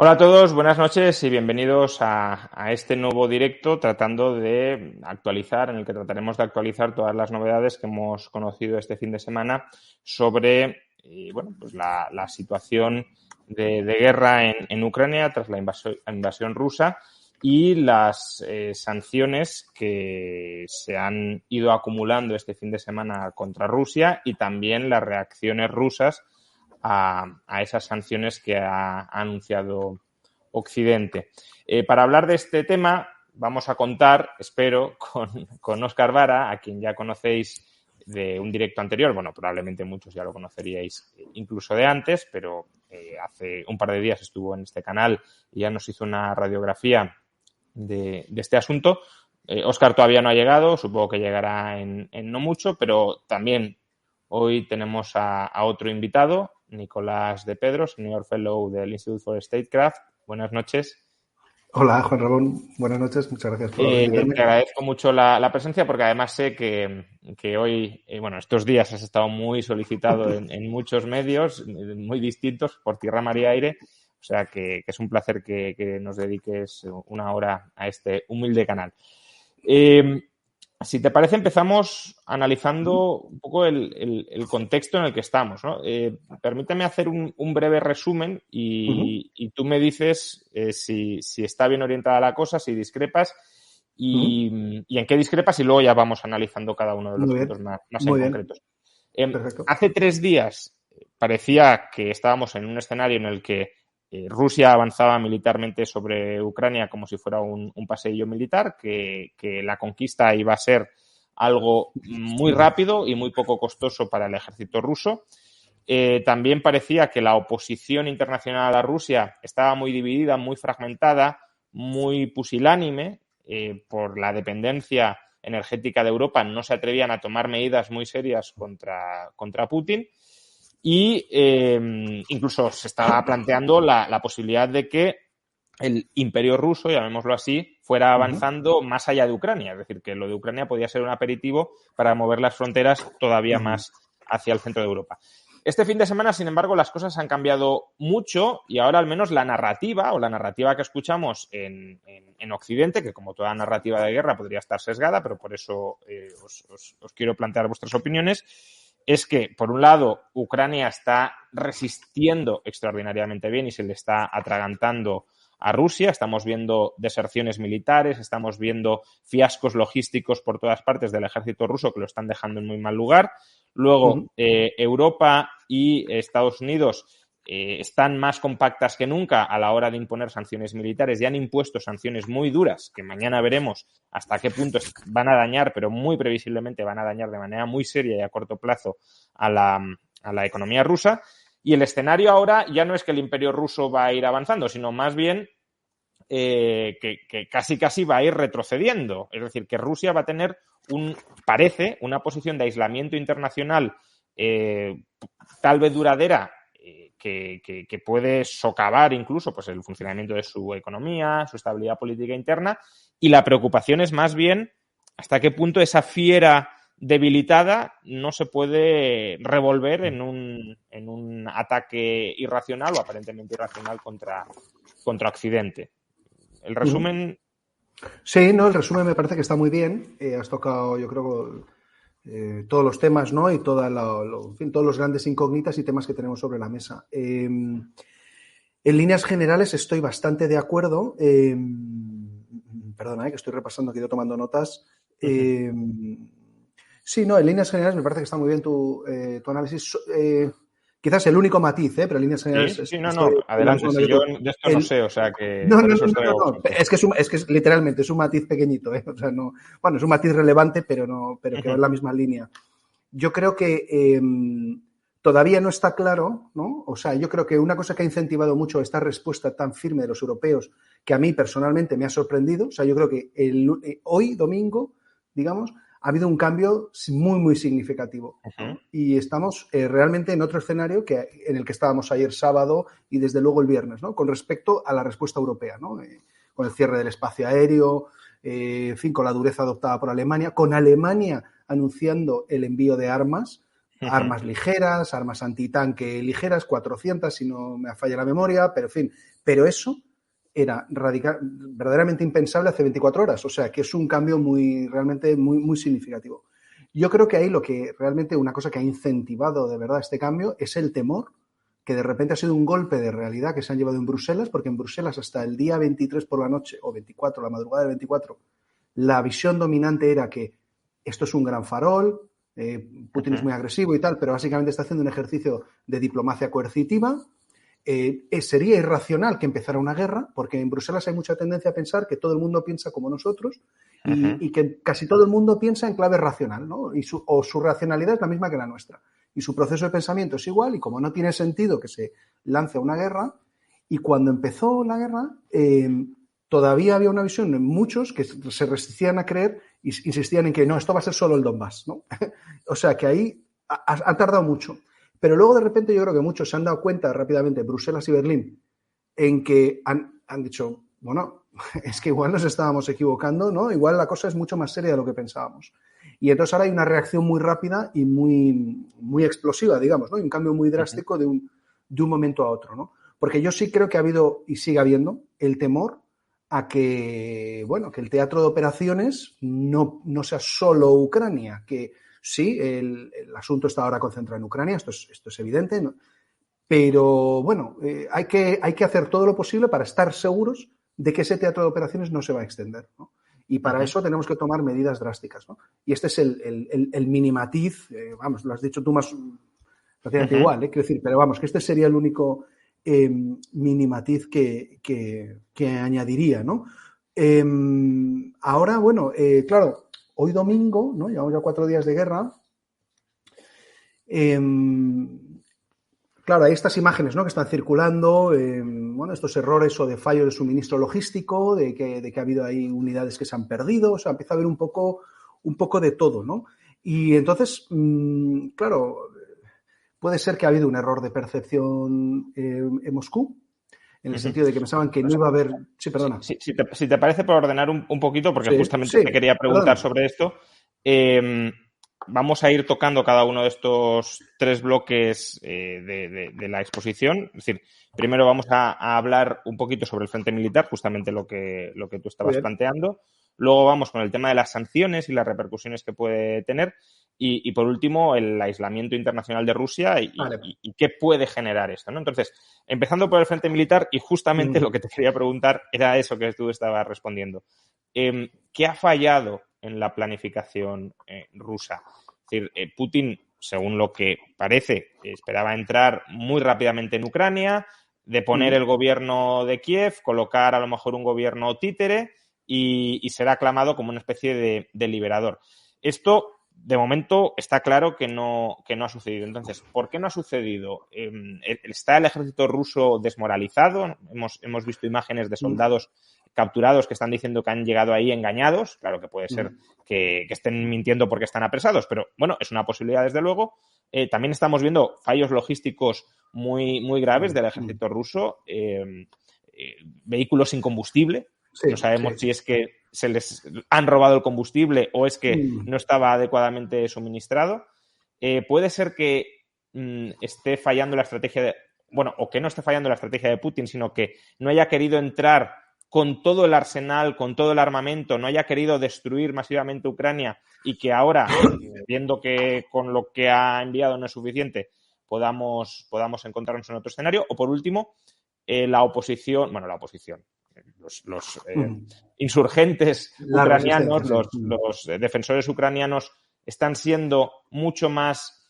Hola a todos, buenas noches y bienvenidos a este nuevo directo tratando de actualizar, en el que trataremos de actualizar todas las novedades que hemos conocido este fin de semana sobre pues la situación de guerra en Ucrania tras la invasión rusa y las sanciones que se han ido acumulando este fin de semana contra Rusia y también las reacciones rusas a esas sanciones que ha anunciado Occidente. Para hablar de este tema vamos a contar, espero, con Óscar Vara, a quien ya conocéis de un directo anterior. Bueno, probablemente muchos ya lo conoceríais incluso de antes, pero hace un par de días estuvo en este canal y ya nos hizo una radiografía de este asunto. Óscar todavía no ha llegado, supongo que llegará en no mucho, pero también hoy tenemos a otro invitado, Nicolás de Pedro, Senior Fellow del Institute for Statecraft. Buenas noches. Hola, Juan Ramón. Buenas noches. Muchas gracias por invitarme. Te agradezco mucho la presencia porque además sé que hoy, estos días has estado muy solicitado en muchos medios muy distintos por tierra, mar y aire. O sea que es un placer que nos dediques una hora a este humilde canal. Si te parece, empezamos analizando un poco el contexto en el que estamos, ¿no? Permíteme hacer un breve resumen y tú me dices si está bien orientada la cosa, si discrepas y en qué discrepas y luego ya vamos analizando cada uno de los puntos más en concretos. Hace 3 días parecía que estábamos en un escenario en el que Rusia avanzaba militarmente sobre Ucrania como si fuera un paseillo militar, que la conquista iba a ser algo muy rápido y muy poco costoso para el ejército ruso. También parecía que la oposición internacional a Rusia estaba muy dividida, muy fragmentada, muy pusilánime por la dependencia energética de Europa. No se atrevían a tomar medidas muy serias contra Putin. Y incluso se estaba planteando la posibilidad de que el imperio ruso, llamémoslo así, fuera avanzando más allá de Ucrania. Es decir, que lo de Ucrania podía ser un aperitivo para mover las fronteras todavía más hacia el centro de Europa. Este fin de semana, sin embargo, las cosas han cambiado mucho y ahora al menos la narrativa que escuchamos en Occidente, que como toda narrativa de guerra podría estar sesgada, pero por eso os quiero plantear vuestras opiniones, es que, por un lado, Ucrania está resistiendo extraordinariamente bien y se le está atragantando a Rusia. Estamos viendo deserciones militares, estamos viendo fiascos logísticos por todas partes del ejército ruso que lo están dejando en muy mal lugar. Luego, Europa y Estados Unidos están más compactas que nunca a la hora de imponer sanciones militares y han impuesto sanciones muy duras que mañana veremos hasta qué punto van a dañar, pero muy previsiblemente van a dañar de manera muy seria y a corto plazo a la economía rusa. Y el escenario ahora ya no es que el imperio ruso va a ir avanzando, sino más bien que casi va a ir retrocediendo. Es decir, que Rusia va a tener una posición de aislamiento internacional tal vez duradera, que puede socavar incluso pues, el funcionamiento de su economía, su estabilidad política interna, y la preocupación es más bien hasta qué punto esa fiera debilitada no se puede revolver en un ataque irracional o aparentemente irracional contra Occidente. El resumen... Sí, no, el resumen me parece que está muy bien. Has tocado, yo creo, todos los temas, ¿no? Y todos los grandes incógnitas y temas que tenemos sobre la mesa. En líneas generales estoy bastante de acuerdo. Perdona, que estoy repasando, que he ido tomando notas. Sí, no, en líneas generales me parece que está muy bien tu análisis. Quizás el único matiz, pero en líneas generales... Sí, adelante, si yo de esto no sé, o sea que... No. Es que literalmente es un matiz pequeñito, o sea, no... Bueno, es un matiz relevante, pero que va en la misma línea. Yo creo que todavía no está claro, ¿no? O sea, yo creo que una cosa que ha incentivado mucho esta respuesta tan firme de los europeos, que a mí personalmente me ha sorprendido, o sea, yo creo que hoy, domingo, digamos, ha habido un cambio muy, muy significativo, ¿no? Y estamos realmente en otro escenario en el que estábamos ayer sábado y desde luego el viernes, ¿no? Con respecto a la respuesta europea, ¿no? Con el cierre del espacio aéreo, en fin, con la dureza adoptada por Alemania, con Alemania anunciando el envío de armas armas ligeras, armas antitanque ligeras, 400 si no me falla la memoria, pero en fin, pero eso era verdaderamente impensable hace 24 horas, o sea que es un cambio realmente muy significativo. Yo creo que ahí lo que realmente una cosa que ha incentivado de verdad este cambio es el temor, que de repente ha sido un golpe de realidad que se han llevado en Bruselas, porque en Bruselas hasta el día 23 por la noche, o 24, la madrugada del 24, la visión dominante era que esto es un gran farol, Putin es muy agresivo y tal, pero básicamente está haciendo un ejercicio de diplomacia coercitiva. Sería irracional que empezara una guerra, porque en Bruselas hay mucha tendencia a pensar que todo el mundo piensa como nosotros y que casi todo el mundo piensa en clave racional, ¿no? O su racionalidad es la misma que la nuestra. Y su proceso de pensamiento es igual, y como no tiene sentido que se lance una guerra, y cuando empezó la guerra, todavía había una visión en muchos que se resistían a creer y insistían en que no, esto va a ser solo el Donbass, ¿no? O sea que ahí ha tardado mucho. Pero luego de repente yo creo que muchos se han dado cuenta rápidamente, Bruselas y Berlín, en que han dicho, bueno, es que igual nos estábamos equivocando, ¿no? Igual la cosa es mucho más seria de lo que pensábamos. Y entonces ahora hay una reacción muy rápida y muy explosiva, digamos, ¿no? Y un cambio muy drástico de un momento a otro, ¿no? Porque yo sí creo que ha habido y sigue habiendo el temor a que, bueno, que el teatro de operaciones no sea solo Ucrania, que sí, el asunto está ahora concentrado en Ucrania, esto es evidente, ¿no? Pero bueno, hay que hacer todo lo posible para estar seguros de que ese teatro de operaciones no se va a extender, ¿no? Y para eso tenemos que tomar medidas drásticas, ¿no? Y este es el mini matiz, vamos, lo has dicho tú más prácticamente igual, quiero decir, pero vamos, que este sería el único mini matiz que añadiría, ¿no? Ahora, bueno, claro, hoy domingo, ¿no? Llevamos ya 4 días de guerra. Claro, hay estas imágenes, ¿no?, que están circulando, bueno, estos errores o de fallo de suministro logístico, de que ha habido ahí unidades que se han perdido, o sea, empieza a haber un poco de todo, ¿no? Y entonces, claro, puede ser que ha habido un error de percepción en Moscú, en el sentido de que pensaban que no iba a haber... Sí, perdona. Si te parece, por ordenar un poquito, porque justamente te quería preguntar sobre esto, vamos a ir tocando cada uno de estos 3 bloques de la exposición. Es decir, primero vamos a hablar un poquito sobre el frente militar, justamente lo que tú estabas planteando. Luego vamos con el tema de las sanciones y las repercusiones que puede tener. Y por último, el aislamiento internacional de Rusia y qué puede generar esto, ¿no? Entonces, empezando por el frente militar, y justamente lo que te quería preguntar era eso que tú estabas respondiendo. ¿Qué ha fallado en la planificación rusa? Es decir, Putin, según lo que parece, esperaba entrar muy rápidamente en Ucrania, deponer el gobierno de Kiev, colocar a lo mejor un gobierno títere y ser aclamado como una especie de liberador. Esto, de momento, está claro que no ha sucedido. Entonces, ¿por qué no ha sucedido? ¿Está el ejército ruso desmoralizado? Hemos visto imágenes de soldados capturados que están diciendo que han llegado ahí engañados. Claro que puede ser que estén mintiendo porque están apresados, pero bueno, es una posibilidad desde luego. También estamos viendo fallos logísticos muy graves del ejército ruso, vehículos sin combustible. No sabemos si es que se les han robado el combustible o es que no estaba adecuadamente suministrado. Puede ser que esté fallando la estrategia o que no esté fallando la estrategia de Putin, sino que no haya querido entrar con todo el arsenal, con todo el armamento, no haya querido destruir masivamente Ucrania y que ahora, viendo que con lo que ha enviado no es suficiente, podamos encontrarnos en otro escenario. O por último, la oposición, los insurgentes ucranianos, los defensores ucranianos están siendo mucho más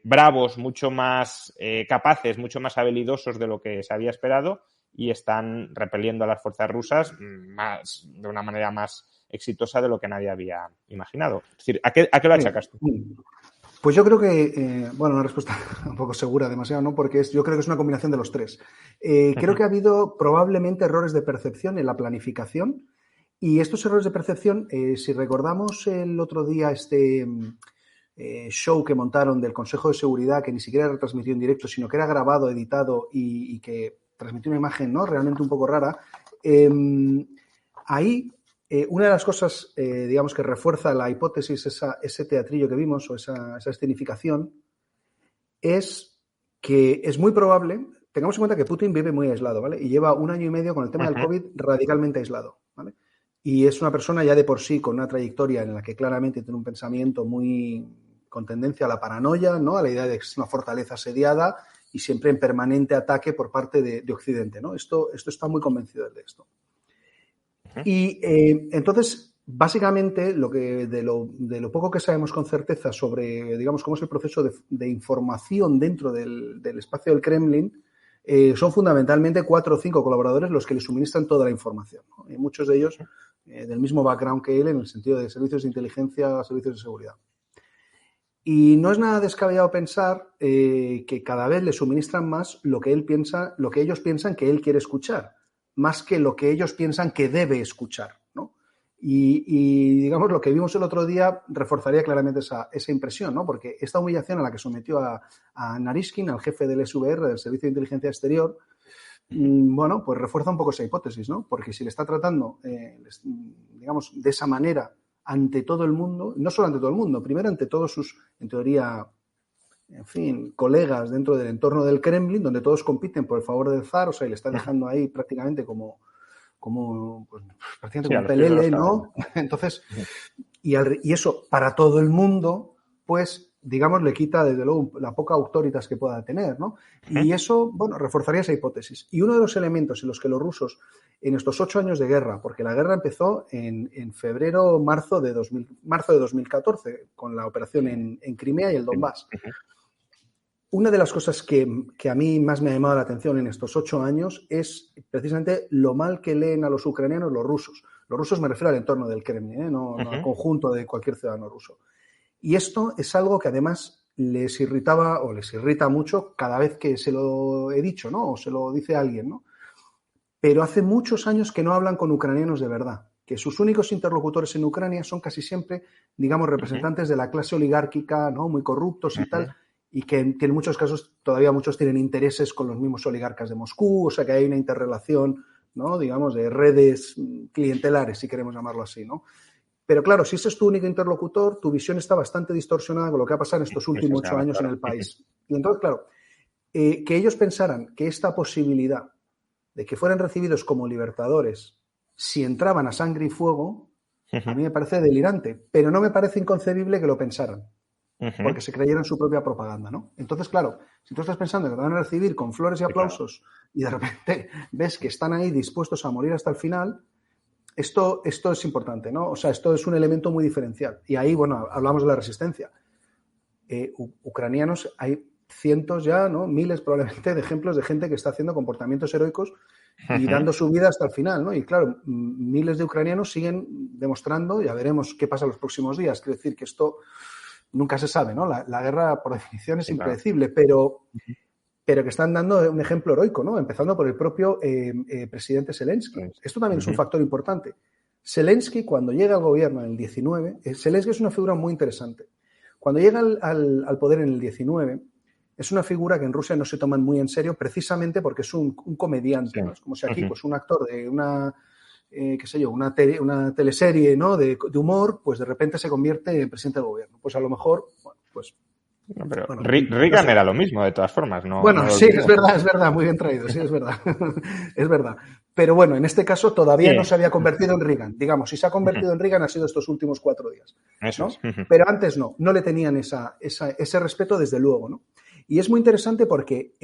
bravos, mucho más capaces, mucho más habilidosos de lo que se había esperado y están repeliendo a las fuerzas rusas de una manera más exitosa de lo que nadie había imaginado. Es decir, ¿a qué lo achacas tú? Pues yo creo que, una respuesta un poco segura, demasiado, ¿no? Porque yo creo que es una combinación de los 3. Creo que ha habido probablemente errores de percepción en la planificación y estos errores de percepción, si recordamos el otro día show que montaron del Consejo de Seguridad, que ni siquiera era retransmitido en directo, sino que era grabado, editado y que transmitió una imagen, ¿no?, realmente un poco rara, ahí una de las cosas, digamos, que refuerza la hipótesis, ese teatrillo que vimos o esa escenificación, es que es muy probable, tengamos en cuenta que Putin vive muy aislado, ¿vale? Y lleva 1 año y medio con el tema del COVID radicalmente aislado, ¿vale? Y es una persona ya de por sí con una trayectoria en la que claramente tiene un pensamiento muy con tendencia a la paranoia, ¿no? A la idea de que es una fortaleza asediada y siempre en permanente ataque por parte de Occidente, ¿no? Esto está muy convencido de esto. Y entonces, básicamente, de lo poco que sabemos con certeza sobre, digamos, cómo es el proceso de información dentro del espacio del Kremlin, son fundamentalmente 4 o 5 colaboradores los que le suministran toda la información, ¿no? Y muchos de ellos del mismo background que él en el sentido de servicios de inteligencia, servicios de seguridad. Y no es nada descabellado pensar que cada vez le suministran más lo que ellos piensan que él quiere escuchar, más que lo que ellos piensan que debe escuchar, ¿no? Y digamos, lo que vimos el otro día reforzaría claramente esa impresión, ¿no? Porque esta humillación a la que sometió a Naryshkin, al jefe del SVR, del Servicio de Inteligencia Exterior, bueno, pues refuerza un poco esa hipótesis, ¿no? Porque si le está tratando, digamos, de esa manera ante todo el mundo, no solo ante todo el mundo, primero ante todos sus, en teoría, en fin, colegas dentro del entorno del Kremlin, donde todos compiten por el favor del zar, o sea, y le está dejando ahí prácticamente como pues, prácticamente como un pelele, ¿no? Entonces, y eso para todo el mundo, pues, digamos, le quita desde luego la poca autoritas que pueda tener, ¿no? Y eso, bueno, reforzaría esa hipótesis. Y uno de los elementos en los que los rusos, en estos 8 años de guerra, porque la guerra empezó en marzo de 2014, con la operación en Crimea y el Donbass. Una de las cosas que a mí más me ha llamado la atención en estos 8 años es precisamente lo mal que leen a los ucranianos los rusos. Los rusos me refiero al entorno del Kremlin, no al conjunto de cualquier ciudadano ruso. Y esto es algo que además les irritaba o les irrita mucho cada vez que se lo he dicho, ¿no? O se lo dice alguien, ¿no? Pero hace muchos años que no hablan con ucranianos de verdad, que sus únicos interlocutores en Ucrania son casi siempre, digamos, representantes de la clase oligárquica, ¿no? Muy corruptos y tal, y que en muchos casos todavía muchos tienen intereses con los mismos oligarcas de Moscú, o sea que hay una interrelación, ¿no? Digamos, de redes clientelares, si queremos llamarlo así, ¿no? Pero claro, si ese es tu único interlocutor, tu visión está bastante distorsionada con lo que ha pasado en estos últimos 8 años en el país. Y entonces, claro, que ellos pensaran que esta posibilidad de que fueran recibidos como libertadores si entraban a sangre y fuego, a mí me parece delirante, pero no me parece inconcebible que lo pensaran, porque se creyeran su propia propaganda, ¿no? Entonces, claro, si tú estás pensando que te van a recibir con flores y aplausos y de repente ves que están ahí dispuestos a morir hasta el final, esto es importante, ¿no? O sea, esto es un elemento muy diferencial. Y ahí, bueno, hablamos de la resistencia. Ucranianos, hay cientos ya, ¿no? Miles probablemente de ejemplos de gente que está haciendo comportamientos heroicos y dando su vida hasta el final, ¿no? Y claro, miles de ucranianos siguen demostrando, ya veremos qué pasa los próximos días. Quiero decir que esto nunca se sabe, ¿no? La guerra, por definición, es impredecible, pero que están dando un ejemplo heroico, ¿no? Empezando por el propio presidente Zelensky. Esto también es un factor importante. Zelensky, cuando llega al gobierno en el 19, Zelensky es una figura muy interesante. Cuando llega al poder en el 19, es una figura que en Rusia no se toman muy en serio precisamente porque es un comediante, ¿no? Es como si aquí, pues un actor de una, qué sé yo, una teleserie, ¿no? de humor, pues de repente se convierte en presidente del gobierno. Pues a lo mejor, bueno, pues... No, pero bueno, Reagan no era lo mismo, de todas formas. No, bueno, no sí, es verdad, muy bien traído, sí, es verdad. Es verdad. Pero bueno, en este caso todavía no se había convertido en Reagan. Digamos, si se ha convertido en Reagan ha sido estos últimos 4 días. Eso ¿no? es. Pero antes no le tenían ese respeto desde luego, ¿no? Y es muy interesante porque,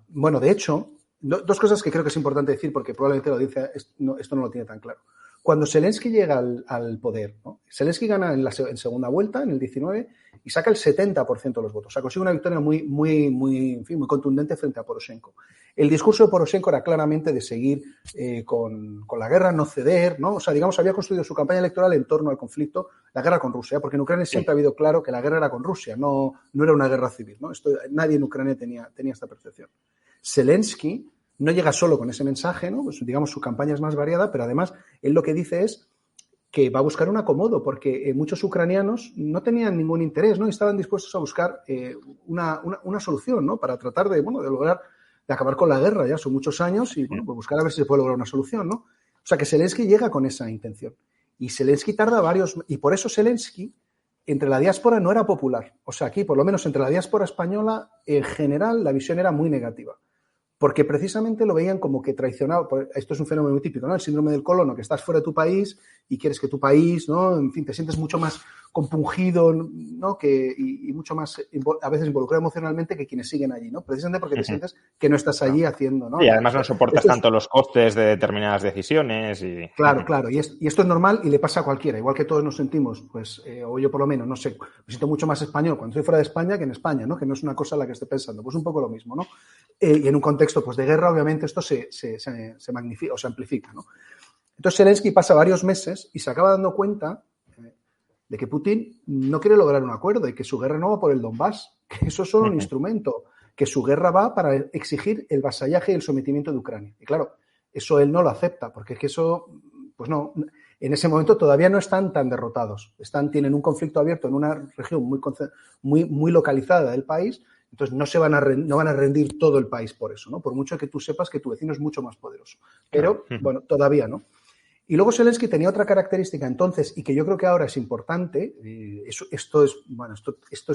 bueno, de hecho, 2 cosas que creo que es importante decir porque probablemente la audiencia esto no lo tiene tan claro. Cuando Zelensky llega al poder, ¿no? Zelensky gana en segunda vuelta, en el 19, y saca el 70% de los votos. O sea, consigue una victoria muy contundente frente a Poroshenko. El discurso de Poroshenko era claramente de seguir con la guerra, no ceder, ¿no? O sea, digamos, había construido su campaña electoral en torno al conflicto, la guerra con Rusia, porque en Ucrania siempre ha habido claro que la guerra era con Rusia, no era una guerra civil, ¿no? Nadie en Ucrania tenía esta percepción. Zelensky no llega solo con ese mensaje, ¿no? Pues, digamos, su campaña es más variada, pero además él lo que dice es que va a buscar un acomodo, porque muchos ucranianos no tenían ningún interés, ¿no? Y estaban dispuestos a buscar una solución, ¿no? Para tratar de lograr, de acabar con la guerra, ya son muchos años, y bueno, pues buscar a ver si se puede lograr una solución, ¿no? O sea, que Zelensky llega con esa intención. Y Zelensky tarda varios... Y por eso Zelensky, entre la diáspora, no era popular. O sea, aquí, por lo menos entre la diáspora española, en general, la visión era muy negativa. Porque precisamente lo veían como que traicionado. Esto es un fenómeno muy típico, ¿no? El síndrome del colono, que estás fuera de tu país y quieres que tu país, ¿no? En fin, te sientes mucho más compungido, ¿no? Y mucho más, a veces involucrado emocionalmente que quienes siguen allí, ¿no? Precisamente porque te sientes que no estás allí haciendo, ¿no? Y además no soportas tanto los costes de determinadas decisiones. Claro, claro. Y esto es normal y le pasa a cualquiera. Igual que todos nos sentimos, pues, o yo por lo menos, no sé, me siento mucho más español cuando estoy fuera de España que en España, ¿no? Que no es una cosa en la que esté pensando. Pues un poco lo mismo, ¿no? Y en un contexto pues, de guerra, obviamente, esto se magnifica o se amplifica, ¿no? Entonces, Zelensky pasa varios meses y se acaba dando cuenta de que Putin no quiere lograr un acuerdo y que su guerra no va por el Donbass, que eso es solo un instrumento, que su guerra va para exigir el vasallaje y el sometimiento de Ucrania. Y claro, eso él no lo acepta, porque es que eso, pues no, en ese momento todavía no están tan derrotados. Tienen un conflicto abierto en una región muy localizada del país. Entonces no van a rendir todo el país por eso, ¿no? Por mucho que tú sepas que tu vecino es mucho más poderoso. Pero, bueno, todavía no. Y luego Zelensky tenía otra característica entonces, y que yo creo que ahora es importante, esto es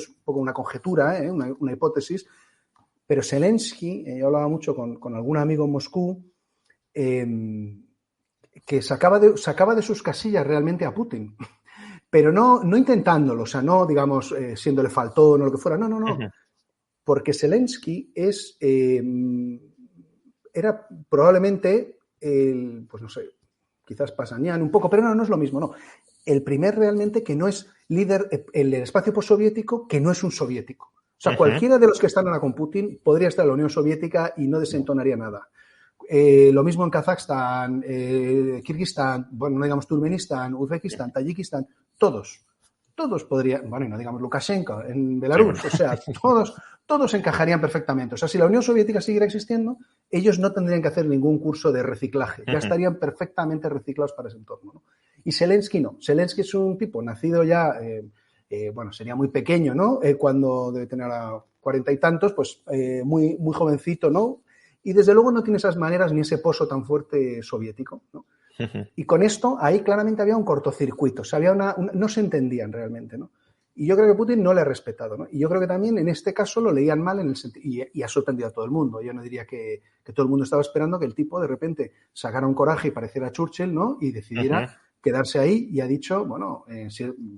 un poco una conjetura, una hipótesis, pero Zelensky, yo hablaba mucho con algún amigo en Moscú, que sacaba de sus casillas realmente a Putin. Pero no intentándolo, o sea, no, digamos, siéndole faltón o lo que fuera, no. Porque Zelensky era probablemente pues no sé, quizás Pasanian un poco, pero no es lo mismo, no. El primer realmente que no es líder en el espacio postsoviético, que no es un soviético. O sea, cualquiera de los que están ahora con Putin podría estar en la Unión Soviética y no desentonaría nada. Lo mismo en Kazajstán, Kirguistán, bueno, no digamos Turkmenistán, Uzbekistán, Tayikistán, todos podrían, bueno, y no digamos Lukashenko en Belarus, o sea, todos encajarían perfectamente. O sea, si la Unión Soviética siguiera existiendo, ellos no tendrían que hacer ningún curso de reciclaje, ya estarían perfectamente reciclados para ese entorno, ¿no? Y Zelensky no. Zelensky es un tipo nacido ya, bueno, sería muy pequeño, ¿no? Cuando debe tener a 40 y tantos, pues muy jovencito, ¿no? Y desde luego no tiene esas maneras ni ese pozo tan fuerte soviético, ¿no? Y con esto, ahí claramente había un cortocircuito, o sea, no se entendían realmente, ¿no? Y yo creo que Putin no le ha respetado, ¿no? Y yo creo que también en este caso lo leían mal en el sentido, y ha sorprendido a todo el mundo. Yo no diría que todo el mundo estaba esperando que el tipo de repente sacara un coraje y pareciera Churchill, ¿no? Y decidiera quedarse ahí, y ha dicho, bueno, en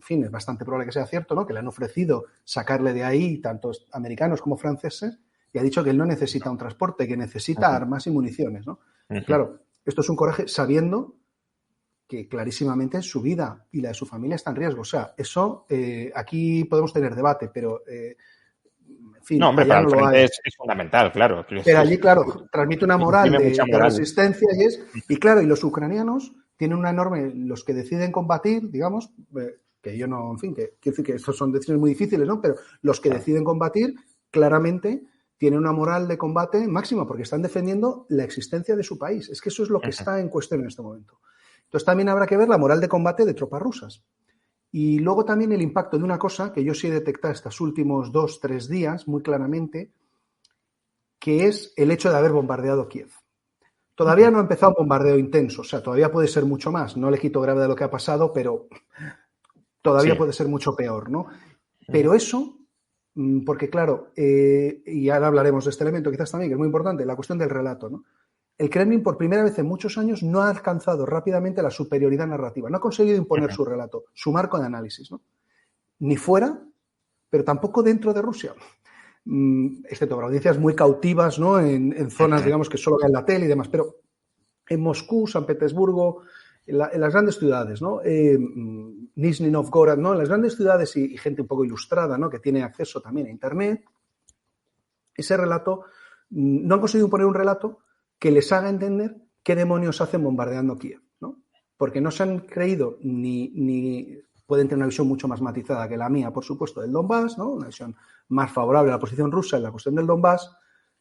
fin, es bastante probable que sea cierto, ¿no? Que le han ofrecido sacarle de ahí tantos americanos como franceses, y ha dicho que él no necesita un transporte, que necesita armas y municiones, ¿no? Claro, esto es un coraje sabiendo que clarísimamente su vida y la de su familia está en riesgo. O sea, eso aquí podemos tener debate, pero en fin, no, hombre, allá para no el lo frente hay. es fundamental, claro. Pero allí, claro, transmite una moral de moral. resistencia y claro, y los ucranianos tienen una enorme, los que deciden combatir, digamos, que yo no, en fin, que quiero decir que estos son decisiones muy difíciles, ¿no? Pero los que deciden combatir, claramente tienen una moral de combate máxima porque están defendiendo la existencia de su país. Es que eso es lo que está en cuestión en este momento. Entonces también habrá que ver la moral de combate de tropas rusas. Y luego también el impacto de una cosa que yo sí he detectado estos últimos 2-3 días muy claramente, que es el hecho de haber bombardeado Kiev. Todavía no ha empezado un bombardeo intenso, o sea, todavía puede ser mucho más. No le quito gravedad a lo que ha pasado, pero todavía puede ser mucho peor, ¿no? Pero eso, porque claro, y ahora hablaremos de este elemento quizás también, que es muy importante, la cuestión del relato, ¿no? El Kremlin, por primera vez en muchos años, no ha alcanzado rápidamente la superioridad narrativa, no ha conseguido imponer su relato, su marco de análisis, ¿no? Ni fuera, pero tampoco dentro de Rusia. Excepto para audiencias muy cautivas, ¿no? En zonas, digamos, que solo ven la tele y demás, pero en Moscú, San Petersburgo, en las grandes ciudades, ¿no? Nizhny Novgorod, ¿no? En las grandes ciudades y gente un poco ilustrada, ¿no? Que tiene acceso también a Internet, ese relato, no han conseguido imponer un relato que les haga entender qué demonios hacen bombardeando Kiev, ¿no? Porque no se han creído ni pueden tener una visión mucho más matizada que la mía, por supuesto, del Donbass, ¿no? Una visión más favorable a la posición rusa en la cuestión del Donbass,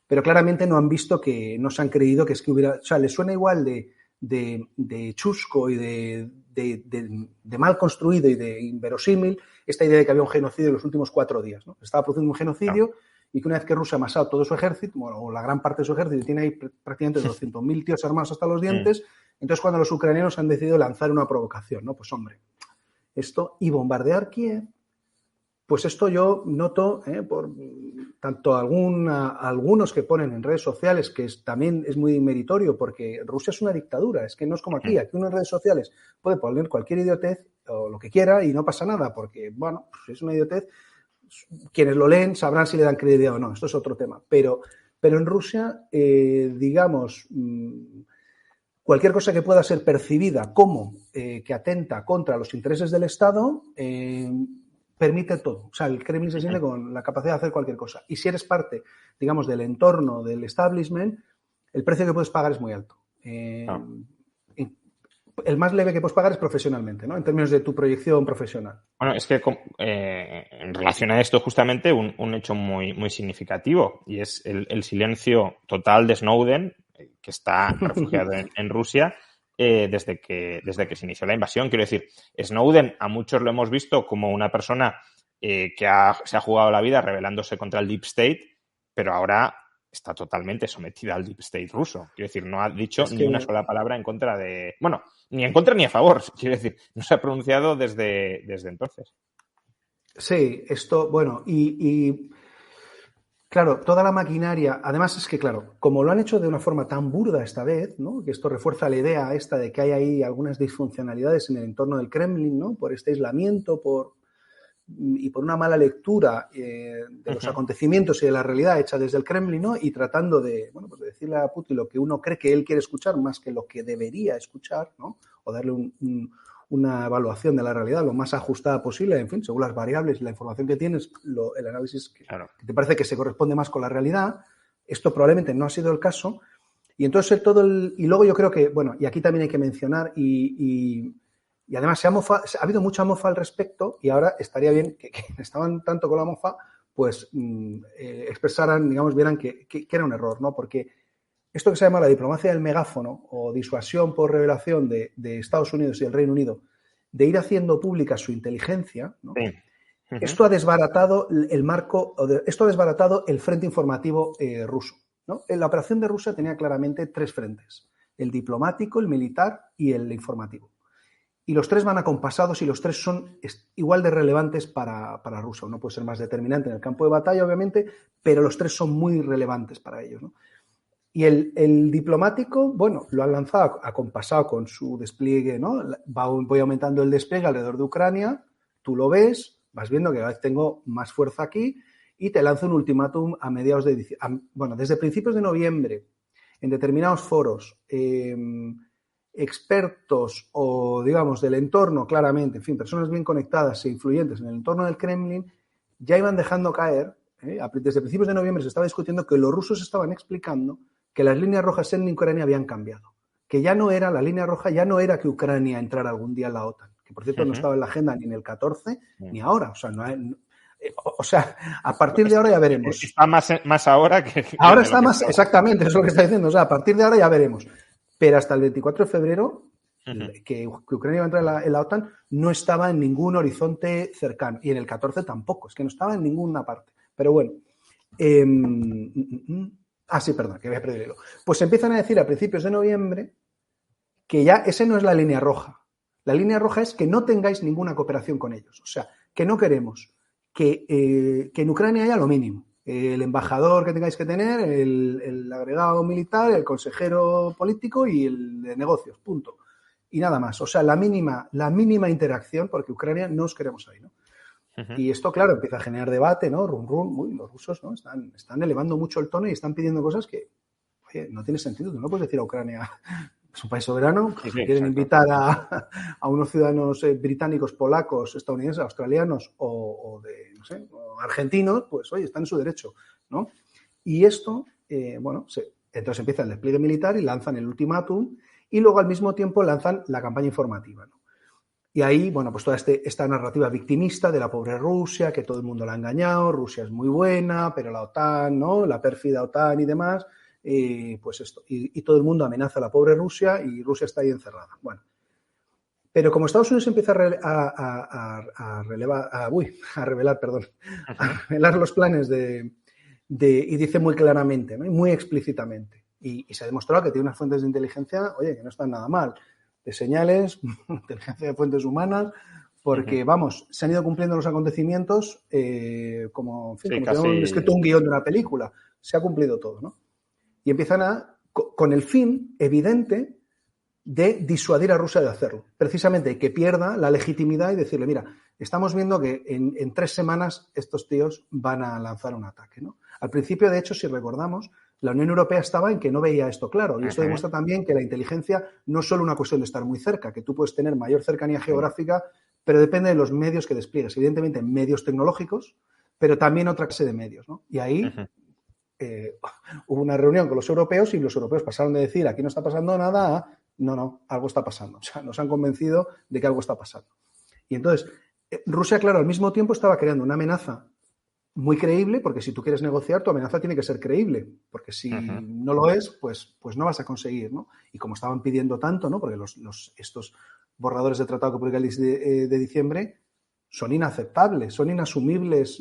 pero claramente no han visto que, no se han creído que es que hubiera, o sea, les suena igual de chusco y de mal construido y de inverosímil esta idea de que había un genocidio en los últimos 4 días, ¿no? Estaba produciendo un genocidio y que una vez que Rusia ha amasado todo su ejército, bueno, o la gran parte de su ejército, y tiene ahí prácticamente 200.000 tíos armados hasta los dientes, Entonces, cuando los ucranianos han decidido lanzar una provocación, ¿no? Pues hombre, esto y bombardear Kiev, pues esto yo noto por tanto algunos que ponen en redes sociales, que también es muy meritorio, porque Rusia es una dictadura, es que no es como aquí uno en redes sociales puede poner cualquier idiotez o lo que quiera y no pasa nada, porque, bueno, pues es una idiotez, quienes lo leen sabrán si le dan credibilidad o no, esto es otro tema, pero en Rusia, digamos, cualquier cosa que pueda ser percibida como que atenta contra los intereses del Estado, permite todo. O sea, el Kremlin se siente con la capacidad de hacer cualquier cosa. Y si eres parte, digamos, del entorno del establishment, el precio que puedes pagar es muy alto. El más leve que puedes pagar es profesionalmente, ¿no? En términos de tu proyección profesional. Bueno, es que en relación a esto, justamente, un hecho muy, muy significativo, y es el silencio total de Snowden, que está refugiado en Rusia, desde que se inició la invasión. Quiero decir, Snowden a muchos lo hemos visto como una persona que se ha jugado la vida rebelándose contra el Deep State, pero ahora está totalmente sometida al Deep State ruso. Quiero decir, no ha dicho ni una sola palabra en contra de... Bueno, ni en contra ni a favor. Quiero decir, no se ha pronunciado desde entonces. Sí, esto, bueno, y claro, toda la maquinaria, además es que, claro, como lo han hecho de una forma tan burda esta vez, ¿no? Que esto refuerza la idea esta de que hay ahí algunas disfuncionalidades en el entorno del Kremlin, ¿no? Por este aislamiento y por una mala lectura de los acontecimientos y de la realidad hecha desde el Kremlin, ¿no? Y tratando de, bueno, pues de decirle a Putin lo que uno cree que él quiere escuchar más que lo que debería escuchar, ¿no? O darle una evaluación de la realidad lo más ajustada posible, en fin, según las variables y la información que tienes, el análisis que te parece que se corresponde más con la realidad. Esto probablemente no ha sido el caso. Y entonces y luego yo creo que, bueno, y aquí también hay que mencionar y además ha habido mucha mofa al respecto y ahora estaría bien que estaban tanto con la mofa, pues expresaran, digamos, vieran que era un error, ¿no? Porque esto que se llama la diplomacia del megáfono o disuasión por revelación de Estados Unidos y el Reino Unido de ir haciendo pública su inteligencia, ¿no? Sí. Esto ha desbaratado el marco, esto ha desbaratado el frente informativo ruso, ¿no? La operación de Rusia tenía claramente 3 frentes: el diplomático, el militar y el informativo. Y los 3 van acompasados y los 3 son igual de relevantes para Rusia. Uno puede ser más determinante en el campo de batalla, obviamente, pero los 3 son muy relevantes para ellos, ¿no? Y el diplomático, bueno, lo han lanzado acompasado con su despliegue, ¿no? Voy aumentando el despliegue alrededor de Ucrania, tú lo ves, vas viendo que cada vez tengo más fuerza aquí y te lanzo un ultimátum a mediados de diciembre. Bueno, desde principios de noviembre, en determinados foros, expertos o, digamos, del entorno, claramente, en fin, personas bien conectadas e influyentes en el entorno del Kremlin, ya iban dejando caer, desde principios de noviembre se estaba discutiendo que los rusos estaban explicando que las líneas rojas en Ucrania habían cambiado, que ya no era, la línea roja ya no era que Ucrania entrara algún día en la OTAN, que por cierto no estaba en la agenda ni en el 14 ni ahora, o sea, a partir de ahora ya veremos. Está más ahora que... Ahora está más, exactamente, eso es lo que está diciendo, o sea, a partir de ahora ya veremos. Pero hasta el 24 de febrero, que Ucrania iba a entrar en la OTAN, no estaba en ningún horizonte cercano, y en el 14 tampoco, es que no estaba en ninguna parte. Pero bueno, sí, perdón, que voy a perder el hilo. Pues empiezan a decir a principios de noviembre que ya ese no es la línea roja. La línea roja es que no tengáis ninguna cooperación con ellos. O sea, que no queremos que en Ucrania haya lo mínimo. El embajador que tengáis que tener, el agregado militar, el consejero político y el de negocios, punto. Y nada más. O sea, la mínima interacción, porque Ucrania no os queremos ahí, ¿no? Y esto, claro, empieza a generar debate, ¿no? Los rusos, ¿no? Están elevando mucho el tono y están pidiendo cosas que, oye, no tiene sentido. Tú no puedes decir a Ucrania, es un país soberano, quieren invitar a unos ciudadanos británicos, polacos, estadounidenses, australianos o de, no sé, o argentinos, pues, oye, están en su derecho, ¿no? Y esto, entonces empieza el despliegue militar y lanzan el ultimátum y luego al mismo tiempo lanzan la campaña informativa, ¿no? Y ahí, bueno, pues toda esta narrativa victimista de la pobre Rusia, que todo el mundo la ha engañado, Rusia es muy buena, pero la OTAN, ¿no? La pérfida OTAN y demás, pues esto. Y todo el mundo amenaza a la pobre Rusia y Rusia está ahí encerrada. Bueno, pero como Estados Unidos empieza a revelar los planes y dice muy claramente, ¿no? Y muy explícitamente, Y se ha demostrado que tiene unas fuentes de inteligencia, oye, que no están nada mal. De señales, inteligencia de fuentes humanas, porque, vamos, se han ido cumpliendo los acontecimientos como si hubiéramos escrito un guión de una película. Se ha cumplido todo, ¿no? Y empiezan con el fin evidente de disuadir a Rusia de hacerlo. Precisamente que pierda la legitimidad y decirle, mira, estamos viendo que en 3 semanas estos tíos van a lanzar un ataque, ¿no? Al principio, de hecho, si recordamos, la Unión Europea estaba en que no veía esto claro. Y esto demuestra también que la inteligencia no es solo una cuestión de estar muy cerca, que tú puedes tener mayor cercanía geográfica, pero depende de los medios que despliegues. Evidentemente, medios tecnológicos, pero también otra clase de medios, ¿no? Y ahí hubo una reunión con los europeos y los europeos pasaron de decir aquí no está pasando nada a no, algo está pasando. O sea, nos han convencido de que algo está pasando. Y entonces, Rusia, claro, al mismo tiempo estaba creando una amenaza muy creíble, porque si tú quieres negociar, tu amenaza tiene que ser creíble, porque si no lo es, pues no vas a conseguir, ¿no? Y como estaban pidiendo tanto, ¿no? Porque estos borradores de tratado que publica el 10 de diciembre son inaceptables, son inasumibles.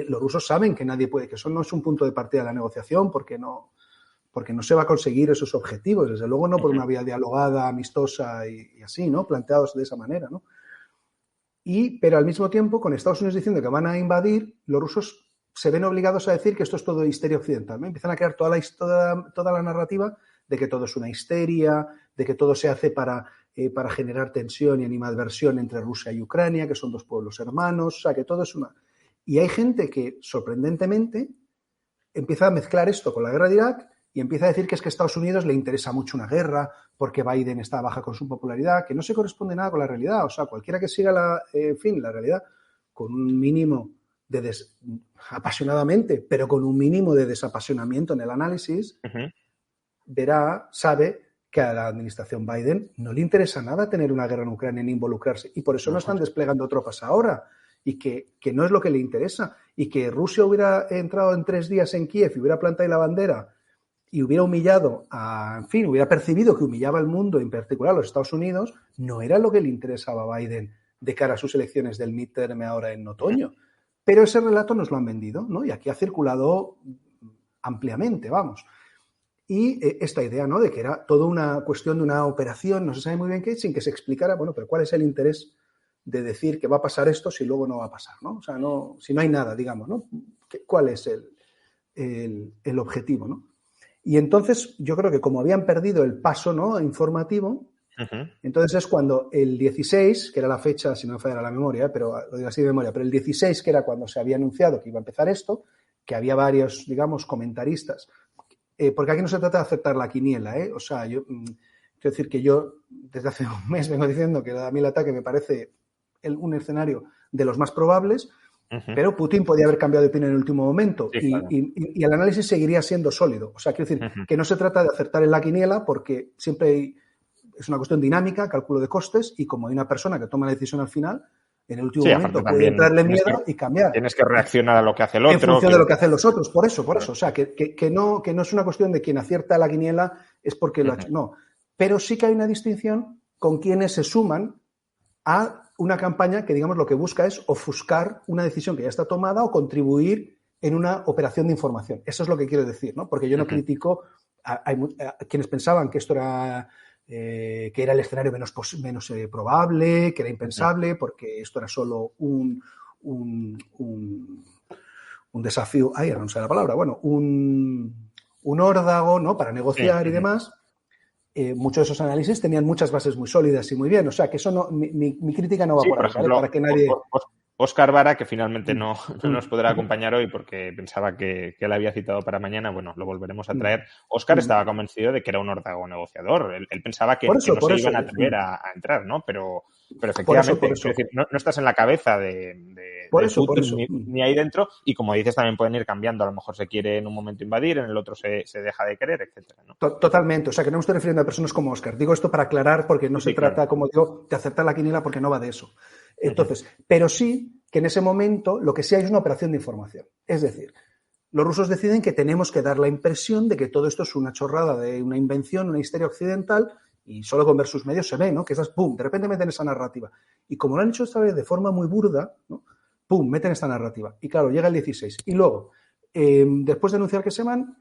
Los rusos saben que nadie puede, que eso no es un punto de partida de la negociación, porque no se va a conseguir esos objetivos, desde luego no por una vía dialogada, amistosa y así, ¿no? Planteados de esa manera, ¿no? Pero al mismo tiempo, con Estados Unidos diciendo que van a invadir, los rusos se ven obligados a decir que esto es todo histeria occidental, ¿no? Empiezan a crear toda la narrativa de que todo es una histeria, de que todo se hace para generar tensión y animadversión entre Rusia y Ucrania, que son 2 pueblos hermanos, o sea, que todo es una... Y hay gente que, sorprendentemente, empieza a mezclar esto con la guerra de Irak y empieza a decir que es que a Estados Unidos le interesa mucho una guerra porque Biden está baja con su popularidad, que no se corresponde nada con la realidad. O sea, cualquiera que siga la realidad con un mínimo de apasionadamente, pero con un mínimo de desapasionamiento en el análisis, sabe que a la administración Biden no le interesa nada tener una guerra en Ucrania ni involucrarse. Y por eso no están desplegando tropas ahora. Y que no es lo que le interesa. Y que Rusia hubiera entrado en 3 días en Kiev y hubiera plantado ahí la bandera y hubiera humillado hubiera percibido que humillaba al mundo, en particular a los Estados Unidos, no era lo que le interesaba a Biden de cara a sus elecciones del midterm ahora en otoño. Pero ese relato nos lo han vendido, ¿no? Y aquí ha circulado ampliamente, vamos. Y esta idea, ¿no? De que era toda una cuestión de una operación, no se sabe muy bien qué, sin que se explicara, bueno, pero ¿cuál es el interés de decir que va a pasar esto si luego no va a pasar, ¿no? O sea, si no hay nada, digamos, ¿no? ¿Cuál es el objetivo, ¿no? Y entonces yo creo que como habían perdido el paso, ¿no?, informativo, entonces es cuando el 16, que era la fecha, si no me falla la memoria, pero lo digo así de memoria, pero el 16, que era cuando se había anunciado que iba a empezar esto, que había varios, digamos, comentaristas, porque aquí no se trata de aceptar la quiniela, o sea, quiero decir que yo desde hace un mes vengo diciendo que a mí el ataque me parece un escenario de los más probables, pero Putin podía haber cambiado de opinión en el último momento, sí, claro. y el análisis seguiría siendo sólido. O sea, quiero decir que no se trata de acertar en la quiniela porque siempre es una cuestión dinámica, cálculo de costes, y como hay una persona que toma la decisión al final, en el último momento puede entrarle miedo y cambiar. Tienes que reaccionar a lo que hace el otro. En función de lo que hacen los otros, por eso. O sea, que no es una cuestión de quien acierta la quiniela es porque lo ha hecho. No, pero sí que hay una distinción con quienes se suman a una campaña que, digamos, lo que busca es ofuscar una decisión que ya está tomada o contribuir en una operación de información. Eso es lo que quiero decir, ¿no? Porque yo no critico a quienes pensaban que esto era que era el escenario menos probable, que era impensable, porque esto era solo un desafío, ahora no sé la palabra, bueno, un órdago, ¿no?, para negociar y demás. Muchos de esos análisis tenían muchas bases muy sólidas y muy bien. O sea, que eso no, mi crítica no va por ahí, ¿vale? Para que nadie... Óscar Vara, que finalmente no nos podrá acompañar hoy porque pensaba que le había citado para mañana, bueno, lo volveremos a traer. Óscar estaba convencido de que era un órdago negociador. Él pensaba que no se iban a atrever a entrar, ¿no? Pero efectivamente, es decir, no estás en la cabeza de Putin ni ahí dentro, y como dices, también pueden ir cambiando. A lo mejor se quiere en un momento invadir, en el otro se deja de querer, etcétera, ¿no? Totalmente. O sea, que no me estoy refiriendo a personas como Óscar. Digo esto para aclarar porque no se trata, como digo, de acertar la quiniela porque no va de eso. Entonces, pero sí que en ese momento lo que sí hay es una operación de información. Es decir, los rusos deciden que tenemos que dar la impresión de que todo esto es una chorrada de una invención, una histeria occidental, y solo con ver sus medios se ve, ¿no? Que esas, ¡pum!, de repente meten esa narrativa. Y como lo han hecho esta vez de forma muy burda, ¿no?, ¡pum!, meten esta narrativa. Y claro, llega el 16. Y luego, después de anunciar que se van,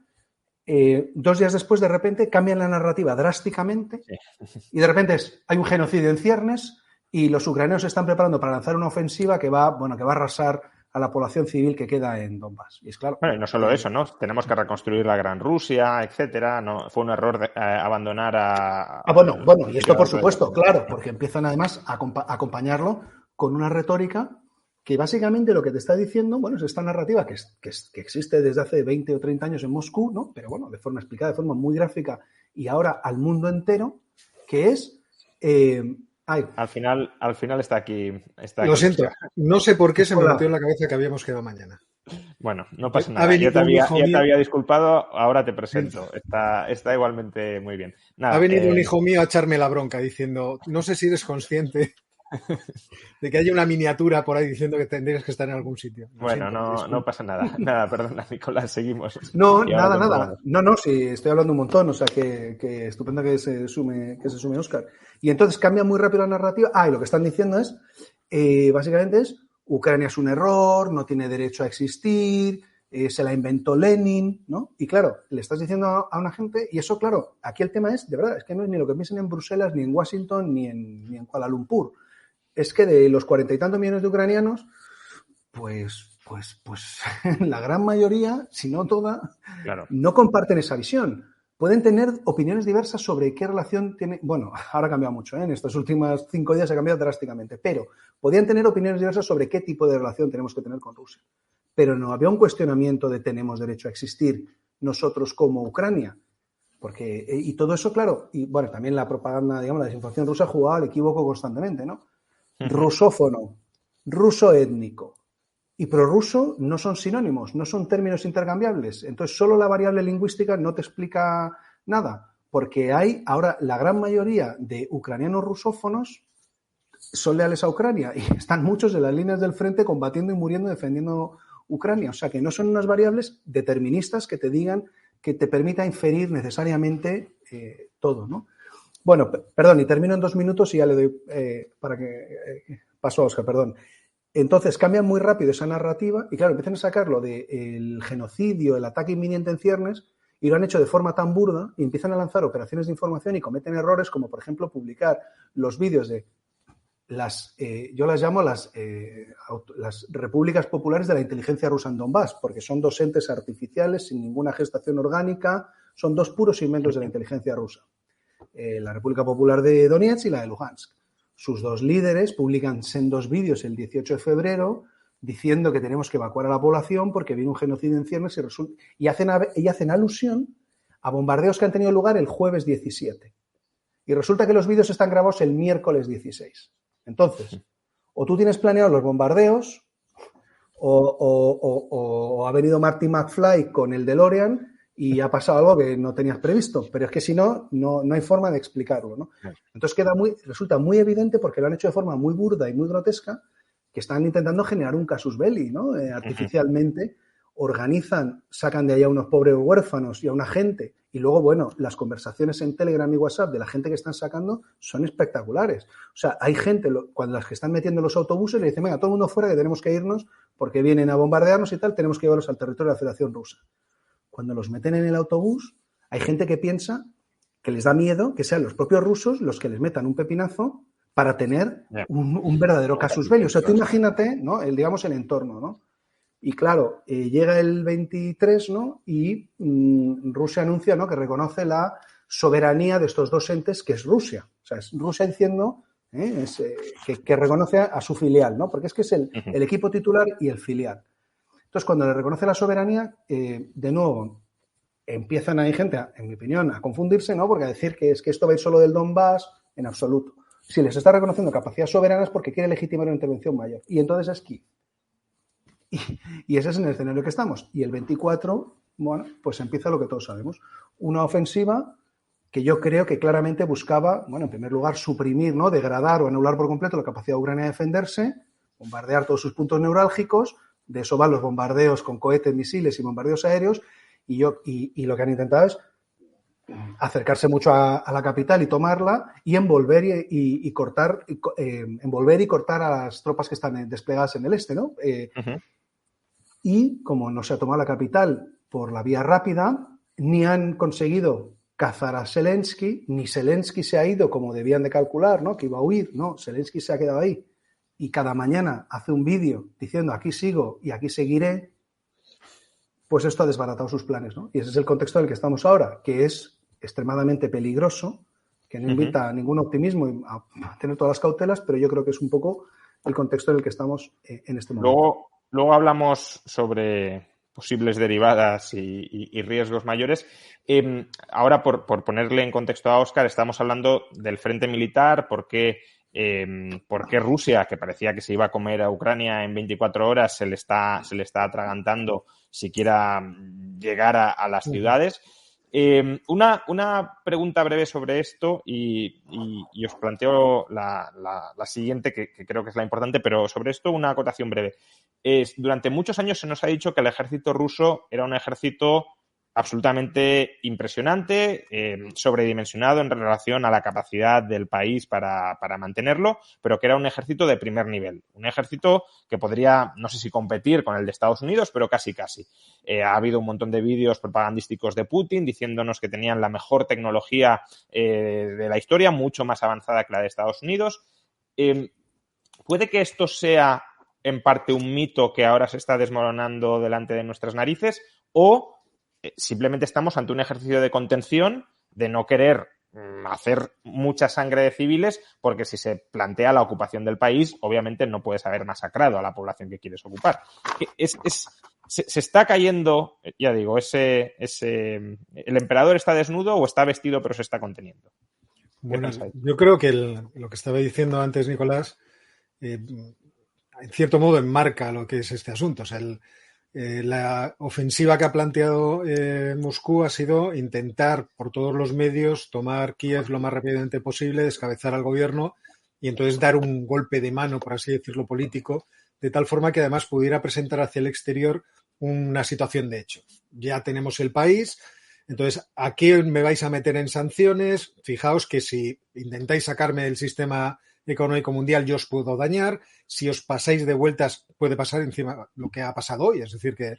2 días después, de repente, cambian la narrativa drásticamente y de repente hay un genocidio en ciernes y los ucranianos se están preparando para lanzar una ofensiva que va a arrasar a la población civil que queda en Donbass. Y es claro. Bueno, y no solo eso, ¿no? Tenemos que reconstruir la Gran Rusia, etcétera. No, fue un error abandonar a... Bueno, y esto por supuesto, claro, porque empiezan además a acompañarlo con una retórica que básicamente lo que te está diciendo, bueno, es esta narrativa que existe desde hace 20 o 30 años en Moscú, ¿no? Pero bueno, de forma explicada, de forma muy gráfica y ahora al mundo entero, que es... Al final está aquí. Lo siento, no sé por qué se me metió en la cabeza que habíamos quedado mañana. Bueno, no pasa nada. Ya te había disculpado, ahora te presento. Está igualmente muy bien. Nada, ha venido un hijo mío a echarme la bronca diciendo, no sé si eres consciente de que haya una miniatura por ahí diciendo que tendrías que estar en algún sitio. Bueno, no pasa nada. Nada, perdona, Nicolás, seguimos. No, nada. No, sí, estoy hablando un montón, o sea que estupendo que se sume Óscar. Y entonces cambia muy rápido la narrativa. Y lo que están diciendo es, básicamente es, Ucrania es un error, no tiene derecho a existir, se la inventó Lenin, ¿no? Y claro, le estás diciendo a una gente, y eso, claro, aquí el tema es, de verdad, es que no es ni lo que piensen en Bruselas, ni en Washington, ni en Kuala Lumpur. Es que de los 40 y tantos millones de ucranianos, pues la gran mayoría, si no toda, claro, no comparten esa visión. Pueden tener opiniones diversas sobre qué relación tiene... Bueno, ahora ha cambiado mucho, ¿eh? En estos últimos 5 días ha cambiado drásticamente, pero podían tener opiniones diversas sobre qué tipo de relación tenemos que tener con Rusia. Pero no había un cuestionamiento de tenemos derecho a existir nosotros como Ucrania. Porque, y todo eso, claro, y bueno, también la propaganda, digamos, la desinformación rusa jugaba al equívoco constantemente, ¿no? Rusófono, ruso étnico y prorruso no son sinónimos, no son términos intercambiables. Entonces, solo la variable lingüística no te explica nada, porque hay ahora la gran mayoría de ucranianos rusófonos son leales a Ucrania y están muchos en las líneas del frente combatiendo y muriendo defendiendo Ucrania. O sea, que no son unas variables deterministas que te digan, que te permita inferir necesariamente todo, ¿no? Bueno, perdón, y termino en 2 minutos y ya le doy para que paso a Óscar, perdón. Entonces cambian muy rápido esa narrativa y claro, empiezan a sacarlo del genocidio, el ataque inminente en ciernes y lo han hecho de forma tan burda y empiezan a lanzar operaciones de información y cometen errores como, por ejemplo, publicar los vídeos de yo las llamo las repúblicas populares de la inteligencia rusa en Donbass, porque son 2 entes artificiales sin ninguna gestación orgánica, son 2 puros inventos de la inteligencia rusa. La República Popular de Donetsk y la de Luhansk. Sus 2 líderes publican sendos vídeos el 18 de febrero diciendo que tenemos que evacuar a la población porque viene un genocidio en ciernes y hacen alusión a bombardeos que han tenido lugar el jueves 17. Y resulta que los vídeos están grabados el miércoles 16. Entonces, o tú tienes planeados los bombardeos o ha venido Marty McFly con el DeLorean y ha pasado algo que no tenías previsto, pero es que si no hay forma de explicarlo, ¿no? Entonces resulta muy evidente porque lo han hecho de forma muy burda y muy grotesca que están intentando generar un casus belli, ¿no? Artificialmente sacan de allá a unos pobres huérfanos y a una gente y luego, bueno, las conversaciones en Telegram y WhatsApp de la gente que están sacando son espectaculares. O sea, hay gente, cuando las que están metiendo en los autobuses le dicen, venga, todo el mundo fuera que tenemos que irnos porque vienen a bombardearnos y tal, tenemos que llevarlos al territorio de la Federación Rusa. Cuando los meten en el autobús, hay gente que piensa que les da miedo que sean los propios rusos los que les metan un pepinazo para tener un verdadero casus belli. O sea, tú imagínate, ¿no? El entorno, ¿no? Y claro, llega el 23, ¿no? Y Rusia anuncia, ¿no?, que reconoce la soberanía de estos 2 entes, que es Rusia. O sea, es Rusia diciendo que reconoce a su filial, ¿no? Porque es que es el equipo titular y el filial. Entonces, cuando le reconoce la soberanía, de nuevo, empiezan ahí gente, en mi opinión, a confundirse, ¿no? Porque a decir que es que esto va a ir solo del Donbass, en absoluto. Si les está reconociendo capacidades soberanas porque quiere legitimar una intervención mayor. Y entonces es Kiev. Y ese es en el escenario que estamos. Y el 24, bueno, pues empieza lo que todos sabemos. Una ofensiva que yo creo que claramente buscaba, bueno, en primer lugar, suprimir, ¿no?, degradar o anular por completo la capacidad de Ucrania de defenderse, bombardear todos sus puntos neurálgicos. De eso van los bombardeos con cohetes, misiles y bombardeos aéreos. Y lo que han intentado es acercarse mucho a la capital y tomarla y envolver y cortar a las tropas que están desplegadas en el este, ¿no? Y como no se ha tomado la capital por la vía rápida, ni han conseguido cazar a Zelensky, ni Zelensky se ha ido como debían de calcular, ¿no? Que iba a huir, no, Zelensky se ha quedado ahí y cada mañana hace un vídeo diciendo aquí sigo y aquí seguiré, pues esto ha desbaratado sus planes, ¿no? Y ese es el contexto en el que estamos ahora, que es extremadamente peligroso, que no invita a ningún optimismo y a tener todas las cautelas, pero yo creo que es un poco el contexto en el que estamos en este momento. Luego hablamos sobre posibles derivadas y riesgos mayores. Ahora, por ponerle en contexto a Óscar, estamos hablando del frente militar, por qué Rusia, que parecía que se iba a comer a Ucrania en 24 horas, se le está atragantando siquiera llegar a las ciudades. Una pregunta breve sobre esto y os planteo la siguiente, que creo que es la importante, pero sobre esto una acotación breve. Durante muchos años se nos ha dicho que el ejército ruso era un ejército absolutamente impresionante, sobredimensionado en relación a la capacidad del país para mantenerlo, pero que era un ejército de primer nivel. Un ejército que podría, no sé si competir con el de Estados Unidos, pero casi. Ha habido un montón de vídeos propagandísticos de Putin diciéndonos que tenían la mejor tecnología de la historia, mucho más avanzada que la de Estados Unidos. ¿Puede que esto sea en parte un mito que ahora se está desmoronando delante de nuestras narices o simplemente estamos ante un ejercicio de contención, de no querer hacer mucha sangre de civiles, porque si se plantea la ocupación del país, obviamente no puedes haber masacrado a la población que quieres ocupar? Se está cayendo, ya digo, ¿el emperador está desnudo o está vestido pero se está conteniendo? Bueno, yo creo que lo que estaba diciendo antes Nicolás, en cierto modo enmarca lo que es este asunto. O sea, la ofensiva que ha planteado Moscú ha sido intentar por todos los medios tomar Kiev lo más rápidamente posible, descabezar al gobierno y entonces dar un golpe de mano, por así decirlo, político, de tal forma que además pudiera presentar hacia el exterior una situación de hecho. Ya tenemos el país, entonces, ¿a qué me vais a meter en sanciones? Fijaos que si intentáis sacarme del sistema económico mundial yo os puedo dañar, si os pasáis de vueltas puede pasar encima lo que ha pasado hoy, es decir, que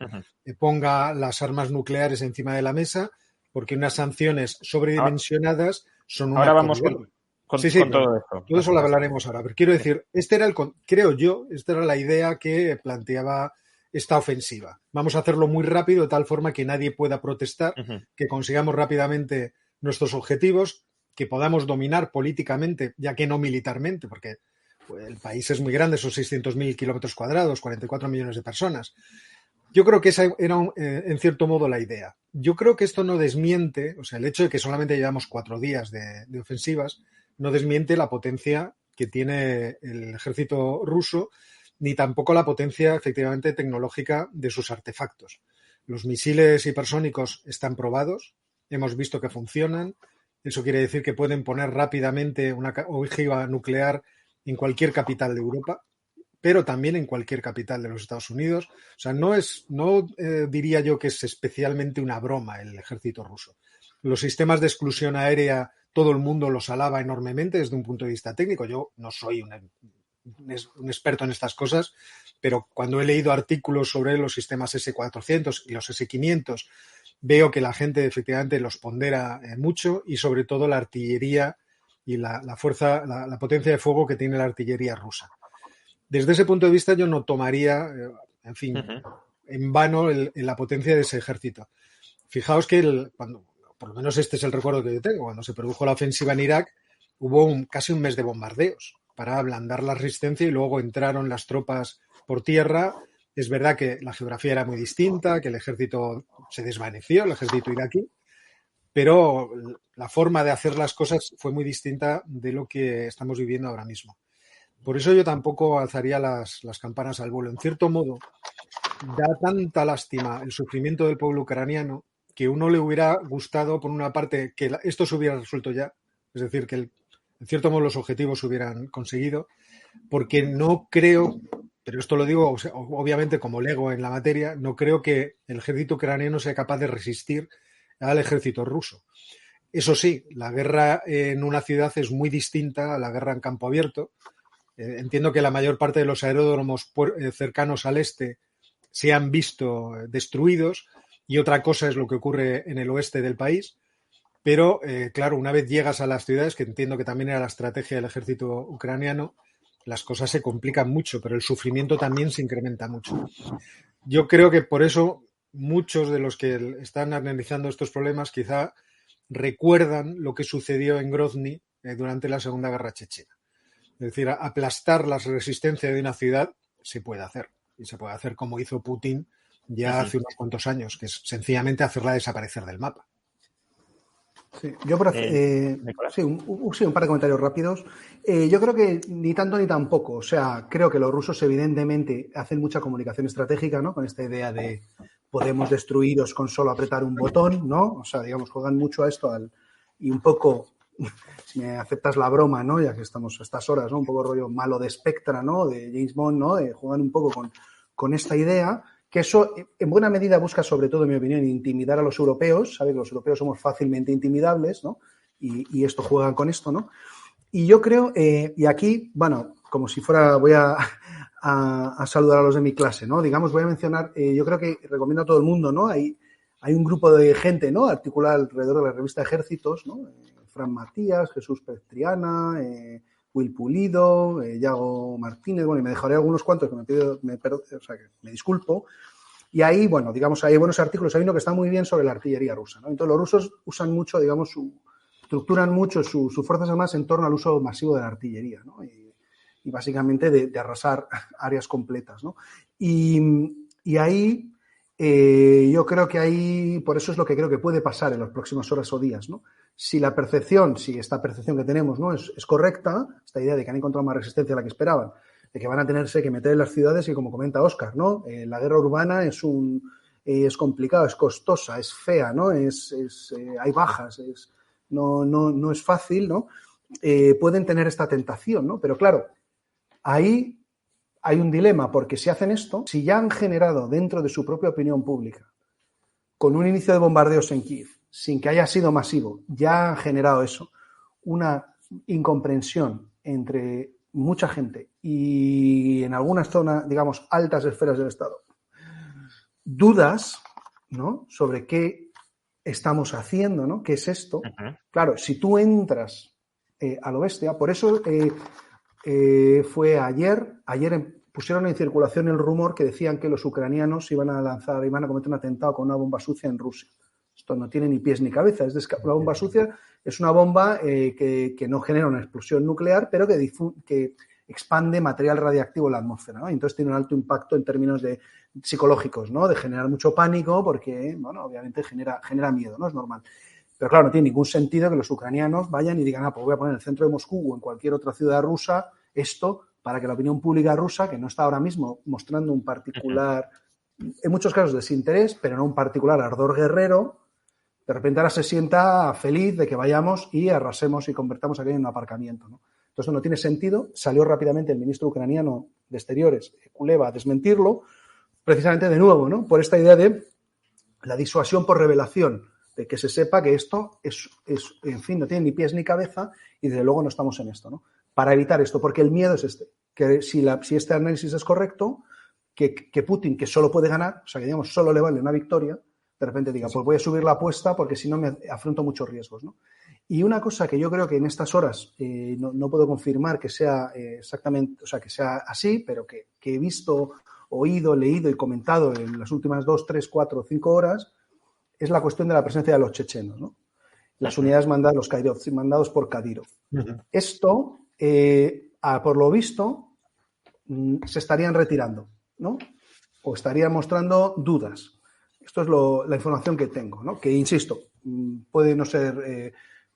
ponga las armas nucleares encima de la mesa, porque unas sanciones sobredimensionadas son una... Ahora vamos con todo esto. Todo eso lo hablaremos ahora, pero quiero decir, esta era la idea que planteaba esta ofensiva. Vamos a hacerlo muy rápido de tal forma que nadie pueda protestar, que consigamos rápidamente nuestros objetivos, que podamos dominar políticamente, ya que no militarmente, porque el país es muy grande, son 600.000 kilómetros cuadrados, 44 millones de personas. Yo creo que esa era, en cierto modo, la idea. Yo creo que esto no desmiente, o sea, el hecho de que solamente llevamos 4 días de ofensivas, no desmiente la potencia que tiene el ejército ruso, ni tampoco la potencia, efectivamente, tecnológica de sus artefactos. Los misiles hipersónicos están probados, hemos visto que funcionan. Eso quiere decir que pueden poner rápidamente una ojiva nuclear en cualquier capital de Europa, pero también en cualquier capital de los Estados Unidos. O sea, no diría yo que es especialmente una broma el ejército ruso. Los sistemas de exclusión aérea, todo el mundo los alaba enormemente desde un punto de vista técnico. Yo no soy un experto en estas cosas, pero cuando he leído artículos sobre los sistemas S-400 y los S-500, veo que la gente efectivamente los pondera mucho y sobre todo la artillería y la fuerza, la potencia de fuego que tiene la artillería rusa. Desde ese punto de vista yo no tomaría, en fin, en vano la potencia de ese ejército. Fijaos que por lo menos este es el recuerdo que yo tengo, cuando se produjo la ofensiva en Irak, hubo casi un mes de bombardeos para ablandar la resistencia y luego entraron las tropas por tierra. Es verdad que la geografía era muy distinta, que el ejército se desvaneció, el ejército iraquí, pero la forma de hacer las cosas fue muy distinta de lo que estamos viviendo ahora mismo. Por eso yo tampoco alzaría las campanas al vuelo. En cierto modo, da tanta lástima el sufrimiento del pueblo ucraniano que uno le hubiera gustado, por una parte, que esto se hubiera resuelto ya, es decir, que en cierto modo los objetivos se hubieran conseguido, porque no creo, pero esto lo digo obviamente como lego en la materia, no creo que el ejército ucraniano sea capaz de resistir al ejército ruso. Eso sí, la guerra en una ciudad es muy distinta a la guerra en campo abierto. Entiendo que la mayor parte de los aeródromos cercanos al este se han visto destruidos y otra cosa es lo que ocurre en el oeste del país. Pero, claro, una vez llegas a las ciudades, que entiendo que también era la estrategia del ejército ucraniano, las cosas se complican mucho, pero el sufrimiento también se incrementa mucho. Yo creo que por eso muchos de los que están analizando estos problemas quizá recuerdan lo que sucedió en Grozny durante la Segunda Guerra Chechena. Es decir, aplastar la resistencia de una ciudad se puede hacer. Y se puede hacer como hizo Putin ya hace unos cuantos años, que es sencillamente hacerla desaparecer del mapa. Sí, yo sí, un par de comentarios rápidos. Yo creo que ni tanto ni tampoco. O sea, creo que los rusos evidentemente hacen mucha comunicación estratégica, ¿no? Con esta idea de podemos destruiros con solo apretar un botón, ¿no? O sea, digamos, juegan mucho a esto y un poco, si me aceptas la broma, ¿no? Ya que estamos a estas horas, ¿no? Un poco rollo malo de Spectra, ¿no? De James Bond, ¿no? Juegan un poco con esta idea. Que eso, en buena medida, busca, sobre todo, en mi opinión, intimidar a los europeos. ¿Sabes? Los europeos somos fácilmente intimidables, ¿no? Y esto juegan con esto, ¿no? Y yo creo, y aquí, bueno, como si fuera, voy a saludar a los de mi clase, ¿no? Digamos, voy a mencionar, yo creo que recomiendo a todo el mundo, ¿no? Hay un grupo de gente, ¿no? Articulada alrededor de la revista Ejércitos, ¿no? Fran Matías, Jesús Pestriana, Will Pulido, Yago Martínez, bueno, y me dejaré algunos cuantos que o sea, que me disculpo. Y ahí, bueno, digamos, hay buenos artículos. Hay uno que está muy bien sobre la artillería rusa, ¿no? Entonces, los rusos usan mucho, digamos, estructuran mucho sus fuerzas armadas en torno al uso masivo de la artillería, ¿no? Y básicamente de arrasar áreas completas, ¿no? Y ahí, yo creo que ahí, por eso es lo que creo que puede pasar en las próximas horas o días, ¿no? Si esta percepción que tenemos, ¿no? es correcta, esta idea de que han encontrado más resistencia a la que esperaban, de que van a tenerse que meter en las ciudades y, como comenta Óscar, ¿no? La guerra urbana es complicada, es costosa, es fea, ¿no? Hay bajas, no es fácil, ¿no? Pueden tener esta tentación, ¿no? Pero claro, ahí hay un dilema, porque si hacen esto, si ya han generado dentro de su propia opinión pública, con un inicio de bombardeos en Kiev, sin que haya sido masivo, ya han generado eso, una incomprensión entre mucha gente y en algunas zonas, digamos, altas esferas del Estado, dudas, ¿no? Sobre qué estamos haciendo, ¿no? ¿Qué es esto? Uh-huh. Claro, si tú entras a lo bestia, por eso fue ayer pusieron en circulación el rumor que decían que los ucranianos iban a cometer un atentado con una bomba sucia en Rusia. Esto no tiene ni pies ni cabeza. La bomba sucia es una bomba que no genera una explosión nuclear, pero que expande material radiactivo en la atmósfera, ¿no? Entonces tiene un alto impacto en términos psicológicos, ¿no? De generar mucho pánico porque, bueno, obviamente genera miedo, ¿no? Es normal. Pero claro, no tiene ningún sentido que los ucranianos vayan y digan, pues voy a poner en el centro de Moscú o en cualquier otra ciudad rusa esto para que la opinión pública rusa, que no está ahora mismo mostrando un particular, en muchos casos desinterés, pero no un particular ardor guerrero, de repente ahora se sienta feliz de que vayamos y arrasemos y convertamos aquello en un aparcamiento, ¿no? Entonces no tiene sentido. Salió rápidamente el ministro ucraniano de Exteriores, Kuleva, a desmentirlo, precisamente de nuevo, ¿no? Por esta idea de la disuasión por revelación, de que se sepa que esto en fin, no tiene ni pies ni cabeza y desde luego no estamos en esto, ¿no? Para evitar esto, porque el miedo es que si este análisis es correcto, que Putin, que solo puede ganar, o sea, que digamos, solo le vale una victoria, de repente diga, pues voy a subir la apuesta porque si no me afronto muchos riesgos, ¿no? Y una cosa que yo creo que en estas horas no puedo confirmar que sea exactamente, o sea, que sea así, pero que he visto, oído, leído y comentado en las últimas 2, 3, 4, 5 horas, es la cuestión de la presencia de los chechenos, ¿no? Las unidades mandadas, los Kadyrov, mandados por Kadyrov. Uh-huh. Esto, por lo visto, se estarían retirando, ¿no? O estarían mostrando dudas. Esto es la información que tengo, ¿no? Que, insisto, puede no ser,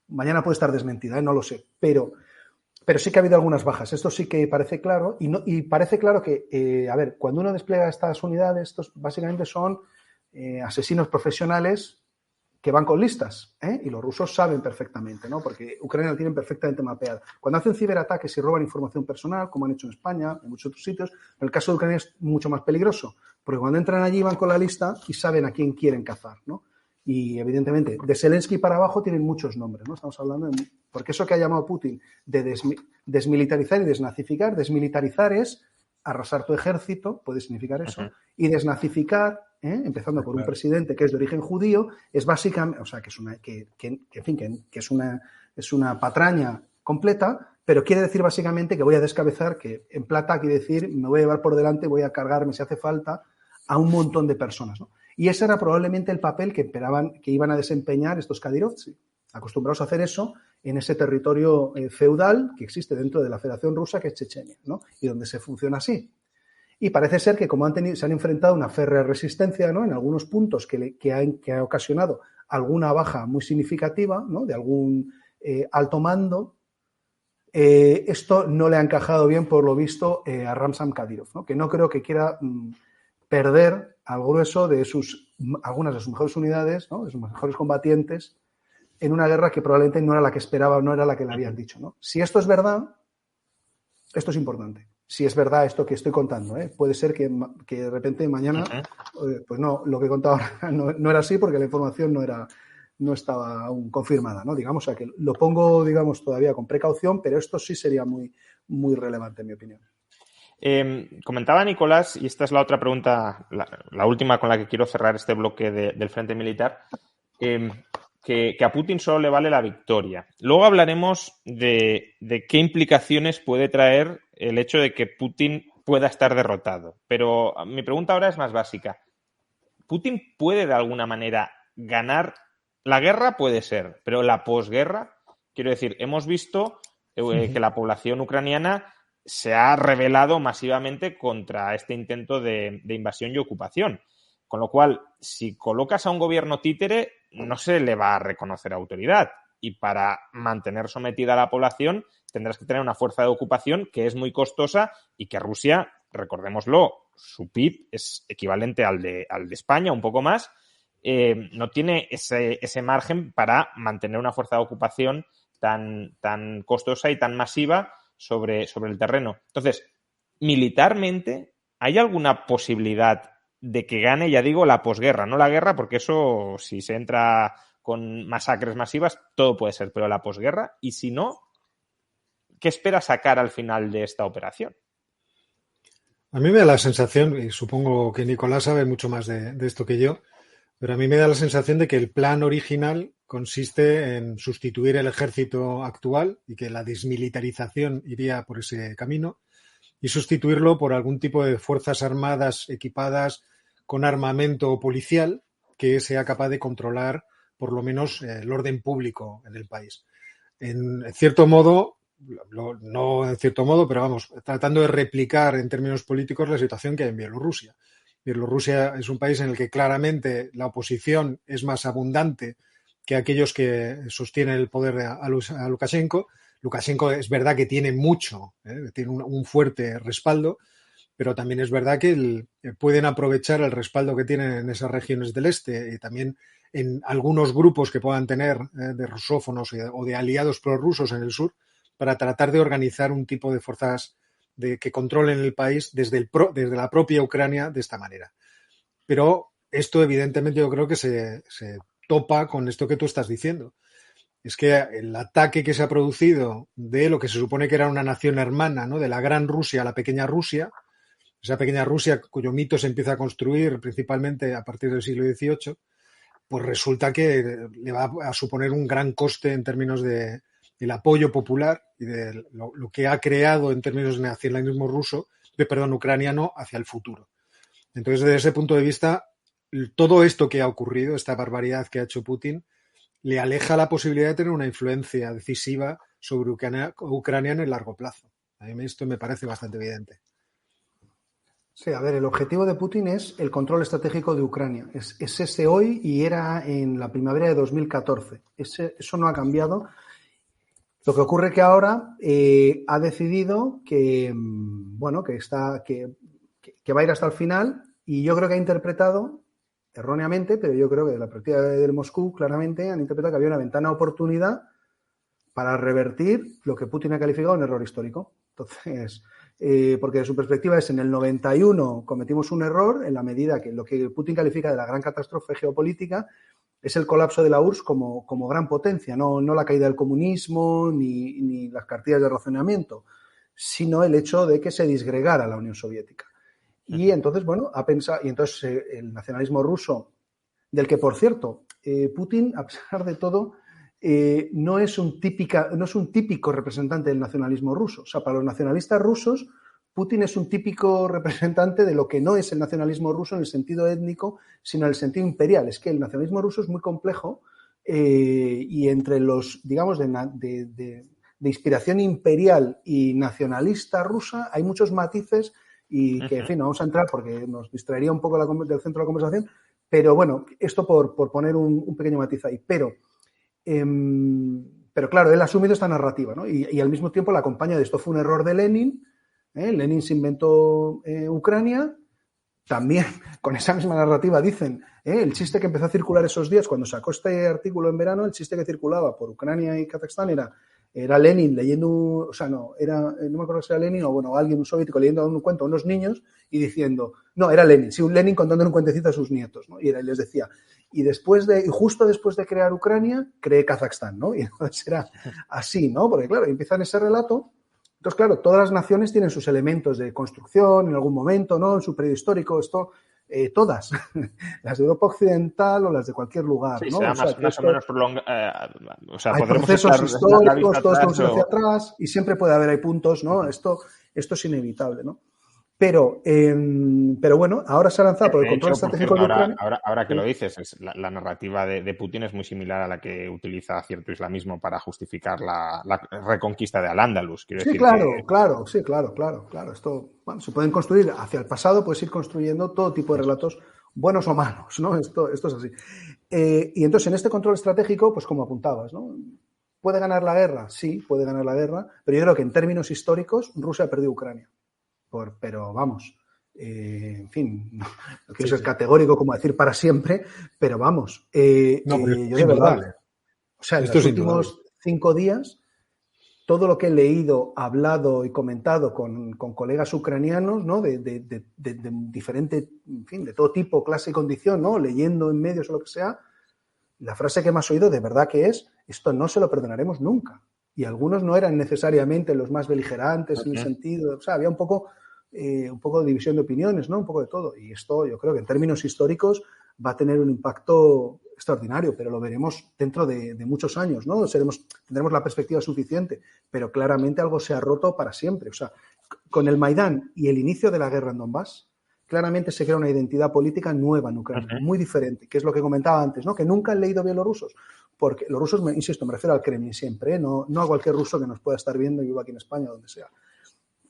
mañana puede estar desmentida, no lo sé, pero sí que ha habido algunas bajas. Esto sí que parece claro y parece claro que, a ver, cuando uno despliega estas unidades, estos básicamente son asesinos profesionales que van con listas, ¿eh? Y los rusos saben perfectamente, ¿no? Porque Ucrania lo tienen perfectamente mapeada. Cuando hacen ciberataques y roban información personal, como han hecho en España, en muchos otros sitios, en el caso de Ucrania es mucho más peligroso, porque cuando entran allí van con la lista y saben a quién quieren cazar, ¿no? Y evidentemente, de Zelensky para abajo tienen muchos nombres, ¿no? Estamos hablando de... Porque eso que ha llamado Putin de desmilitarizar y desnazificar, desmilitarizar es arrasar tu ejército, puede significar eso, uh-huh. Y desnazificar empezando por un presidente que es de origen judío, es básicamente, o sea, que es una patraña completa, pero quiere decir básicamente que voy a descabezar, que en plata quiere decir me voy a llevar por delante, voy a cargarme si hace falta a un montón de personas, ¿no? Y ese era probablemente el papel que esperaban que iban a desempeñar estos Kadyrovtsi, acostumbrados a hacer eso en ese territorio feudal que existe dentro de la Federación Rusa, que es Chechenia, ¿no? Y donde se funciona así. Y parece ser que como se han enfrentado a una férrea resistencia, ¿no? En algunos puntos que ha ocasionado alguna baja muy significativa, ¿no? De algún alto mando, esto no le ha encajado bien, por lo visto, a Ramzan Kadyrov, ¿no? Que no creo que quiera perder al grueso de algunas de sus mejores unidades, ¿no? De sus mejores combatientes, en una guerra que probablemente no era la que esperaba, no era la que le habían dicho, ¿no? Si esto es verdad, esto es importante. Si es verdad esto que estoy contando, puede ser que de repente mañana, pues no, lo que he contado ahora no era así porque la información no estaba aún confirmada, ¿no? Digamos, o sea, que lo pongo, digamos, todavía con precaución, pero esto sí sería muy, muy relevante, en mi opinión. Comentaba Nicolás, y esta es la otra pregunta, la última con la que quiero cerrar este bloque del frente militar, que a Putin solo le vale la victoria. Luego hablaremos de qué implicaciones puede traer el hecho de que Putin pueda estar derrotado. Pero mi pregunta ahora es más básica. ¿Putin puede de alguna manera ganar? La guerra puede ser, pero la posguerra, quiero decir, hemos visto que la población ucraniana se ha rebelado masivamente contra este intento de invasión y ocupación. Con lo cual, si colocas a un gobierno títere, no se le va a reconocer autoridad. Y para mantener sometida a la población, tendrás que tener una fuerza de ocupación que es muy costosa y que Rusia, recordémoslo, su PIB es equivalente al de España, un poco más. No tiene ese margen para mantener una fuerza de ocupación tan costosa y tan masiva sobre el terreno. Entonces, militarmente, ¿hay alguna posibilidad de que gane, ya digo, la posguerra? No la guerra, porque eso, si se entra con masacres masivas, todo puede ser, pero la posguerra. Y si no, ¿qué espera sacar al final de esta operación? A mí me da la sensación, y supongo que Nicolás sabe mucho más de esto que yo, pero a mí me da la sensación de que el plan original consiste en sustituir el ejército actual y que la desmilitarización iría por ese camino y sustituirlo por algún tipo de fuerzas armadas equipadas con armamento policial que sea capaz de controlar por lo menos el orden público en el país. En cierto modo, no en cierto modo, pero vamos, tratando de replicar en términos políticos la situación que hay en Bielorrusia. Bielorrusia es un país en el que claramente la oposición es más abundante que aquellos que sostienen el poder a Lukashenko. Lukashenko es verdad que tiene mucho, tiene un fuerte respaldo, pero también es verdad que pueden aprovechar el respaldo que tienen en esas regiones del este y también en algunos grupos que puedan tener de rusófonos o de aliados prorrusos en el sur para tratar de organizar un tipo de fuerzas que controlen el país desde la propia Ucrania de esta manera. Pero esto evidentemente yo creo que se topa con esto que tú estás diciendo. Es que el ataque que se ha producido de lo que se supone que era una nación hermana, ¿no? De la gran Rusia a la pequeña Rusia, esa pequeña Rusia cuyo mito se empieza a construir principalmente a partir del siglo XVIII, pues resulta que le va a suponer un gran coste en términos del apoyo popular y de lo que ha creado en términos de nacionalismo ucraniano hacia el futuro. Entonces, desde ese punto de vista, todo esto que ha ocurrido, esta barbaridad que ha hecho Putin, le aleja la posibilidad de tener una influencia decisiva sobre Ucrania en el largo plazo. A mí esto me parece bastante evidente. Sí, a ver, el objetivo de Putin es el control estratégico de Ucrania. Es ese hoy y era en la primavera de 2014. Eso no ha cambiado. Lo que ocurre que ahora ha decidido que, bueno, que va a ir hasta el final y yo creo que ha interpretado, erróneamente, pero yo creo que de la perspectiva del Moscú claramente han interpretado que había una ventana de oportunidad para revertir lo que Putin ha calificado un error histórico. Entonces, porque de su perspectiva es en el 91 cometimos un error en la medida que lo que Putin califica de la gran catástrofe geopolítica es el colapso de la URSS como gran potencia, no la caída del comunismo ni las cartillas de racionamiento, sino el hecho de que se disgregara la Unión Soviética. Y entonces, bueno, ha pensado, y entonces el nacionalismo ruso, del que, por cierto, Putin, a pesar de todo, no es un típico representante del nacionalismo ruso. O sea, para los nacionalistas rusos, Putin es un típico representante de lo que no es el nacionalismo ruso en el sentido étnico, sino en el sentido imperial. Es que el nacionalismo ruso es muy complejo y entre los, digamos, de inspiración imperial y nacionalista rusa hay muchos matices y que, en fin, no vamos a entrar porque nos distraería un poco del centro de la conversación, pero bueno, esto por poner un pequeño matiz ahí. Pero claro, él ha asumido esta narrativa, ¿no? Y al mismo tiempo la acompaña de esto fue un error de Lenin. Lenin se inventó Ucrania, también con esa misma narrativa dicen, el chiste que empezó a circular esos días cuando sacó este artículo en verano, el chiste que circulaba por Ucrania y Kazajstán era Lenin leyendo, o sea, no me acuerdo si era Lenin o bueno, alguien, un soviético leyendo un cuento a unos niños y diciendo, no, era Lenin, sí, un Lenin contando un cuentecito a sus nietos, ¿no? Y les decía, y justo después de crear Ucrania, creé Kazajstán, ¿no? Y entonces era así, ¿no? Porque claro, empiezan ese relato. Entonces, claro, todas las naciones tienen sus elementos de construcción en algún momento, ¿no? En su periodo histórico, todas, las de Europa Occidental o las de cualquier lugar, sí, ¿no? será O sea, más o menos prolongado. O sea, hay procesos históricos, todos estamos hacia atrás y siempre puede haber, hay puntos, ¿no? Esto es inevitable, ¿no? Pero bueno, ahora se ha lanzado por el control estratégico de Ucrania. Ahora que lo dices, la narrativa de Putin es muy similar a la que utiliza cierto islamismo para justificar la reconquista de Al-Ándalus. Sí, claro. Esto, bueno, se pueden construir hacia el pasado, puedes ir construyendo todo tipo de relatos, buenos o malos, ¿no? Esto es así. Y entonces, en este control estratégico, pues como apuntabas, ¿no? ¿Puede ganar la guerra? Sí, puede ganar la guerra, pero yo creo que en términos históricos, Rusia ha perdido Ucrania. Pero vamos, en fin, no quiero ser categórico como decir para siempre, pero vamos, yo de verdad, o sea, en los últimos 5 días, todo lo que he leído, hablado y comentado con colegas ucranianos, ¿no? De diferente, en fin, de todo tipo, clase y condición, ¿no? Leyendo en medios o lo que sea, la frase que me has oído de verdad que es, esto no se lo perdonaremos nunca. Y algunos no eran necesariamente los más beligerantes en el sentido, o sea, había un poco de división de opiniones, ¿no? Un poco de todo. Y esto yo creo que en términos históricos va a tener un impacto extraordinario, pero lo veremos dentro de muchos años, ¿no? Tendremos la perspectiva suficiente, pero claramente algo se ha roto para siempre. O sea, con el Maidán y el inicio de la guerra en Donbass, claramente se crea una identidad política nueva en Ucrania, muy diferente, que es lo que comentaba antes, ¿no? Que nunca han leído bien los rusos, porque los rusos, insisto, me refiero al Kremlin siempre, no a cualquier ruso que nos pueda estar viendo y viva aquí en España o donde sea.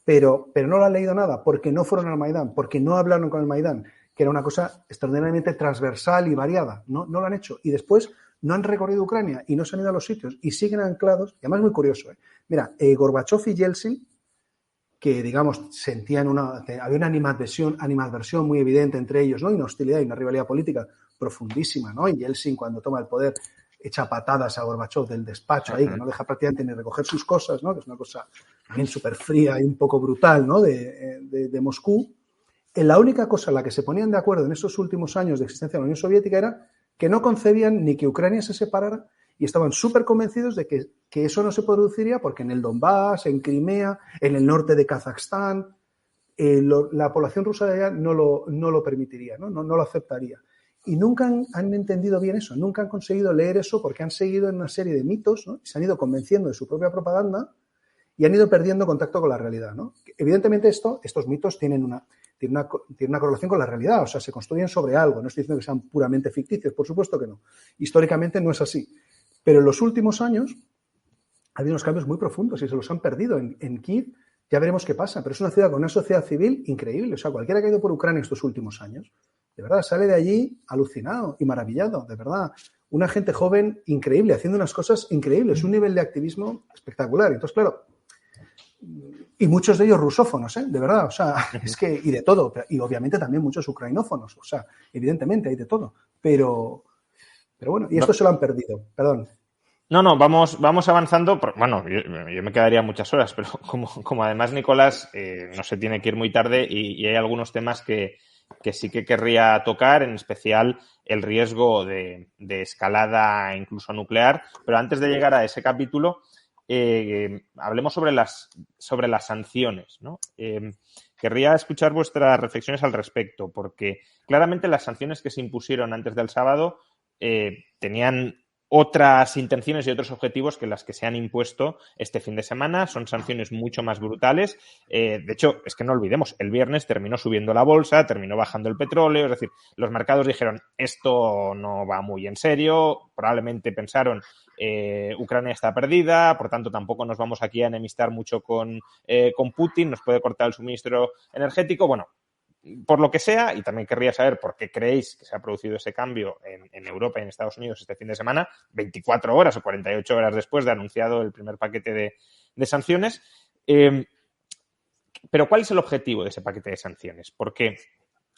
Pero no lo han leído nada, porque no fueron al Maidán, porque no hablaron con el Maidán, que era una cosa extraordinariamente transversal y variada. No lo han hecho. Y después no han recorrido Ucrania y no se han ido a los sitios y siguen anclados. Y además es muy curioso. Mira, Gorbachev y Yeltsin, que digamos había una animadversión muy evidente entre ellos, ¿no? Y una hostilidad y una rivalidad política profundísima, ¿no? Y Yeltsin, cuando toma el poder, echa patadas a Gorbachev del despacho ahí, que no deja prácticamente ni recoger sus cosas, ¿no? Que es una cosa también súper fría y un poco brutal, ¿no? De Moscú. La única cosa en la que se ponían de acuerdo en esos últimos años de existencia de la Unión Soviética era que no concebían ni que Ucrania se separara y estaban súper convencidos de que eso no se produciría porque en el Donbass, en Crimea, en el norte de Kazajstán, la población rusa de allá no lo permitiría, no lo aceptaría. Y nunca han entendido bien eso, nunca han conseguido leer eso porque han seguido en una serie de mitos, ¿no? Y se han ido convenciendo de su propia propaganda y han ido perdiendo contacto con la realidad, ¿no? Evidentemente estos mitos tienen una correlación con la realidad, o sea, se construyen sobre algo, no estoy diciendo que sean puramente ficticios, por supuesto que no. Históricamente no es así. Pero en los últimos años ha habido unos cambios muy profundos y se los han perdido. En Kiev ya veremos qué pasa, pero es una ciudad con una sociedad civil increíble. O sea, cualquiera que ha ido por Ucrania estos últimos años, de verdad, sale de allí alucinado y maravillado, de verdad. Una gente joven increíble, haciendo unas cosas increíbles, un nivel de activismo espectacular. Entonces, claro, y muchos de ellos rusófonos, de verdad, o sea, es que, y de todo, y obviamente también muchos ucrainófonos, o sea, evidentemente hay de todo, pero bueno, y esto se lo han perdido, perdón. No, vamos avanzando. Bueno, yo me quedaría muchas horas, pero como además Nicolás no se tiene que ir muy tarde y hay algunos temas que sí que querría tocar, en especial el riesgo de escalada incluso nuclear. Pero antes de llegar a ese capítulo, hablemos sobre las sanciones, ¿no? Que querría escuchar vuestras reflexiones al respecto, porque claramente las sanciones que se impusieron antes del sábado tenían otras intenciones y otros objetivos que las que se han impuesto este fin de semana. Son sanciones mucho más brutales. De hecho, es que no olvidemos, el viernes terminó subiendo la bolsa, terminó bajando el petróleo, es decir, los mercados dijeron esto no va muy en serio, probablemente pensaron Ucrania está perdida, por tanto tampoco nos vamos aquí a enemistar mucho con Putin, nos puede cortar el suministro energético. Bueno, por lo que sea, y también querría saber por qué creéis que se ha producido ese cambio en Europa y en Estados Unidos este fin de semana, 24 horas o 48 horas después de anunciado el primer paquete de sanciones. Pero ¿cuál es el objetivo de ese paquete de sanciones? Porque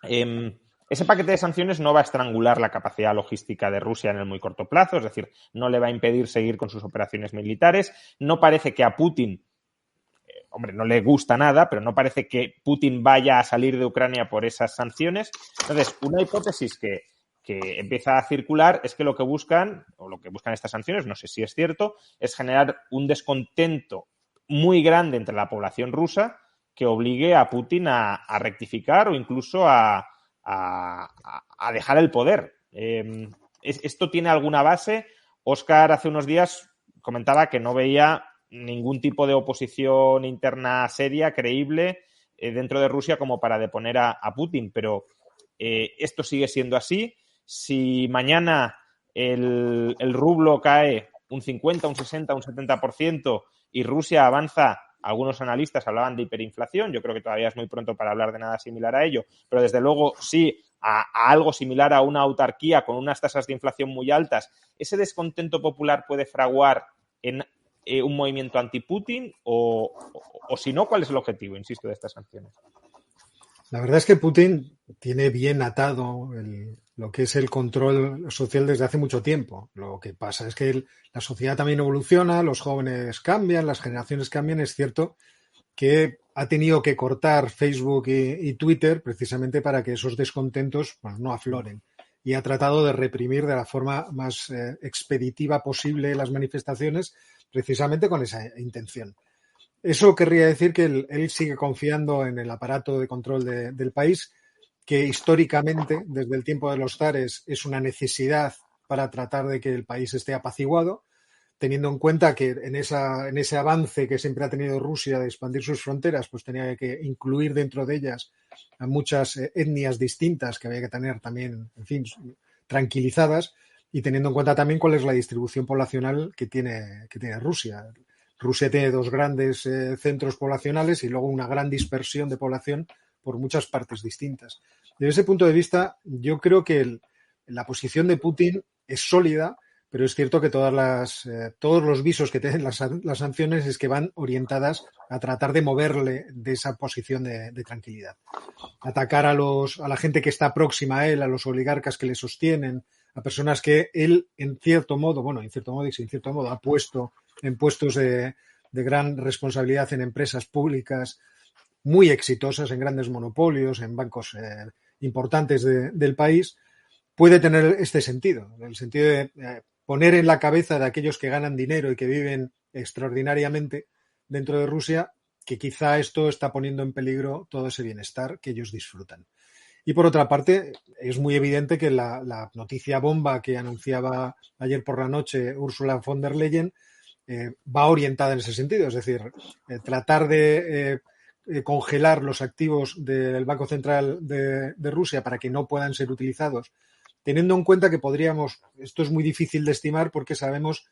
ese paquete de sanciones no va a estrangular la capacidad logística de Rusia en el muy corto plazo, es decir, no le va a impedir seguir con sus operaciones militares. No parece que a Putin hombre, no le gusta nada, pero no parece que Putin vaya a salir de Ucrania por esas sanciones. Entonces, una hipótesis que empieza a circular es que lo que buscan estas sanciones, no sé si es cierto, es generar un descontento muy grande entre la población rusa que obligue a Putin a rectificar o incluso a dejar el poder. ¿Esto tiene alguna base? Óscar hace unos días comentaba que no veía ningún tipo de oposición interna seria, creíble, dentro de Rusia como para deponer a Putin, pero esto sigue siendo así. Si mañana el rublo cae un 50, un 60, un 70% y Rusia avanza, algunos analistas hablaban de hiperinflación, yo creo que todavía es muy pronto para hablar de nada similar a ello, pero desde luego sí a algo similar a una autarquía con unas tasas de inflación muy altas, ¿ese descontento popular puede fraguar en un movimiento anti-Putin o si no, ¿cuál es el objetivo, insisto, de estas sanciones? La verdad es que Putin tiene bien atado lo que es el control social desde hace mucho tiempo. Lo que pasa es que la sociedad también evoluciona, los jóvenes cambian, las generaciones cambian. Es cierto que ha tenido que cortar Facebook y Twitter precisamente para que esos descontentos no afloren. Y ha tratado de reprimir de la forma más expeditiva posible las manifestaciones precisamente con esa intención. Eso querría decir que él sigue confiando en el aparato de control del país, que históricamente, desde el tiempo de los zares, es una necesidad para tratar de que el país esté apaciguado, teniendo en cuenta que en ese avance que siempre ha tenido Rusia de expandir sus fronteras, pues tenía que incluir dentro de ellas a muchas etnias distintas que había que tener también, en fin, tranquilizadas, y teniendo en cuenta también cuál es la distribución poblacional que tiene Rusia. Rusia tiene dos grandes centros poblacionales y luego una gran dispersión de población por muchas partes distintas. Desde ese punto de vista, yo creo que la posición de Putin es sólida, pero es cierto que todos los visos que tienen las sanciones es que van orientadas a tratar de moverle de esa posición de tranquilidad. Atacar a la gente que está próxima a él, a los oligarcas que le sostienen, a personas que él, en cierto modo ha puesto en puestos de gran responsabilidad en empresas públicas muy exitosas, en grandes monopolios, en bancos importantes del país, puede tener este sentido, el sentido de poner en la cabeza de aquellos que ganan dinero y que viven extraordinariamente dentro de Rusia que quizá esto está poniendo en peligro todo ese bienestar que ellos disfrutan. Y por otra parte, es muy evidente que la noticia bomba que anunciaba ayer por la noche Ursula von der Leyen va orientada en ese sentido, es decir, tratar de congelar los activos del Banco Central de Rusia para que no puedan ser utilizados, teniendo en cuenta que esto es muy difícil de estimar porque sabemos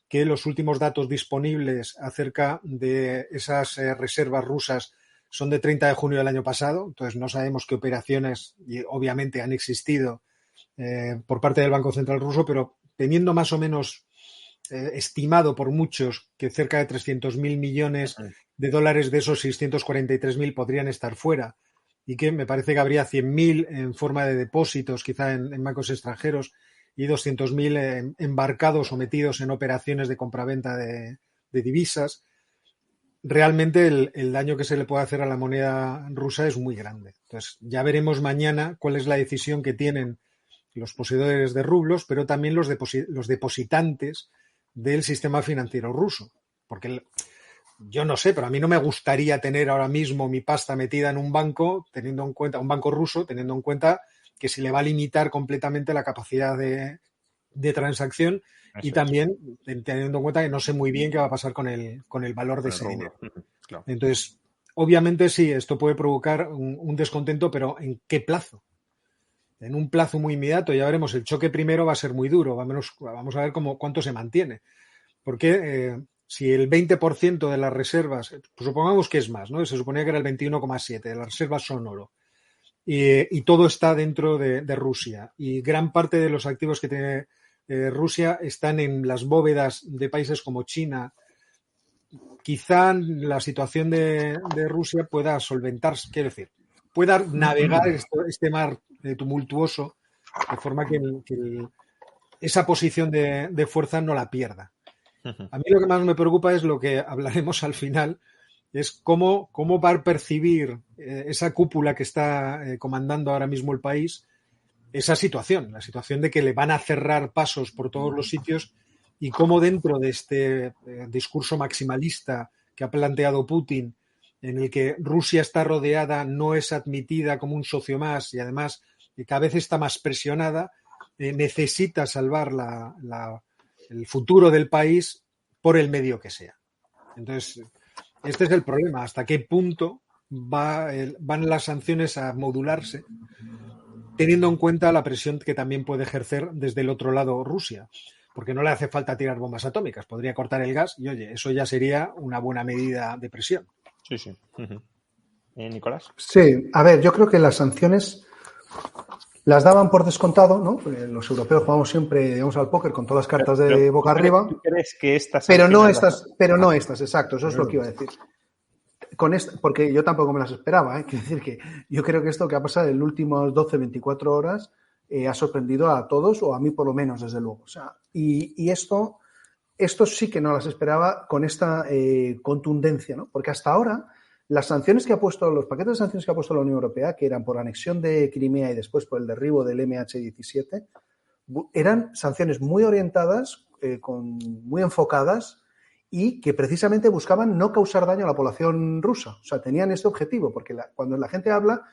que los últimos datos disponibles acerca de esas reservas rusas son de 30 de junio del año pasado, entonces no sabemos qué operaciones obviamente han existido por parte del Banco Central ruso, pero teniendo más o menos estimado por muchos que cerca de 300.000 millones de dólares de esos 643.000 podrían estar fuera y que me parece que habría 100.000 en forma de depósitos quizá en bancos extranjeros y 200.000 embarcados o metidos en operaciones de compraventa de divisas. Realmente el daño que se le puede hacer a la moneda rusa es muy grande. Entonces, ya veremos mañana cuál es la decisión que tienen los poseedores de rublos, pero también los depositantes del sistema financiero ruso. Porque yo no sé, pero a mí no me gustaría tener ahora mismo mi pasta metida en un banco, teniendo en cuenta, un banco ruso, teniendo en cuenta que se le va a limitar completamente la capacidad de transacción. Eso y también teniendo en cuenta que no sé muy bien qué va a pasar con el valor de ese dinero. Claro. Entonces, obviamente sí, esto puede provocar un descontento, pero ¿en qué plazo? En un plazo muy inmediato, ya veremos, el choque primero va a ser muy duro, vamos a ver cuánto se mantiene. Porque si el 20% de las reservas, pues supongamos que es más, ¿no? Se suponía que era el 21,7%, de las reservas son oro. Y todo está dentro de Rusia. Y gran parte de los activos que tiene Rusia están en las bóvedas de países como China. Quizá la situación de Rusia pueda solventarse, quiero decir, pueda navegar este mar tumultuoso de forma que esa posición de fuerza no la pierda. A mí lo que más me preocupa es lo que hablaremos al final, es cómo va a percibir esa cúpula que está comandando ahora mismo el país esa situación, la situación de que le van a cerrar pasos por todos los sitios y cómo dentro de este discurso maximalista que ha planteado Putin, en el que Rusia está rodeada, no es admitida como un socio más y además cada vez está más presionada, necesita salvar el futuro del país por el medio que sea. Entonces, este es el problema, hasta qué punto van las sanciones a modularse, teniendo en cuenta la presión que también puede ejercer desde el otro lado Rusia, porque no le hace falta tirar bombas atómicas, podría cortar el gas y, oye, eso ya sería una buena medida de presión. Sí, sí. Nicolás. Sí, a ver, yo creo que las sanciones las daban por descontado, ¿no? Porque los europeos jugamos siempre, digamos, al póker con todas las cartas de boca arriba. ¿Tú crees que estas pero no estas, exacto, eso es lo que iba a decir. Porque yo tampoco me las esperaba, ¿eh? Quiero decir que yo creo que esto que ha pasado en las últimas 12, 24 horas ha sorprendido a todos, o a mí por lo menos, desde luego. O sea, y esto sí que no las esperaba con esta contundencia, ¿no? Porque hasta ahora las sanciones que ha puesto, los paquetes de sanciones que ha puesto la Unión Europea, que eran por anexión de Crimea y después por el derribo del MH17, eran sanciones muy orientadas, muy enfocadas y que precisamente buscaban no causar daño a la población rusa. O sea, tenían este objetivo, porque cuando la gente habla,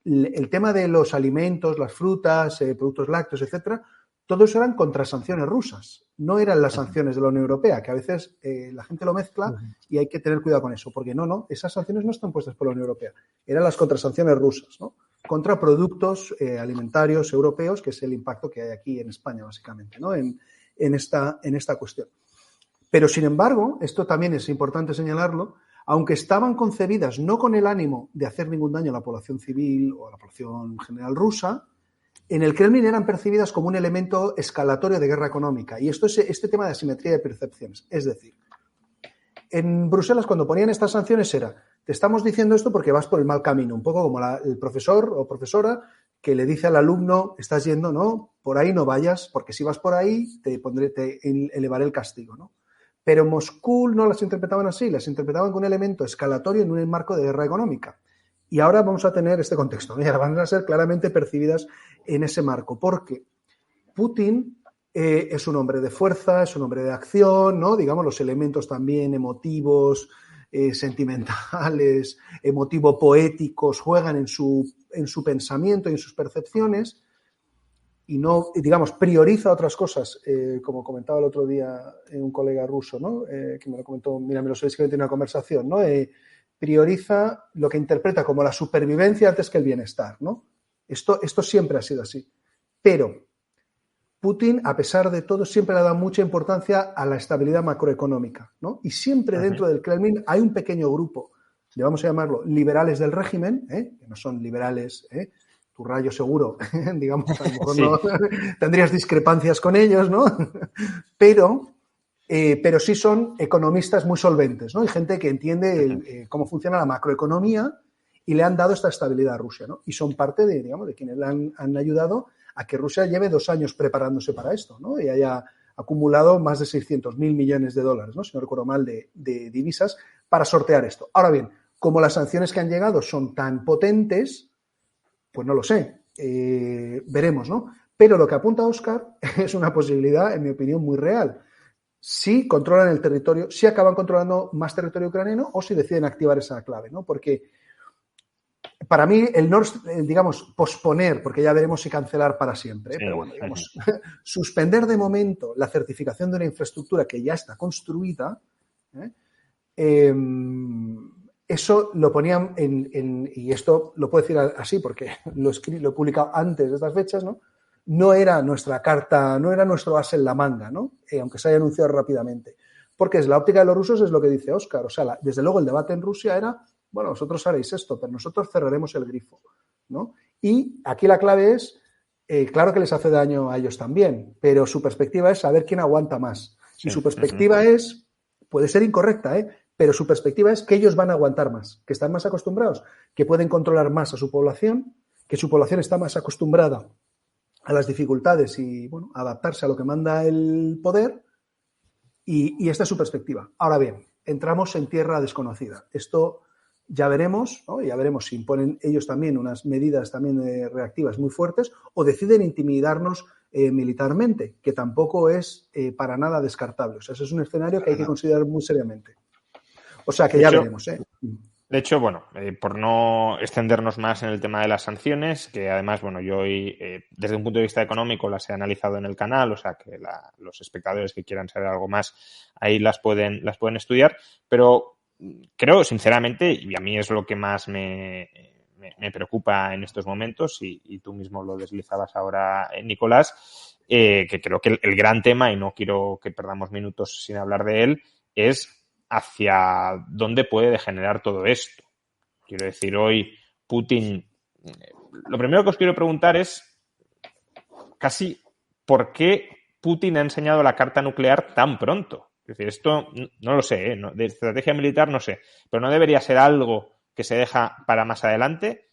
el tema de los alimentos, las frutas, productos lácteos, etcétera, todos eran contra sanciones rusas, no eran las sanciones de la Unión Europea, que a veces la gente lo mezcla y hay que tener cuidado con eso, porque no, esas sanciones no están puestas por la Unión Europea, eran las contrasanciones rusas, ¿no? Contra productos alimentarios europeos, que es el impacto que hay aquí en España, básicamente, ¿no? En esta cuestión. Pero, sin embargo, esto también es importante señalarlo, aunque estaban concebidas no con el ánimo de hacer ningún daño a la población civil o a la población general rusa, en el Kremlin eran percibidas como un elemento escalatorio de guerra económica. Y esto es este tema de asimetría de percepciones. Es decir, en Bruselas, cuando ponían estas sanciones era, te estamos diciendo esto porque vas por el mal camino, un poco como el profesor o profesora que le dice al alumno, estás yendo, no, por ahí no vayas, porque si vas por ahí te elevaré el castigo, ¿no? Pero en Moscú no las interpretaban así, las interpretaban con un elemento escalatorio en un marco de guerra económica. Y ahora vamos a tener este contexto, ¿no? Y ahora van a ser claramente percibidas en ese marco, porque Putin es un hombre de fuerza, es un hombre de acción, ¿no? Digamos, los elementos también emotivos, sentimentales, emotivo-poéticos, juegan en su pensamiento y en sus percepciones y no, digamos, prioriza otras cosas, como comentaba el otro día un colega ruso, ¿no? Que me lo comentó, mira, me lo sabéis que me tiene una conversación, ¿no? Prioriza lo que interpreta como la supervivencia antes que el bienestar, ¿no? Esto siempre ha sido así. Pero Putin, a pesar de todo, siempre le ha dado mucha importancia a la estabilidad macroeconómica, ¿no? Y siempre dentro del Kremlin hay un pequeño grupo, le vamos a llamarlo liberales del régimen, que no son liberales, tu rayo seguro, digamos, a lo mejor sí. No tendrías discrepancias con ellos, ¿no? Pero sí son economistas muy solventes, ¿no? Hay gente que entiende cómo funciona la macroeconomía y le han dado esta estabilidad a Rusia, ¿no? Y son parte de quienes le han ayudado a que Rusia lleve 2 años preparándose para esto, ¿no? Y haya acumulado más de 600.000 millones de dólares, ¿no? Si no recuerdo mal, de divisas para sortear esto. Ahora bien, como las sanciones que han llegado son tan potentes, pues no lo sé, veremos, ¿no? Pero lo que apunta Óscar es una posibilidad, en mi opinión, muy real. si controlan el territorio, si acaban controlando más territorio ucraniano o si deciden activar esa clave, ¿no? Porque para mí digamos, posponer, porque ya veremos si cancelar para siempre, sí, pero bueno, digamos, suspender de momento la certificación de una infraestructura que ya está construida, eso lo ponían y esto lo puedo decir así porque lo he publicado antes de estas fechas, ¿no? No era nuestra carta, no era nuestro as en la manga, ¿no? Aunque se haya anunciado rápidamente. Porque es la óptica de los rusos, es lo que dice Óscar. O sea, desde luego el debate en Rusia era, bueno, vosotros haréis esto, pero nosotros cerraremos el grifo, ¿no? Y aquí la clave es, claro que les hace daño a ellos también, pero su perspectiva es saber quién aguanta más. Sí. Y su perspectiva es, puede ser incorrecta, pero su perspectiva es que ellos van a aguantar más, que están más acostumbrados, que pueden controlar más a su población, que su población está más acostumbrada a las dificultades y, bueno, adaptarse a lo que manda el poder y esta es su perspectiva. Ahora bien, entramos en tierra desconocida. Esto ya veremos, ¿no? Ya veremos si imponen ellos también unas medidas también reactivas muy fuertes o deciden intimidarnos militarmente, que tampoco es para nada descartable. O sea, ese es un escenario que hay que considerar muy seriamente. O sea, que ya veremos, De hecho, bueno, por no extendernos más en el tema de las sanciones, que además, bueno, yo hoy, desde un punto de vista económico las he analizado en el canal, o sea que los espectadores que quieran saber algo más ahí las pueden estudiar, pero creo, sinceramente, y a mí es lo que más me preocupa en estos momentos, y tú mismo lo deslizabas ahora, Nicolás, que creo que el gran tema, y no quiero que perdamos minutos sin hablar de él, es hacia dónde puede degenerar todo esto. Quiero decir, hoy Putin... Lo primero que os quiero preguntar es casi por qué Putin ha enseñado la carta nuclear tan pronto. Es decir, esto no lo sé, de estrategia militar no sé, pero no debería ser algo que se deja para más adelante,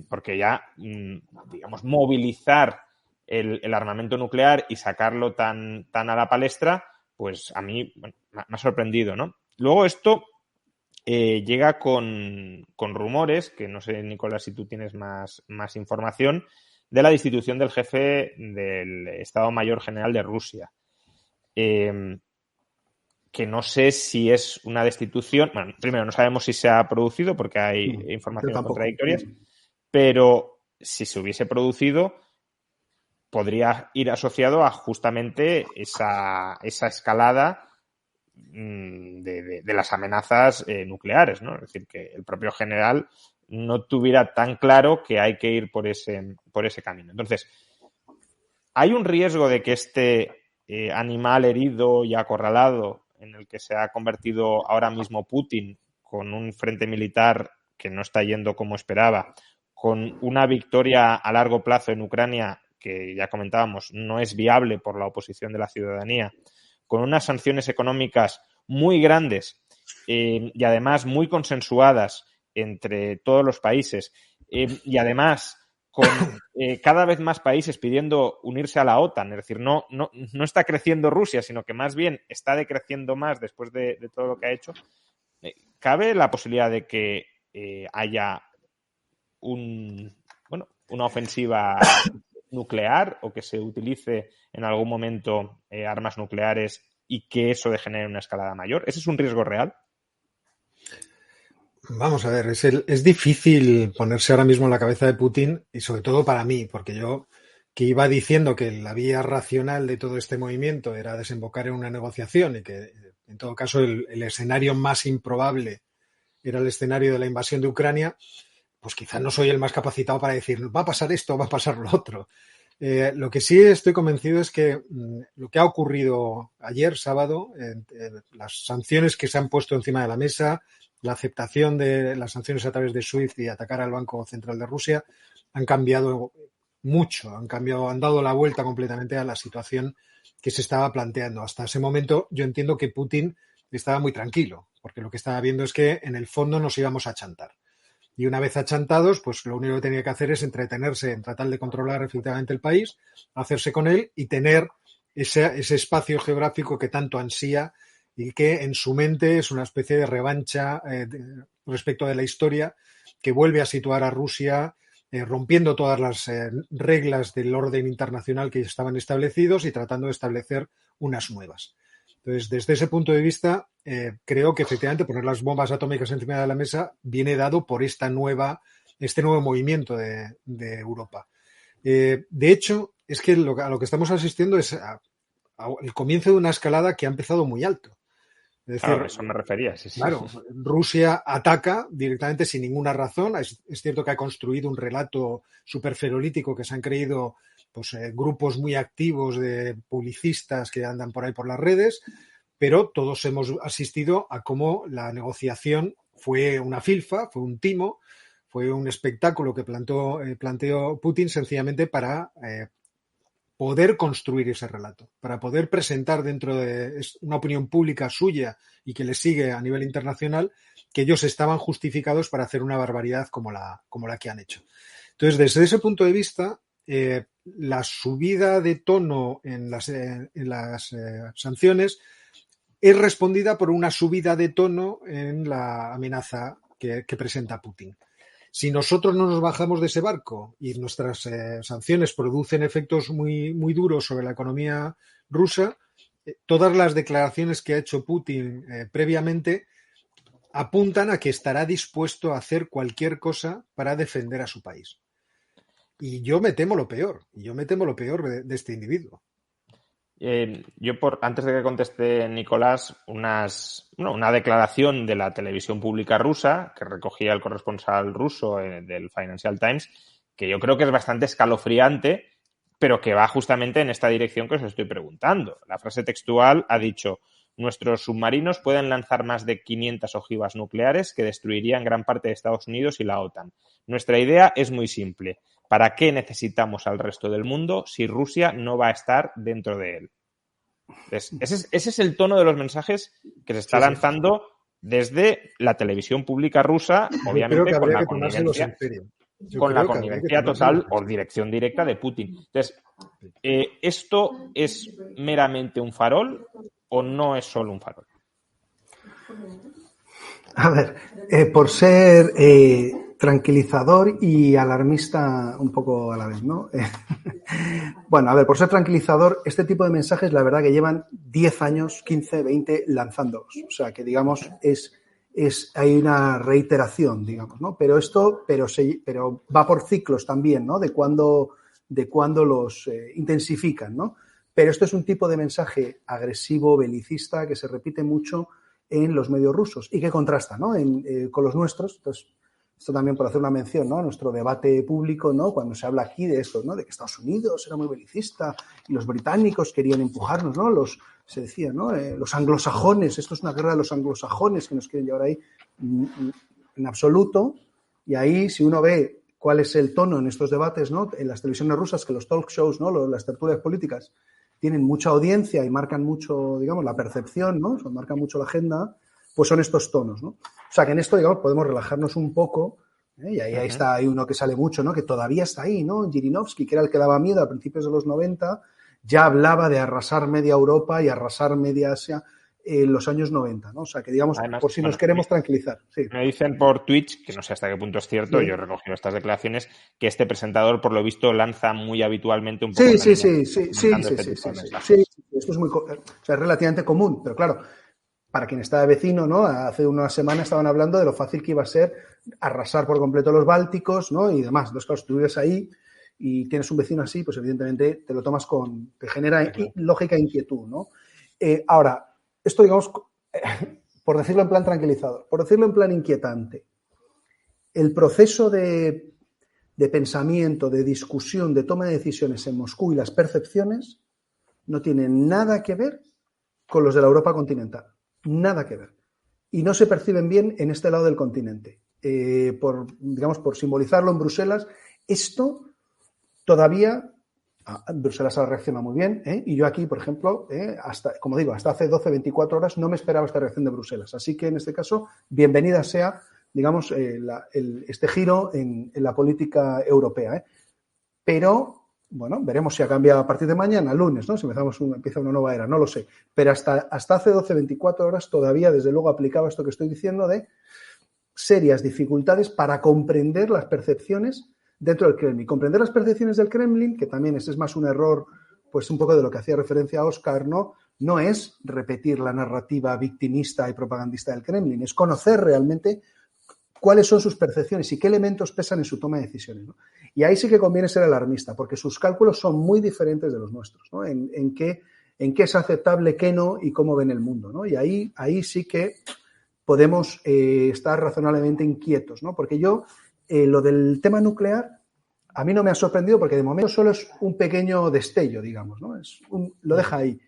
porque ya, digamos, movilizar el armamento nuclear y sacarlo tan a la palestra, pues a mí me ha sorprendido, ¿no? Luego esto llega con rumores, que no sé, Nicolás, si tú tienes más información, de la destitución del jefe del Estado Mayor General de Rusia. Que no sé si es una destitución... Bueno, primero, no sabemos si se ha producido porque hay informaciones contradictorias, pero si se hubiese producido, podría ir asociado a justamente esa escalada de las amenazas nucleares, ¿no? Es decir, que el propio general no tuviera tan claro que hay que ir por ese camino. Entonces, hay un riesgo de que este animal herido y acorralado en el que se ha convertido ahora mismo Putin, con un frente militar que no está yendo como esperaba, con una victoria a largo plazo en Ucrania que ya comentábamos no es viable por la oposición de la ciudadanía, con unas sanciones económicas muy grandes y además muy consensuadas entre todos los países y además con cada vez más países pidiendo unirse a la OTAN, es decir, no está creciendo Rusia, sino que más bien está decreciendo más después de todo lo que ha hecho. ¿Cabe la posibilidad de que haya una ofensiva nuclear o que se utilice en algún momento armas nucleares y que eso degenere una escalada mayor? ¿Ese es un riesgo real? Vamos a ver, es difícil ponerse ahora mismo en la cabeza de Putin y sobre todo para mí, porque yo que iba diciendo que la vía racional de todo este movimiento era desembocar en una negociación y que en todo caso el escenario más improbable era el escenario de la invasión de Ucrania, pues quizás no soy el más capacitado para decir va a pasar esto, va a pasar lo otro. Lo que sí estoy convencido es que lo que ha ocurrido ayer, sábado, las sanciones que se han puesto encima de la mesa, la aceptación de las sanciones a través de SWIFT y atacar al Banco Central de Rusia han cambiado mucho, han dado la vuelta completamente a la situación que se estaba planteando. Hasta ese momento yo entiendo que Putin estaba muy tranquilo, porque lo que estaba viendo es que en el fondo nos íbamos a chantar. Y una vez achantados, pues lo único que tenía que hacer es entretenerse en tratar de controlar efectivamente el país, hacerse con él y tener ese espacio geográfico que tanto ansía y que en su mente es una especie de revancha respecto de la historia que vuelve a situar a Rusia rompiendo todas las reglas del orden internacional que estaban establecidos y tratando de establecer unas nuevas. Entonces, desde ese punto de vista, creo que efectivamente poner las bombas atómicas encima de la mesa viene dado por este nuevo movimiento de Europa. De hecho, es que a lo que estamos asistiendo es el comienzo de una escalada que ha empezado muy alto. Es decir, claro, a eso me refería. Sí. Claro, Rusia ataca directamente sin ninguna razón. Es cierto que ha construido un relato superferolítico que se han creído pues, grupos muy activos de publicistas que andan por ahí por las redes, pero todos hemos asistido a cómo la negociación fue una filfa, fue un timo, fue un espectáculo que planteó Putin sencillamente para poder construir ese relato, para poder presentar dentro de una opinión pública suya y que le sigue a nivel internacional que ellos estaban justificados para hacer una barbaridad como la que han hecho. Entonces, desde ese punto de vista, la subida de tono en las sanciones es respondida por una subida de tono en la amenaza que presenta Putin. Si nosotros no nos bajamos de ese barco y nuestras sanciones producen efectos muy, muy duros sobre la economía rusa, todas las declaraciones que ha hecho Putin previamente apuntan a que estará dispuesto a hacer cualquier cosa para defender a su país. Y yo me temo lo peor. De este individuo. Antes de que conteste Nicolás, una declaración de la televisión pública rusa que recogía el corresponsal ruso del Financial Times, que yo creo que es bastante escalofriante, pero que va justamente en esta dirección que os estoy preguntando. La frase textual ha dicho: nuestros submarinos pueden lanzar más de 500 ojivas nucleares que destruirían gran parte de Estados Unidos y la OTAN. Nuestra idea es muy simple. ¿Para qué necesitamos al resto del mundo si Rusia no va a estar dentro de él? Ese es el tono de los mensajes que se está lanzando desde la televisión pública rusa, obviamente con la connivencia total o dirección directa de Putin. Entonces, ¿esto es meramente un farol o no es solo un farol? A ver, por ser tranquilizador y alarmista un poco a la vez, ¿no? Bueno, a ver, por ser tranquilizador, este tipo de mensajes, la verdad que llevan 10 años, 15, 20 lanzándolos. O sea, que digamos, hay una reiteración, digamos, ¿no? Pero va por ciclos también, ¿no? De cuando los intensifican, ¿no? Pero esto es un tipo de mensaje agresivo, belicista, que se repite mucho en los medios rusos y que contrasta, ¿no? Con los nuestros. Entonces, esto también por hacer una mención, ¿no? A nuestro debate público, ¿no? Cuando se habla aquí de esto, ¿no? De que Estados Unidos era muy belicista y los británicos querían empujarnos, ¿no? Se decía, ¿no? Los anglosajones, esto es una guerra de los anglosajones que nos quieren llevar ahí, en absoluto. Y ahí, si uno ve cuál es el tono en estos debates, ¿no? En las televisiones rusas, que los talk shows, ¿no? Las tertulias políticas tienen mucha audiencia y marcan mucho, digamos, la percepción, ¿no? Marcan mucho la agenda, pues son estos tonos, ¿no? O sea, que en esto, digamos, podemos relajarnos un poco, y ahí está, hay uno que sale mucho, ¿no? Que todavía está ahí, ¿no? Jirinovsky, que era el que daba miedo a principios de los 90, ya hablaba de arrasar media Europa y arrasar media Asia en los años 90, ¿no? O sea, que digamos, además, por si nos queremos tranquilizar. Sí. Me dicen por Twitch, que no sé hasta qué punto es cierto, sí. Yo he recogido estas declaraciones, que este presentador, por lo visto, lanza muy habitualmente un poco... Sí. Esto es es relativamente común, pero claro, para quien está de vecino, ¿no? Hace una semana estaban hablando de lo fácil que iba a ser arrasar por completo los bálticos, ¿no? Y demás. Entonces, claro, si tú vives ahí y tienes un vecino así, pues evidentemente te lo tomas te genera lógica inquietud, ¿no? Ahora, esto, digamos, por decirlo en plan tranquilizador, por decirlo en plan inquietante, el proceso de pensamiento, de discusión, de toma de decisiones en Moscú y las percepciones no tienen nada que ver con los de la Europa continental. Nada que ver. Y no se perciben bien en este lado del continente. Por simbolizarlo en Bruselas, esto todavía... Bruselas ha reaccionado muy bien, y yo aquí, por ejemplo, hasta hace 12, 24 horas no me esperaba esta reacción de Bruselas. Así que, en este caso, bienvenida sea, digamos, este giro en la política europea. Pero, bueno, veremos si ha cambiado a partir de mañana, lunes, ¿no? Si empieza una nueva era, no lo sé. Pero hasta hace 12, 24 horas todavía, desde luego, aplicaba esto que estoy diciendo de serias dificultades para comprender las percepciones dentro del Kremlin. Comprender las percepciones del Kremlin, que también ese es más un error, pues un poco de lo que hacía referencia a Óscar, ¿no? no es repetir la narrativa victimista y propagandista del Kremlin, es conocer realmente cuáles son sus percepciones y qué elementos pesan en su toma de decisiones, ¿no? Y ahí sí que conviene ser alarmista, porque sus cálculos son muy diferentes de los nuestros, ¿no? En qué es aceptable, qué no y cómo ven el mundo, ¿no? Y ahí sí que podemos estar razonablemente inquietos, ¿no? Porque yo, lo del tema nuclear, a mí no me ha sorprendido porque de momento solo es un pequeño destello, digamos, ¿no? Lo deja ahí.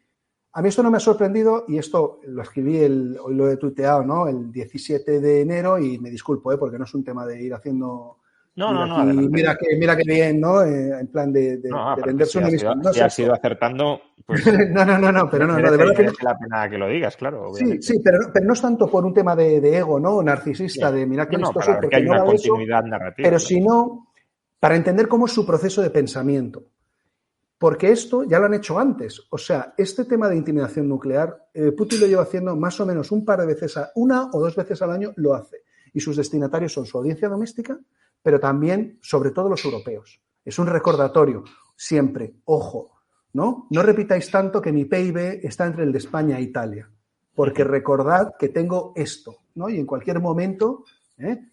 A mí esto no me ha sorprendido y esto lo escribí, hoy lo he tuiteado, ¿no? El 17 de enero y me disculpo, porque no es un tema de ir haciendo... No, mira que bien, ¿no? En plan de venderse uno mismo. Si has ido acertando, pues... no, pero no, de verdad que no. Merece la pena que lo digas, claro, obviamente. Sí, pero no es tanto por un tema de ego, ¿no? Narcisista, de mira que listo soy, porque hay una continuidad narrativa. Pero si no, para entender cómo es su proceso de pensamiento. Porque esto ya lo han hecho antes. O sea, este tema de intimidación nuclear, Putin lo lleva haciendo más o menos un par de veces, una o dos veces al año lo hace. Y sus destinatarios son su audiencia doméstica, pero también, sobre todo, los europeos. Es un recordatorio, siempre, ojo, ¿no? No repitáis tanto que mi PIB está entre el de España e Italia, porque recordad que tengo esto, ¿no? Y en cualquier momento,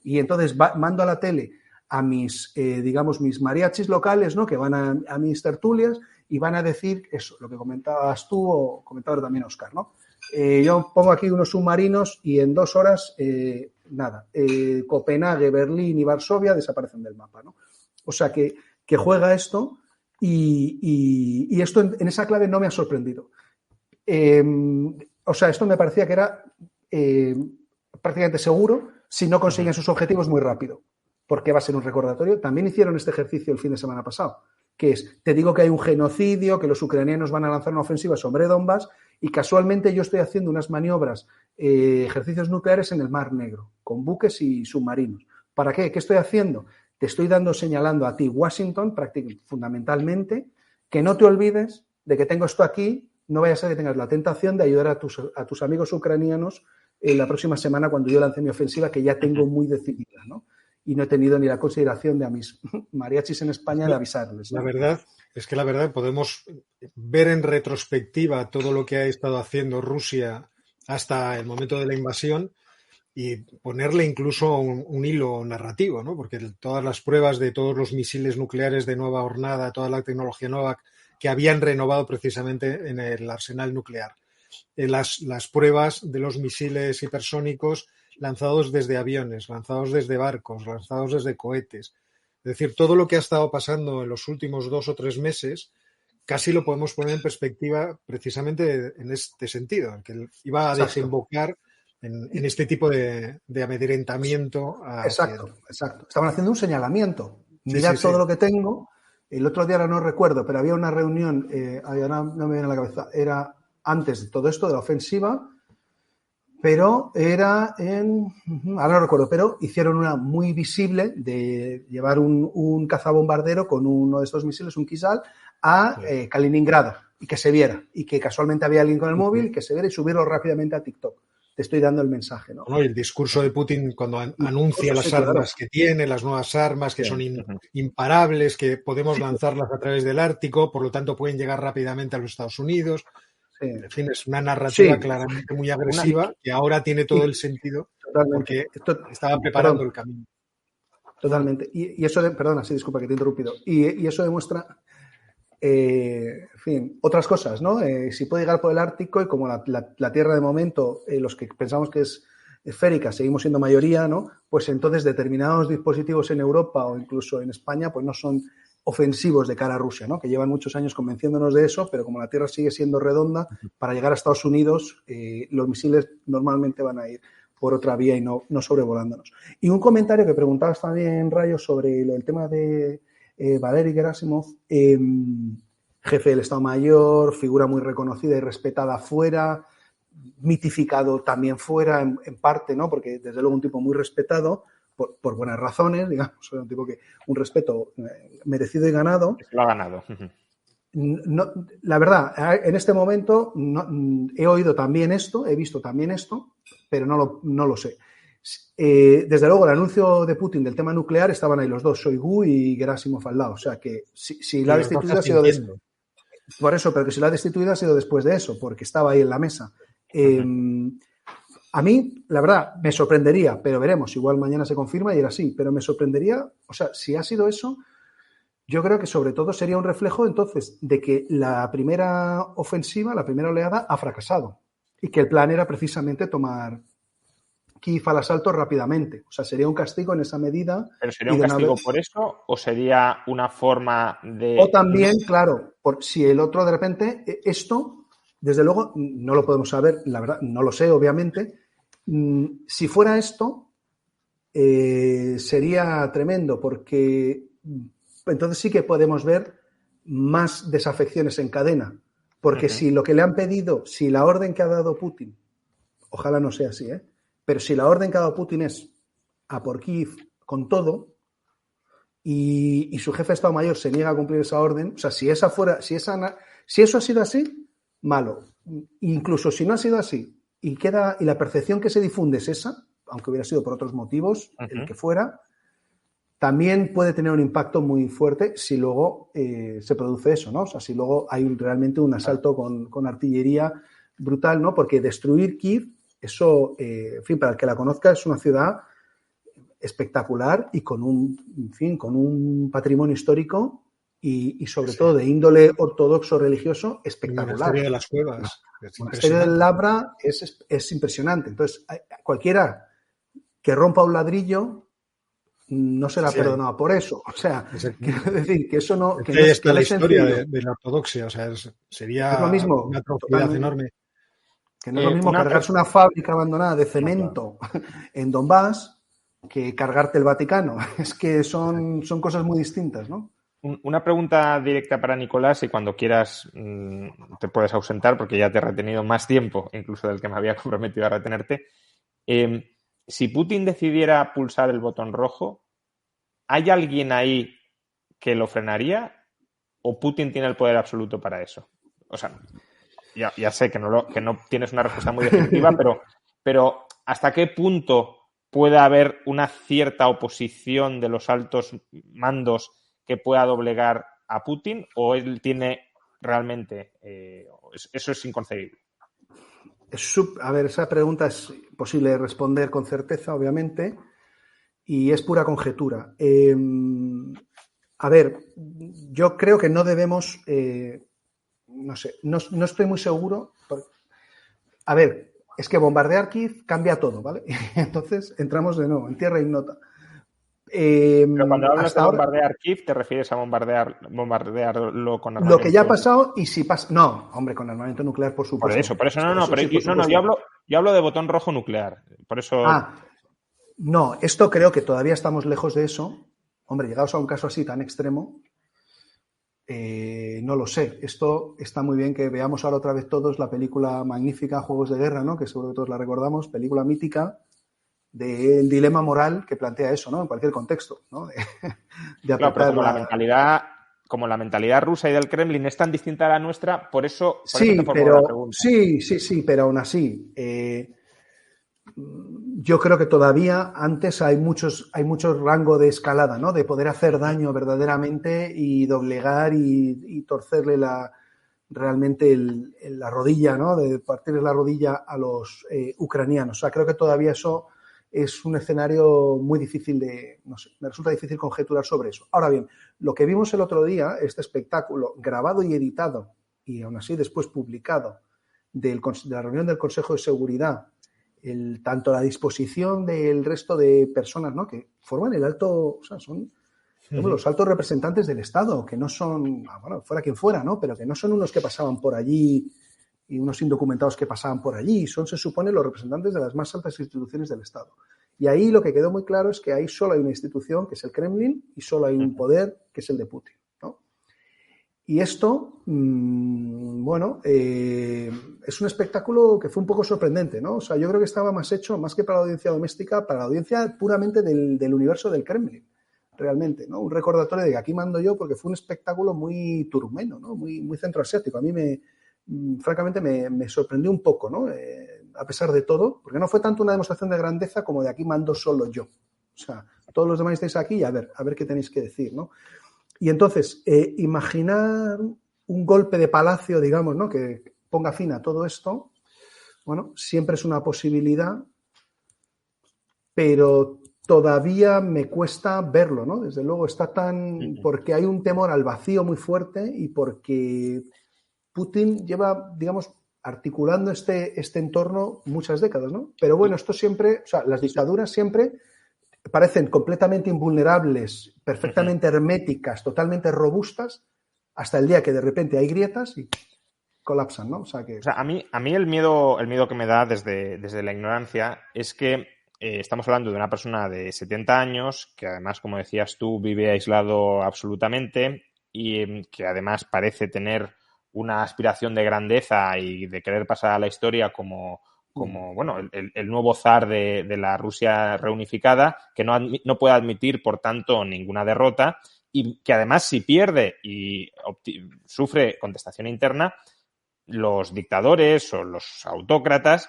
y entonces mando a la tele a mis, digamos, mis mariachis locales, ¿no? Que van a mis tertulias y van a decir eso, lo que comentabas tú o comentaba también Óscar, ¿no? Yo pongo aquí unos submarinos y en 2 horas, Copenhague, Berlín y Varsovia desaparecen del mapa, ¿no? O sea, que juega esto y esto en esa clave no me ha sorprendido. O sea, esto me parecía que era prácticamente seguro si no consiguen sus objetivos muy rápido, porque va a ser un recordatorio. También hicieron este ejercicio el fin de semana pasado, que es, te digo que hay un genocidio, que los ucranianos van a lanzar una ofensiva sobre Donbass y casualmente yo estoy haciendo unas maniobras, ejercicios nucleares en el Mar Negro, con buques y submarinos. ¿Para qué? ¿Qué estoy haciendo? Te estoy señalando a ti, Washington, fundamentalmente, que no te olvides de que tengo esto aquí, no vaya a ser que tengas la tentación de ayudar a tus amigos ucranianos la próxima semana cuando yo lance mi ofensiva, que ya tengo muy decidida, ¿no? Y no he tenido ni la consideración de a mis mariachis en España de avisarles, ¿no? La verdad, podemos ver en retrospectiva todo lo que ha estado haciendo Rusia hasta el momento de la invasión y ponerle incluso un hilo narrativo, ¿no? Porque todas las pruebas de todos los misiles nucleares de nueva hornada, toda la tecnología nueva que habían renovado precisamente en el arsenal nuclear. Las pruebas de los misiles hipersónicos lanzados desde aviones, lanzados desde barcos, lanzados desde cohetes. Es decir, todo lo que ha estado pasando en los últimos 2 o 3 meses casi lo podemos poner en perspectiva precisamente en este sentido, en que iba a desembocar en este tipo de amedrentamiento. Exacto. Estaban haciendo un señalamiento. Mirad todo lo que tengo. El otro día no recuerdo, pero había una reunión, no me viene a la cabeza, era antes de todo esto, de la ofensiva, pero era ahora no recuerdo, pero hicieron una muy visible de llevar un cazabombardero con uno de estos misiles, un Kizal, a Kaliningrado y que se viera. Y que casualmente había alguien con el móvil, que se viera y subirlo rápidamente a TikTok. Te estoy dando el mensaje, ¿no? El discurso de Putin cuando anuncia las armas que tiene, las nuevas armas que son imparables, que podemos lanzarlas a través del Ártico, por lo tanto pueden llegar rápidamente a los Estados Unidos. En fin, es una narrativa claramente muy agresiva que ahora tiene todo el sentido porque estaba preparando el camino. Totalmente. Y eso, perdona, sí, disculpa que te he interrumpido. Y eso demuestra, en fin, otras cosas, ¿no? Si puede llegar por el Ártico y como la Tierra de momento, los que pensamos que es esférica, seguimos siendo mayoría, ¿no? Pues entonces determinados dispositivos en Europa o incluso en España, pues no son ofensivos de cara a Rusia, ¿no? Que llevan muchos años convenciéndonos de eso, pero como la Tierra sigue siendo redonda, para llegar a Estados Unidos los misiles normalmente van a ir por otra vía y no sobrevolándonos. Y un comentario que preguntabas también, Rayo, sobre el tema de Valery Gerasimov, jefe del Estado Mayor, figura muy reconocida y respetada fuera, mitificado también fuera, en parte, ¿no? Porque desde luego un tipo muy respetado, por buenas razones, digamos, un respeto merecido y ganado. Lo ha ganado. No, la verdad, en este momento he oído también esto, he visto también esto, pero no lo sé. Desde luego, el anuncio de Putin del tema nuclear estaban ahí los dos, Shoigu y Gerasimov al lado. O sea que si la destitución ha sido Por eso, pero que si lo ha destituido ha sido después de eso, porque estaba ahí en la mesa. A mí, la verdad, me sorprendería, pero veremos, igual mañana se confirma y era así, pero me sorprendería, o sea, si ha sido eso, yo creo que sobre todo sería un reflejo entonces de que la primera ofensiva, la primera oleada ha fracasado y que el plan era precisamente tomar Kiev al asalto rápidamente. O sea, sería un castigo en esa medida. ¿Pero sería un castigo por eso o sería una forma de...? O también, claro, si el otro de repente, esto, desde luego, no lo podemos saber, la verdad, no lo sé, obviamente. Si fuera esto, sería tremendo porque entonces sí que podemos ver más desafecciones en cadena. Porque si lo que le han pedido, si la orden que ha dado Putin, ojalá no sea así, pero si la orden que ha dado Putin es a por Kiev con todo y su jefe de Estado Mayor se niega a cumplir esa orden, o sea, si eso ha sido así, malo. Incluso si no ha sido así y la percepción que se difunde es esa, aunque hubiera sido por otros motivos, el que fuera, también puede tener un impacto muy fuerte si luego se produce eso, ¿no? O sea, si luego hay realmente un asalto con artillería brutal, ¿no? Porque destruir Kiev, eso, en fin, para el que la conozca, es una ciudad espectacular y con un patrimonio histórico y sobre todo de índole ortodoxo religioso espectacular. El monasterio de las Cuevas. El monasterio del Labra es impresionante. Entonces, cualquiera que rompa un ladrillo no será perdonado por eso. O sea, quiero decir que eso no... Que no es la historia de la ortodoxia. O sea, sería es lo mismo, una atrocidad enorme. Que no es lo mismo cargarse una fábrica abandonada de cemento en Donbass que cargarte el Vaticano. Es que son cosas muy distintas, ¿no? Una pregunta directa para Nicolás y cuando quieras te puedes ausentar porque ya te he retenido más tiempo incluso del que me había comprometido a retenerte. Si Putin decidiera pulsar el botón rojo, ¿hay alguien ahí que lo frenaría o Putin tiene el poder absoluto para eso? O sea, ya sé que no tienes una respuesta muy definitiva, pero ¿hasta qué punto puede haber una cierta oposición de los altos mandos que pueda doblegar a Putin o él tiene realmente... eso es inconcebible? A ver, esa pregunta es posible responder con certeza, obviamente, y es pura conjetura. A ver, yo creo que no debemos... no sé, no estoy muy seguro. A ver, es que bombardear Kiev cambia todo, ¿vale? Entonces entramos de nuevo en tierra ignota. Pero cuando hablas de bombardear Kiev, ¿te refieres a bombardearlo con armamento? Lo que ya ha pasado y si pasa... No, hombre, con armamento nuclear, por supuesto. Por eso yo hablo de botón rojo nuclear. Por eso... No, esto creo que todavía estamos lejos de eso. Hombre, llegados a un caso así tan extremo, no lo sé. Esto está muy bien que veamos ahora otra vez todos la película magnífica Juegos de Guerra, ¿no? Que seguro que todos la recordamos, película mítica del dilema moral que plantea eso, ¿no? En cualquier contexto, ¿no? De claro, pero como la mentalidad rusa y del Kremlin es tan distinta a la nuestra, por eso te formulo la pregunta. Sí, pero aún así, yo creo que todavía antes hay mucho rango de escalada, ¿no? De poder hacer daño verdaderamente y doblegar y torcerle realmente la rodilla, ¿no? De partirle la rodilla a los ucranianos. O sea, creo que todavía eso es un escenario muy difícil no sé, me resulta difícil conjeturar sobre eso. Ahora bien, lo que vimos el otro día, este espectáculo grabado y editado, y aún así después publicado, de la reunión del Consejo de Seguridad, tanto la disposición del resto de personas, ¿no? Que forman el alto, o sea, son los altos representantes del Estado, que no son, bueno, fuera quien fuera, ¿no? Pero que no son unos que pasaban por allí y unos indocumentados que pasaban por allí, se supone, los representantes de las más altas instituciones del Estado. Y ahí lo que quedó muy claro es que ahí solo hay una institución, que es el Kremlin, y solo hay un poder, que es el de Putin, ¿no? Y esto, bueno, es un espectáculo que fue un poco sorprendente, ¿no? O sea, yo creo que estaba más hecho, más que para la audiencia doméstica, para la audiencia puramente del universo del Kremlin, realmente, ¿no? Un recordatorio de que aquí mando yo, porque fue un espectáculo muy turmeno, ¿no? Muy centroasiático. A mí francamente me sorprendió un poco, ¿no? A pesar de todo, porque no fue tanto una demostración de grandeza como de aquí mando solo yo. O sea, todos los demás estáis aquí y a ver qué tenéis que decir, ¿no? Y entonces, imaginar un golpe de palacio, digamos, ¿no? Que ponga fin a todo esto, bueno, siempre es una posibilidad, pero todavía me cuesta verlo, ¿no? Desde luego está tan... porque hay un temor al vacío muy fuerte y porque Putin lleva, digamos, articulando este entorno muchas décadas, ¿no? Pero bueno, esto siempre, o sea, las dictaduras siempre parecen completamente invulnerables, perfectamente herméticas, totalmente robustas, hasta el día que de repente hay grietas y colapsan, ¿no? O sea, a mí el miedo que me da desde la ignorancia es que estamos hablando de una persona de 70 años que además, como decías tú, vive aislado absolutamente y que además parece tener una aspiración de grandeza y de querer pasar a la historia como bueno, el nuevo zar de la Rusia reunificada, que no puede admitir, por tanto, ninguna derrota y que además, si pierde y sufre contestación interna, los dictadores o los autócratas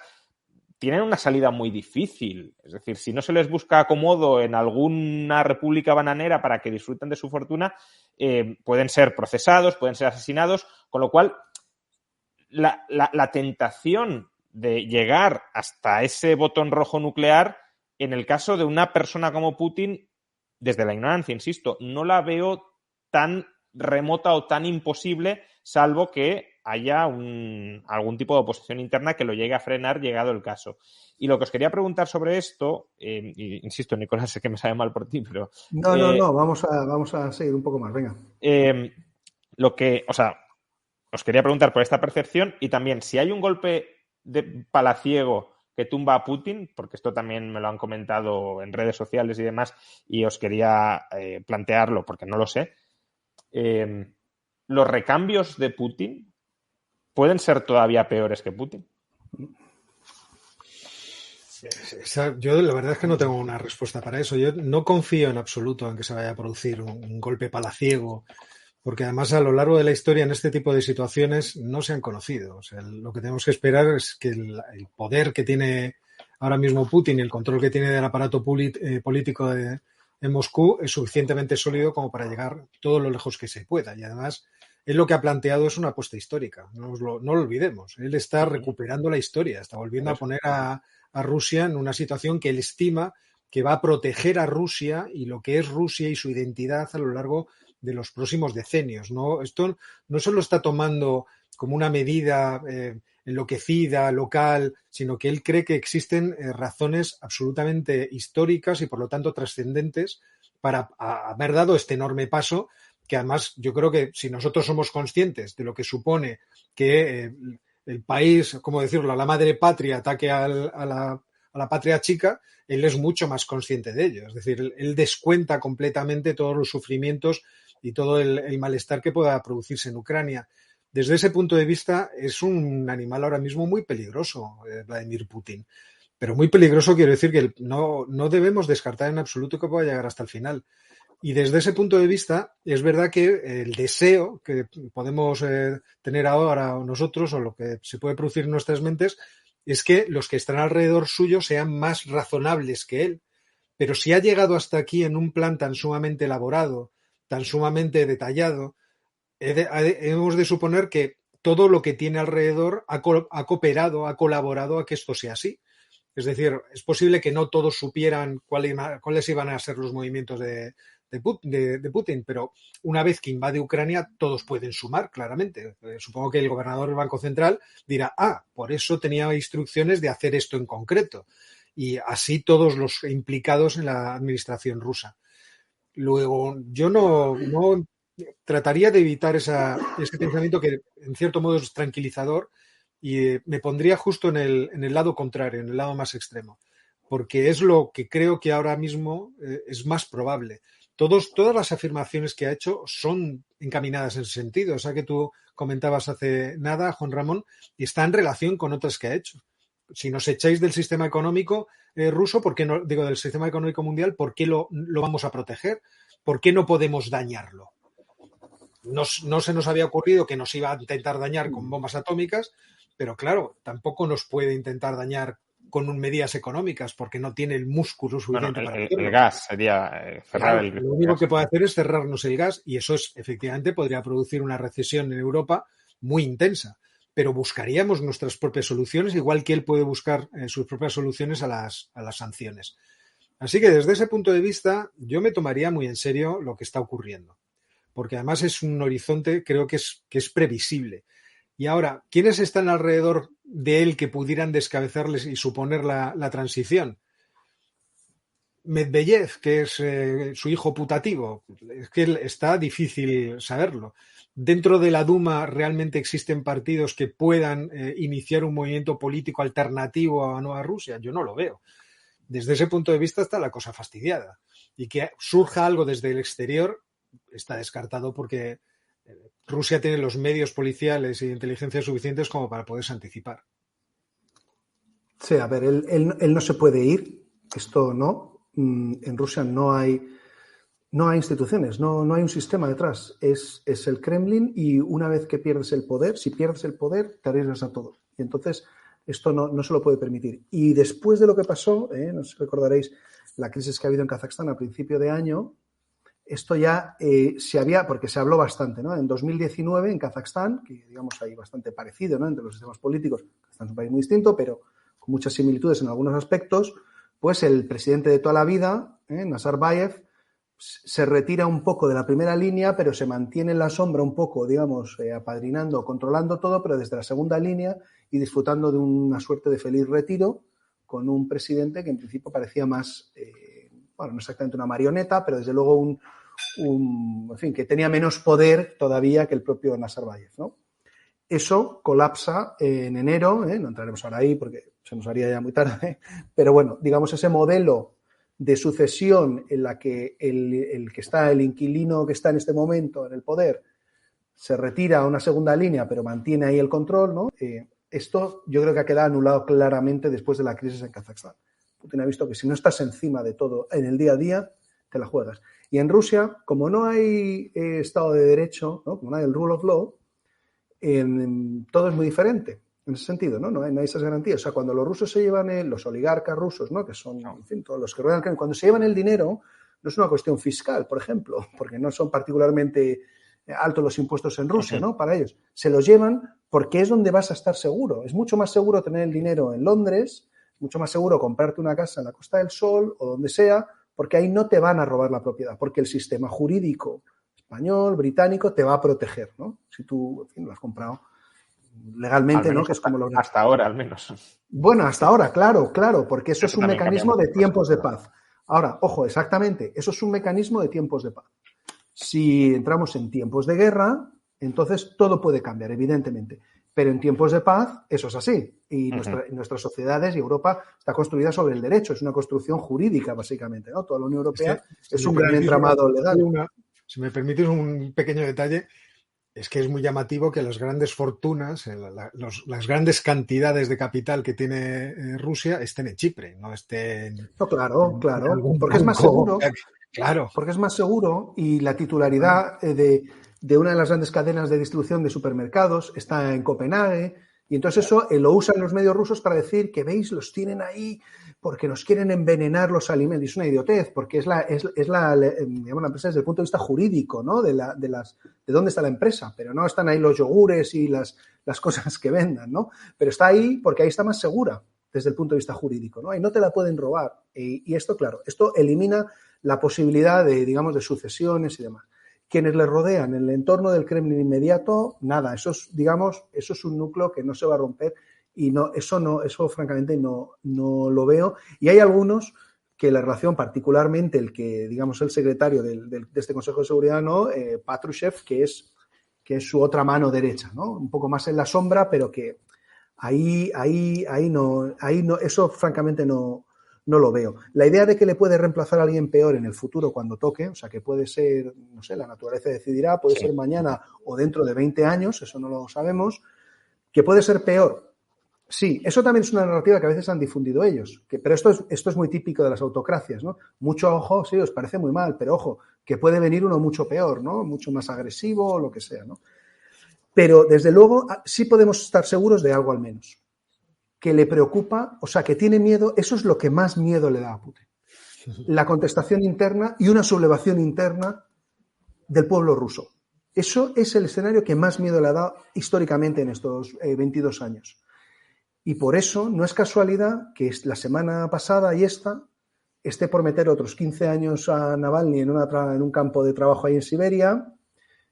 tienen una salida muy difícil. Es decir, si no se les busca acomodo en alguna república bananera para que disfruten de su fortuna, pueden ser procesados, pueden ser asesinados, con lo cual la tentación de llegar hasta ese botón rojo nuclear, en el caso de una persona como Putin, desde la ignorancia, insisto, no la veo tan remota o tan imposible, salvo que haya algún tipo de oposición interna que lo llegue a frenar llegado el caso. Y lo que os quería preguntar sobre esto, insisto, Nicolás, sé que me sabe mal por ti, pero... No, vamos a seguir un poco más, venga. Os quería preguntar por esta percepción y también si hay un golpe de palaciego que tumba a Putin, porque esto también me lo han comentado en redes sociales y demás, y os quería plantearlo porque no lo sé. ¿Los recambios de Putin pueden ser todavía peores que Putin? Yo la verdad es que no tengo una respuesta para eso. Yo no confío en absoluto en que se vaya a producir un golpe palaciego, porque además a lo largo de la historia en este tipo de situaciones no se han conocido. O sea, lo que tenemos que esperar es que el poder que tiene ahora mismo Putin y el control que tiene del aparato político en Moscú es suficientemente sólido como para llegar todo lo lejos que se pueda. Y además, él lo que ha planteado es una apuesta histórica. No lo olvidemos. Él está recuperando la historia, está volviendo a poner a Rusia en una situación que él estima que va a proteger a Rusia y lo que es Rusia y su identidad a lo largo de los próximos decenios, ¿no? Esto no solo está tomando como una medida enloquecida, local, sino que él cree que existen razones absolutamente históricas y por lo tanto trascendentes para haber dado este enorme paso, que además yo creo que si nosotros somos conscientes de lo que supone que el país, ¿cómo decirlo?, la madre patria ataque a la patria chica, él es mucho más consciente de ello. Es decir, él descuenta completamente todos los sufrimientos y todo el malestar que pueda producirse en Ucrania. Desde ese punto de vista, es un animal ahora mismo muy peligroso, Vladimir Putin. Pero muy peligroso quiero decir que no debemos descartar en absoluto que pueda llegar hasta el final. Y desde ese punto de vista, es verdad que el deseo que podemos tener ahora nosotros o lo que se puede producir en nuestras mentes es que los que están alrededor suyo sean más razonables que él. Pero si ha llegado hasta aquí en un plan tan sumamente elaborado, tan sumamente detallado, hemos de suponer que todo lo que tiene alrededor ha cooperado, ha colaborado a que esto sea así. Es decir, es posible que no todos supieran cuáles iban a ser los movimientos de Putin, pero una vez que invade Ucrania, todos pueden sumar, claramente. Supongo que el gobernador del Banco Central dirá, por eso tenía instrucciones de hacer esto en concreto. Y así todos los implicados en la administración rusa. Luego, yo no trataría de evitar ese pensamiento que en cierto modo es tranquilizador y me pondría justo en el lado contrario, en el lado más extremo, porque es lo que creo que ahora mismo es más probable. Todas las afirmaciones que ha hecho son encaminadas en ese sentido. O sea, que tú comentabas hace nada, Juan Ramón, y está en relación con otras que ha hecho. Si nos echáis del sistema económico ruso, ¿por qué no, del sistema económico mundial, ¿por qué lo vamos a proteger? ¿Por qué no podemos dañarlo? No se nos había ocurrido que nos iba a intentar dañar con bombas atómicas, pero claro, tampoco nos puede intentar dañar con medidas económicas porque no tiene el músculo suficiente para hacerlo. El gas sería cerrar claro, lo único que puede hacer es cerrarnos el gas y eso efectivamente podría producir una recesión en Europa muy intensa. Pero buscaríamos nuestras propias soluciones, igual que él puede buscar sus propias soluciones a las sanciones. Así que desde ese punto de vista yo me tomaría muy en serio lo que está ocurriendo, porque además es un horizonte, creo que es previsible. Y ahora, ¿quiénes están alrededor de él que pudieran descabezarles y suponer la transición? Medvedev, que es su hijo putativo, es que está difícil saberlo. ¿Dentro de la Duma realmente existen partidos que puedan iniciar un movimiento político alternativo a Nueva Rusia? Yo no lo veo. Desde ese punto de vista está la cosa fastidiada. Y que surja algo desde el exterior está descartado porque Rusia tiene los medios policiales y de inteligencia suficientes como para poderse anticipar. Sí, a ver, él no se puede ir, esto no. En Rusia no hay instituciones, no hay un sistema detrás. Es el Kremlin y una vez que pierdes el poder, si pierdes el poder, te arriesgas a todo. Y entonces esto no se lo puede permitir. Y después de lo que pasó, no sé si recordaréis la crisis que ha habido en Kazajstán a principio de año, esto ya porque se habló bastante, ¿no? En 2019 en Kazajstán, que digamos hay bastante parecido, ¿no?, entre los sistemas políticos, Kazajstán es un país muy distinto, pero con muchas similitudes en algunos aspectos, pues el presidente de toda la vida, Nazarbayev, se retira un poco de la primera línea, pero se mantiene en la sombra un poco, digamos, apadrinando, controlando todo, pero desde la segunda línea y disfrutando de una suerte de feliz retiro con un presidente que en principio parecía más, no exactamente una marioneta, pero desde luego en fin, que tenía menos poder todavía que el propio Nazarbayev, ¿no? Eso colapsa en enero, no entraremos ahora ahí porque se nos haría ya muy tarde, pero bueno, digamos ese modelo de sucesión en la que el inquilino que está en este momento en el poder se retira a una segunda línea pero mantiene ahí el control, ¿no? Esto yo creo que ha quedado anulado claramente después de la crisis en Kazajstán. Putin ha visto que si no estás encima de todo en el día a día, te la juegas. Y en Rusia, como no hay Estado de Derecho, ¿no?, como no hay el rule of law, todo es muy diferente en ese sentido, ¿no? No hay esas garantías. O sea, cuando los rusos se llevan, los oligarcas rusos, ¿no?, que son, en fin, todos los que rodean, cuando se llevan el dinero, no es una cuestión fiscal, por ejemplo, porque no son particularmente altos los impuestos en Rusia, ¿no?, para ellos. Se los llevan porque es donde vas a estar seguro. Es mucho más seguro tener el dinero en Londres, mucho más seguro comprarte una casa en la Costa del Sol o donde sea, porque ahí no te van a robar la propiedad, porque el sistema jurídico español, británico, te va a proteger, ¿no? Si tú, en fin, lo has comprado legalmente, ¿no? Que es como hasta ahora, al menos. Bueno, hasta ahora, claro, porque eso es un mecanismo de tiempos de paz. Ahora, ojo, exactamente, eso es un mecanismo de tiempos de paz. Si entramos en tiempos de guerra, entonces todo puede cambiar, evidentemente. Pero en tiempos de paz, eso es así. Y nuestras sociedades y Europa está construida sobre el derecho. Es una construcción jurídica, básicamente, ¿no? Toda la Unión Europea es un gran entramado legal. Si me permites un pequeño detalle, es que es muy llamativo que las grandes fortunas, las grandes cantidades de capital que tiene Rusia estén en Chipre, no estén... No, claro, porque es más seguro. Claro. Porque es más seguro y la titularidad de una de las grandes cadenas de distribución de supermercados está en Copenhague y entonces eso lo usan los medios rusos para decir que, veis, los tienen ahí porque nos quieren envenenar los alimentos. Y es una idiotez porque es la empresa desde el punto de vista jurídico, ¿no? De dónde está la empresa, pero no están ahí los yogures y las cosas que vendan, ¿no? Pero está ahí porque ahí está más segura desde el punto de vista jurídico, ¿no? Y no te la pueden robar. Y esto, claro, esto elimina la posibilidad de sucesiones y demás. Quienes le rodean en el entorno del Kremlin inmediato, nada, eso es un núcleo que no se va a romper y eso francamente no lo veo. Y hay algunos que la relación, particularmente el secretario de este Consejo de Seguridad, ¿no?, Patrushev, que es su otra mano derecha, ¿no?, un poco más en la sombra, pero que ahí no, eso francamente no lo veo. La idea de que le puede reemplazar a alguien peor en el futuro cuando toque, o sea, que puede ser, no sé, la naturaleza decidirá, puede ser mañana o dentro de 20 años, eso no lo sabemos, que puede ser peor. Sí, eso también es una narrativa que a veces han difundido ellos, pero esto es muy típico de las autocracias, ¿no? Mucho ojo, sí, os parece muy mal, pero ojo, que puede venir uno mucho peor, ¿no? Mucho más agresivo o lo que sea, ¿no? Pero, desde luego, sí podemos estar seguros de algo al menos. que le preocupa, o sea, que tiene miedo, eso es lo que más miedo le da a Putin. La contestación interna y una sublevación interna del pueblo ruso. Eso es el escenario que más miedo le ha dado históricamente en estos 22 años. Y por eso no es casualidad que la semana pasada y esta esté por meter otros 15 años a Navalny en un campo de trabajo ahí en Siberia,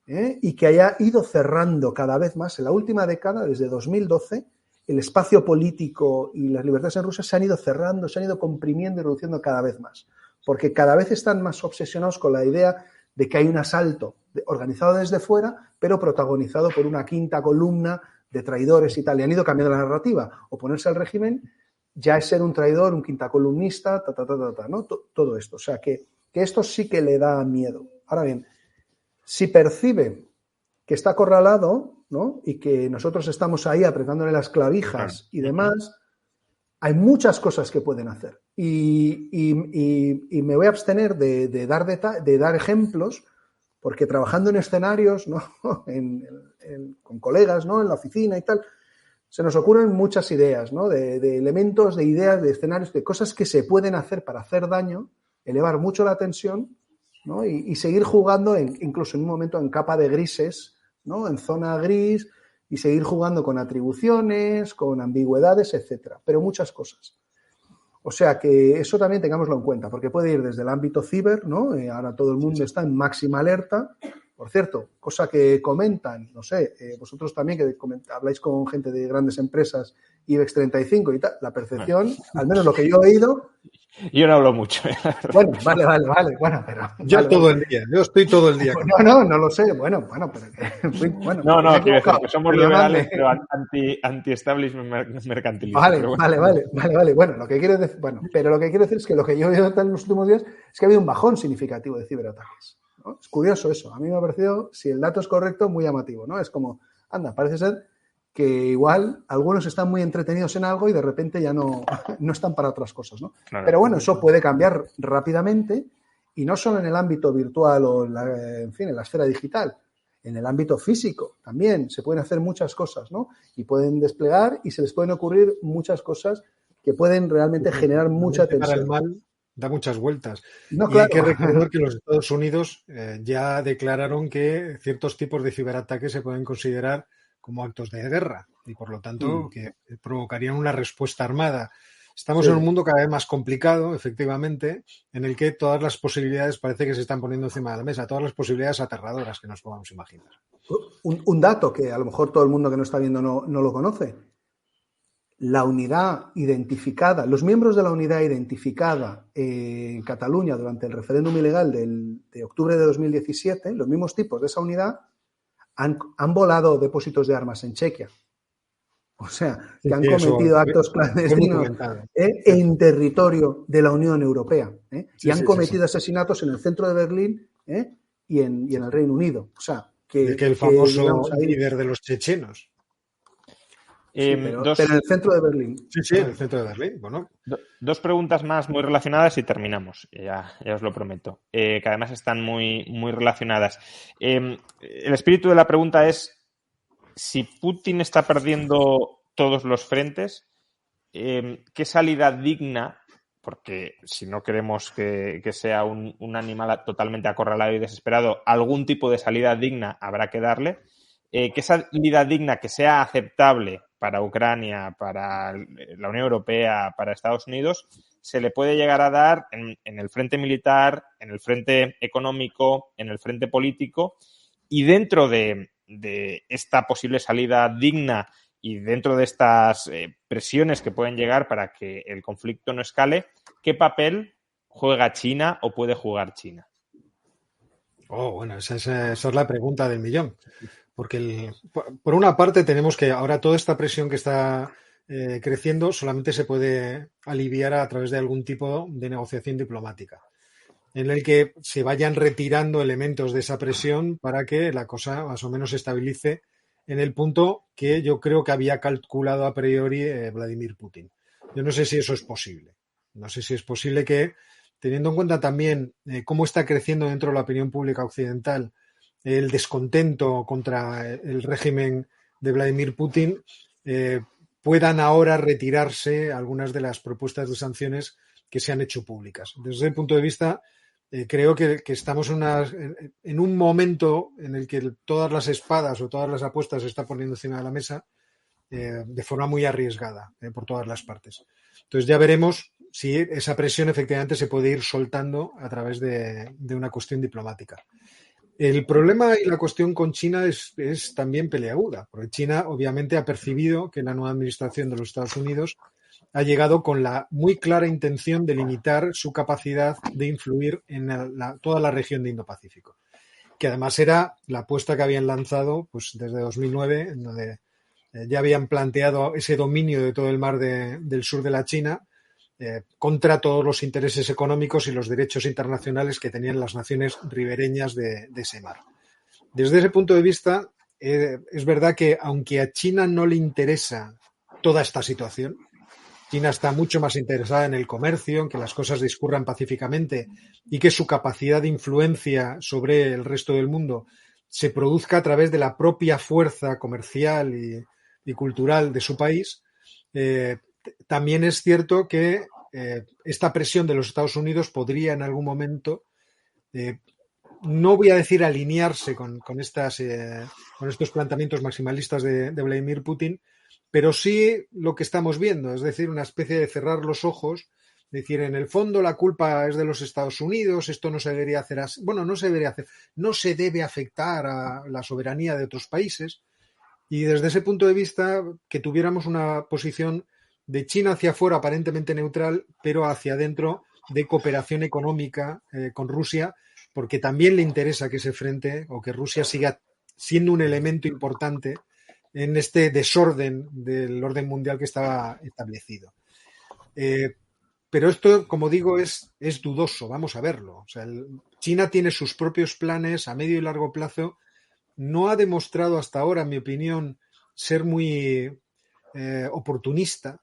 y que haya ido cerrando cada vez más. En la última década, desde 2012, el espacio político y las libertades en Rusia se han ido cerrando, se han ido comprimiendo y reduciendo cada vez más. Porque cada vez están más obsesionados con la idea de que hay un asalto organizado desde fuera, pero protagonizado por una quinta columna de traidores y tal. Y han ido cambiando la narrativa. Oponerse al régimen ya es ser un traidor, un quinta columnista, ¿no? Todo esto. O sea, que esto sí que le da miedo. Ahora bien, si percibe que está acorralado, ¿no? Y que nosotros estamos ahí apretándole las clavijas y demás, hay muchas cosas que pueden hacer. Y me voy a abstener de dar ejemplos, porque trabajando en escenarios, ¿no? Con colegas, ¿no? En la oficina y tal, se nos ocurren muchas ideas, ¿no? De elementos, de ideas, de escenarios, de cosas que se pueden hacer para hacer daño, elevar mucho la tensión, ¿no? Y seguir jugando incluso en un momento en capa de grises, ¿no? En zona gris, y seguir jugando con atribuciones, con ambigüedades, etcétera. Pero muchas cosas. O sea que eso también tengámoslo en cuenta, porque puede ir desde el ámbito ciber, ¿no? Ahora todo el mundo está en máxima alerta. Por cierto, cosa que comentan, no sé, vosotros también que habláis con gente de grandes empresas, IBEX 35 y tal, la percepción, al menos lo que yo he oído. Yo no hablo mucho. Bueno, vale. Bueno, pero. Yo todo el día, yo estoy todo el día. No lo sé. Bueno, pero. Bueno, no, quiero decir que somos liberales, pero anti-establishment mercantilista. Vale. Bueno, lo que quiero decir es que lo que yo he oído en los últimos días es que ha habido un bajón significativo de ciberataques, ¿no? Es curioso eso. A mí me ha parecido, si el dato es correcto, muy llamativo, ¿no? Es como, anda, parece ser que igual algunos están muy entretenidos en algo y de repente ya no están para otras cosas, ¿no? Claro. Pero bueno, eso puede cambiar rápidamente y no solo en el ámbito virtual o en la esfera digital, en el ámbito físico también se pueden hacer muchas cosas, ¿no? Y pueden desplegar y se les pueden ocurrir muchas cosas que pueden realmente generar mucha tensión. Para el mal da muchas vueltas. No, y claro. Hay que recordar que los Estados Unidos ya declararon que ciertos tipos de ciberataques se pueden considerar como actos de guerra y por lo tanto que provocarían una respuesta armada. Estamos en un mundo cada vez más complicado, efectivamente, en el que todas las posibilidades parece que se están poniendo encima de la mesa, todas las posibilidades aterradoras que nos podamos imaginar. Un dato que a lo mejor todo el mundo que nos está viendo no lo conoce. La unidad identificada, los miembros de la unidad identificada en Cataluña durante el referéndum ilegal de octubre de 2017, los mismos tipos de esa unidad han volado depósitos de armas en Chequia. O sea, que han cometido actos clandestinos en territorio de la Unión Europea. Y han cometido asesinatos en el centro de Berlín y en el Reino Unido. O sea, que el famoso líder de los chechenos. Pero en el centro de Berlín. Sí, en el centro de Berlín. Bueno. Dos preguntas más muy relacionadas y terminamos. Ya os lo prometo. Que además están muy, muy relacionadas. El espíritu de la pregunta es: si Putin está perdiendo todos los frentes, ¿qué salida digna? Porque si no queremos que sea un animal totalmente acorralado y desesperado, algún tipo de salida digna habrá que darle. ¿Qué salida digna que sea aceptable para Ucrania, para la Unión Europea, para Estados Unidos, se le puede llegar a dar en el frente militar, en el frente económico, en el frente político? Y dentro de esta posible salida digna y dentro de estas presiones que pueden llegar para que el conflicto no escale, ¿qué papel juega China o puede jugar China? Bueno, esa es la pregunta del millón. Porque por una parte tenemos que ahora toda esta presión que está creciendo solamente se puede aliviar a través de algún tipo de negociación diplomática, en el que se vayan retirando elementos de esa presión para que la cosa más o menos se estabilice en el punto que yo creo que había calculado a priori Vladimir Putin. Yo no sé si eso es posible. No sé si es posible que, teniendo en cuenta también cómo está creciendo dentro de la opinión pública occidental el descontento contra el régimen de Vladimir Putin, puedan ahora retirarse algunas de las propuestas de sanciones que se han hecho públicas. Desde el punto de vista, creo que estamos en un momento en el que todas las espadas o todas las apuestas se están poniendo encima de la mesa de forma muy arriesgada por todas las partes. Entonces ya veremos si esa presión efectivamente se puede ir soltando a través de una cuestión diplomática. El problema y la cuestión con China es también peleaguda, porque China obviamente ha percibido que la nueva administración de los Estados Unidos ha llegado con la muy clara intención de limitar su capacidad de influir en toda la región de Indo-Pacífico, que además era la apuesta que habían lanzado pues, desde 2009, en donde ya habían planteado ese dominio de todo el mar del sur de la China contra todos los intereses económicos y los derechos internacionales que tenían las naciones ribereñas de ese mar. Desde ese punto de vista, es verdad que aunque a China no le interesa toda esta situación, China está mucho más interesada en el comercio, en que las cosas discurran pacíficamente y que su capacidad de influencia sobre el resto del mundo se produzca a través de la propia fuerza comercial y cultural de su país. También es cierto que esta presión de los Estados Unidos podría en algún momento, no voy a decir alinearse con estos planteamientos maximalistas de Vladimir Putin, pero sí lo que estamos viendo, es decir, una especie de cerrar los ojos, decir, en el fondo la culpa es de los Estados Unidos, esto no se debería hacer así. Bueno, no se debería hacer, no se debe afectar a la soberanía de otros países. Y desde ese punto de vista, que tuviéramos una posición de China hacia afuera aparentemente neutral, pero hacia adentro de cooperación económica con Rusia, porque también le interesa que ese frente o que Rusia siga siendo un elemento importante en este desorden del orden mundial que estaba establecido. Pero esto, como digo, es dudoso, vamos a verlo. O sea, China tiene sus propios planes a medio y largo plazo. No ha demostrado hasta ahora, en mi opinión, ser muy oportunista.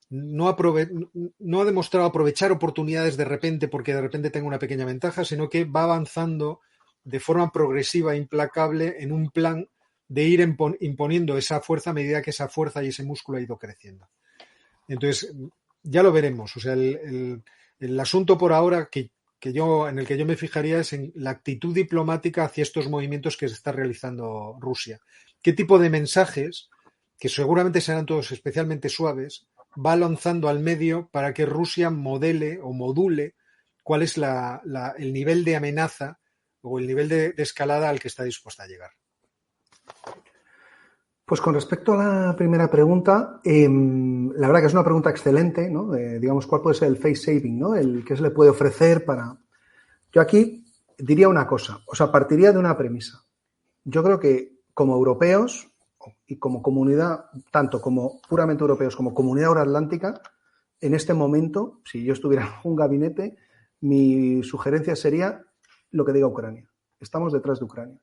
No ha demostrado aprovechar oportunidades de repente porque de repente tenga una pequeña ventaja, sino que va avanzando de forma progresiva e implacable en un plan de ir imponiendo esa fuerza a medida que esa fuerza y ese músculo ha ido creciendo. Entonces, ya lo veremos. O sea, el asunto por ahora en el que yo me fijaría es en la actitud diplomática hacia estos movimientos que se está realizando Rusia. ¿Qué tipo de mensajes, que seguramente serán todos especialmente suaves, va lanzando al medio para que Rusia modele o module cuál es el nivel de amenaza o el nivel de escalada al que está dispuesta a llegar? Pues con respecto a la primera pregunta, la verdad que es una pregunta excelente, ¿no? Digamos, ¿cuál puede ser el face saving, ¿no? El que se le puede ofrecer para... Yo aquí diría una cosa, o sea, partiría de una premisa. Yo creo que como europeos y como comunidad, tanto como puramente europeos como comunidad euroatlántica, en este momento, si yo estuviera en un gabinete, mi sugerencia sería lo que diga Ucrania. Estamos detrás de Ucrania.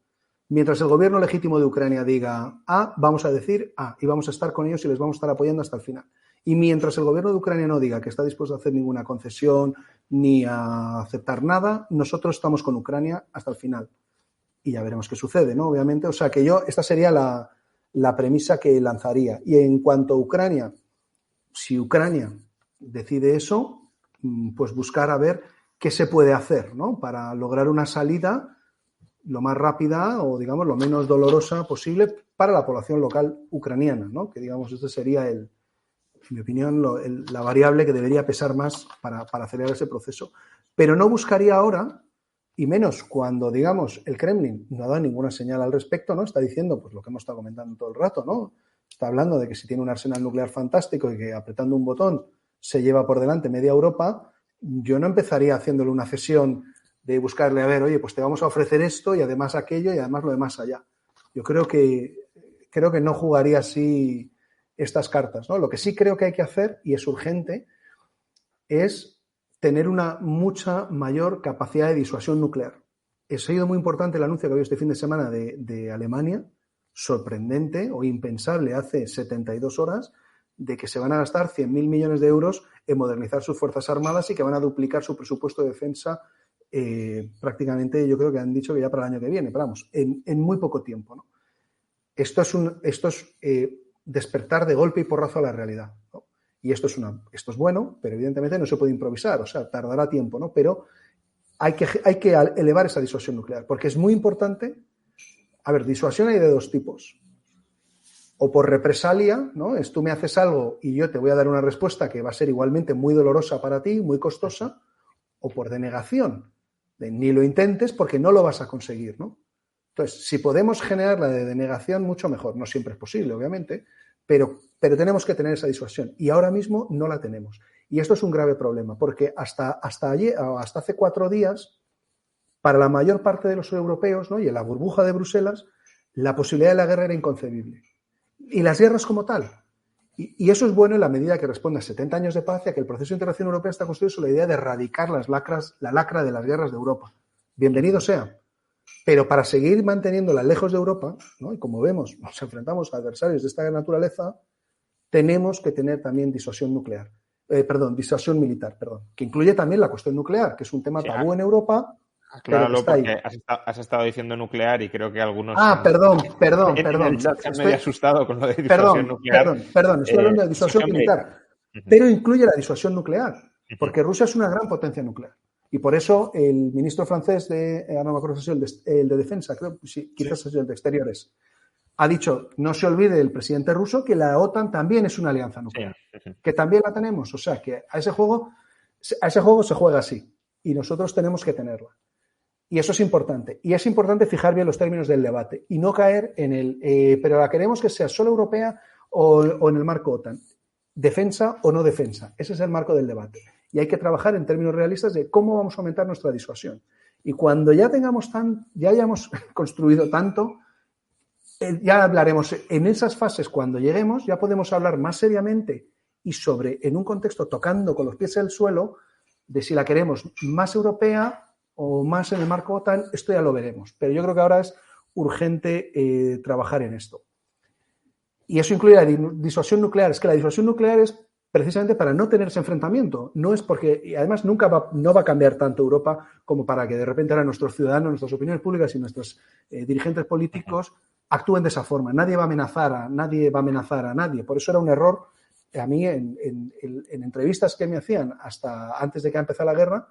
Mientras el gobierno legítimo de Ucrania diga A, vamos a decir A y vamos a estar con ellos y les vamos a estar apoyando hasta el final. Y mientras el gobierno de Ucrania no diga que está dispuesto a hacer ninguna concesión ni a aceptar nada, nosotros estamos con Ucrania hasta el final. Y ya veremos qué sucede, ¿no? Obviamente, o sea que esta sería la premisa que lanzaría. Y en cuanto a Ucrania, si Ucrania decide eso, pues buscar a ver qué se puede hacer, ¿no? Para lograr una salida lo más rápida o, digamos, lo menos dolorosa posible para la población local ucraniana, ¿no? Que, digamos, este sería, en mi opinión, la variable que debería pesar más para acelerar ese proceso. Pero no buscaría ahora, y menos cuando, digamos, el Kremlin no ha dado ninguna señal al respecto, ¿no? Está diciendo, pues, lo que hemos estado comentando todo el rato, ¿no? Está hablando de que si tiene un arsenal nuclear fantástico y que apretando un botón se lleva por delante media Europa. Yo no empezaría haciéndole una cesión de buscarle, a ver, oye, pues te vamos a ofrecer esto y además aquello y además lo de más allá. Yo creo que no jugaría así estas cartas, ¿no? Lo que sí creo que hay que hacer, y es urgente, es tener una mucha mayor capacidad de disuasión nuclear. Ha sido muy importante el anuncio que había este fin de semana de Alemania, sorprendente o impensable hace 72 horas, de que se van a gastar 100.000 millones de euros en modernizar sus fuerzas armadas y que van a duplicar su presupuesto de defensa prácticamente, yo creo que han dicho que ya para el año que viene, pero vamos, en muy poco tiempo, ¿no? Esto es despertar de golpe y porrazo a la realidad, ¿no? Y esto es bueno, pero evidentemente no se puede improvisar, o sea, tardará tiempo, ¿no? Pero hay que elevar esa disuasión nuclear, porque es muy importante. A ver, disuasión hay de dos tipos. O por represalia, ¿no? Es tú me haces algo y yo te voy a dar una respuesta que va a ser igualmente muy dolorosa para ti, muy costosa, o por denegación, de ni lo intentes porque no lo vas a conseguir, ¿no? Entonces, si podemos generar la de denegación, mucho mejor. No siempre es posible, obviamente, pero tenemos que tener esa disuasión. Y ahora mismo no la tenemos. Y esto es un grave problema, porque hasta hace 4 días, para la mayor parte de los europeos, ¿no? Y en la burbuja de Bruselas, la posibilidad de la guerra era inconcebible. Y las guerras como tal. Y eso es bueno en la medida que responde a 70 años de paz y a que el proceso de integración europea está construido sobre la idea de erradicar la lacra de las guerras de Europa. Bienvenido sea. Pero para seguir manteniéndola lejos de Europa, ¿no? Y como vemos, nos enfrentamos a adversarios de esta naturaleza, tenemos que tener también disuasión militar, que incluye también la cuestión nuclear, que es un tema tabú en Europa. Acláralo porque has estado diciendo nuclear y creo que algunos... Perdón. Estoy medio asustado con lo de disuasión nuclear. Perdón, estoy hablando de disuasión militar. Pero incluye la disuasión nuclear, porque Rusia es una gran potencia nuclear. Y por eso el ministro francés no me acuerdo si es el de defensa, creo, sí, quizás es el de exteriores, ha dicho, no se olvide el presidente ruso que la OTAN también es una alianza nuclear, que también la tenemos. O sea, que a ese juego se juega así y nosotros tenemos que tenerla. Y eso es importante. Y es importante fijar bien los términos del debate y no caer en pero la queremos que sea solo europea o en el marco OTAN. Defensa o no defensa. Ese es el marco del debate. Y hay que trabajar en términos realistas de cómo vamos a aumentar nuestra disuasión. Y cuando ya hayamos construido tanto, ya hablaremos en esas fases. Cuando lleguemos, ya podemos hablar más seriamente y en un contexto tocando con los pies en el suelo, de si la queremos más europea o más en el marco OTAN. Esto ya lo veremos. Pero yo creo que ahora es urgente trabajar en esto. Y eso incluye la disuasión nuclear. Es que la disuasión nuclear es precisamente para no tener ese enfrentamiento. No es porque, y además no va a cambiar tanto Europa como para que de repente ahora nuestros ciudadanos, nuestras opiniones públicas y nuestros dirigentes políticos actúen de esa forma. Nadie va a amenazar a nadie. Por eso era un error a mí en entrevistas que me hacían hasta antes de que empezara la guerra.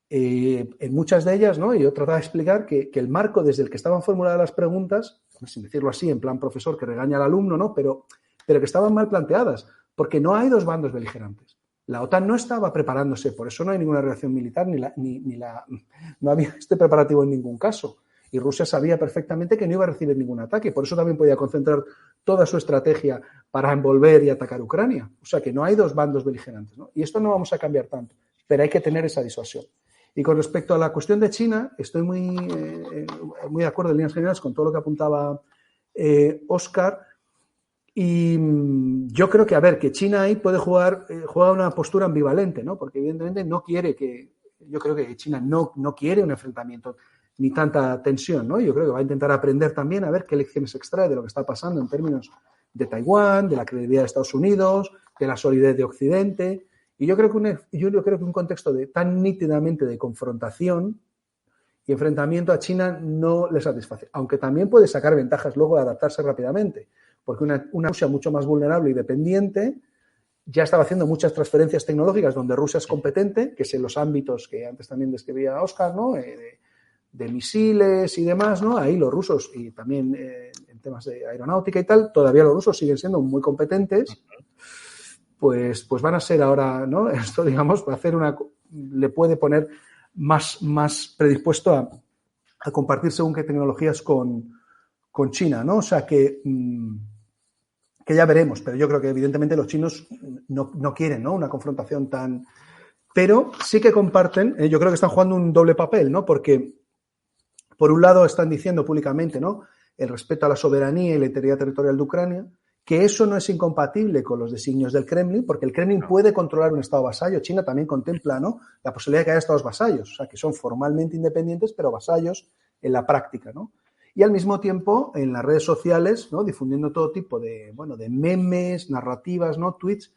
En muchas de ellas, ¿no? Yo trataba de explicar que el marco desde el que estaban formuladas las preguntas, sin decirlo así, en plan profesor que regaña al alumno, ¿no? Pero que estaban mal planteadas, porque no hay dos bandos beligerantes. La OTAN no estaba preparándose, por eso no hay ninguna reacción militar, no había este preparativo en ningún caso. Y Rusia sabía perfectamente que no iba a recibir ningún ataque, por eso también podía concentrar toda su estrategia para envolver y atacar Ucrania. O sea que no hay dos bandos beligerantes, ¿no? Y esto no vamos a cambiar tanto, pero hay que tener esa disuasión. Y con respecto a la cuestión de China, estoy muy de acuerdo en líneas generales con todo lo que apuntaba Óscar. Y yo creo que China ahí puede juega una postura ambivalente, ¿no? Porque evidentemente yo creo que China no quiere un enfrentamiento ni tanta tensión, ¿no? Yo creo que va a intentar aprender también a ver qué lecciones extrae de lo que está pasando en términos de Taiwán, de la credibilidad de Estados Unidos, de la solidez de Occidente. Y yo creo que un contexto tan nítidamente de confrontación y enfrentamiento a China no le satisface, aunque también puede sacar ventajas luego de adaptarse rápidamente, porque una Rusia mucho más vulnerable y dependiente ya estaba haciendo muchas transferencias tecnológicas donde Rusia es competente, que es en los ámbitos que antes también describía Óscar, ¿no? De misiles y demás, ¿no? Ahí los rusos, y también en temas de aeronáutica y tal, todavía los rusos siguen siendo muy competentes. Pues van a ser ahora, ¿no? Esto, digamos, le puede poner más predispuesto a compartir según qué tecnologías con China, ¿no? O sea que ya veremos, pero yo creo que evidentemente los chinos no quieren, ¿no? Una confrontación tan... Pero sí que comparten, yo creo que están jugando un doble papel, ¿no? Porque por un lado están diciendo públicamente, ¿no? El respeto a la soberanía y la integridad territorial de Ucrania, que eso no es incompatible con los designios del Kremlin, porque el Kremlin puede controlar un estado vasallo. China también contempla, ¿no? La posibilidad de que haya estados vasallos, o sea, que son formalmente independientes, pero vasallos en la práctica, ¿no? Y al mismo tiempo, en las redes sociales, ¿no? Difundiendo todo tipo de memes, narrativas, ¿no? Tweets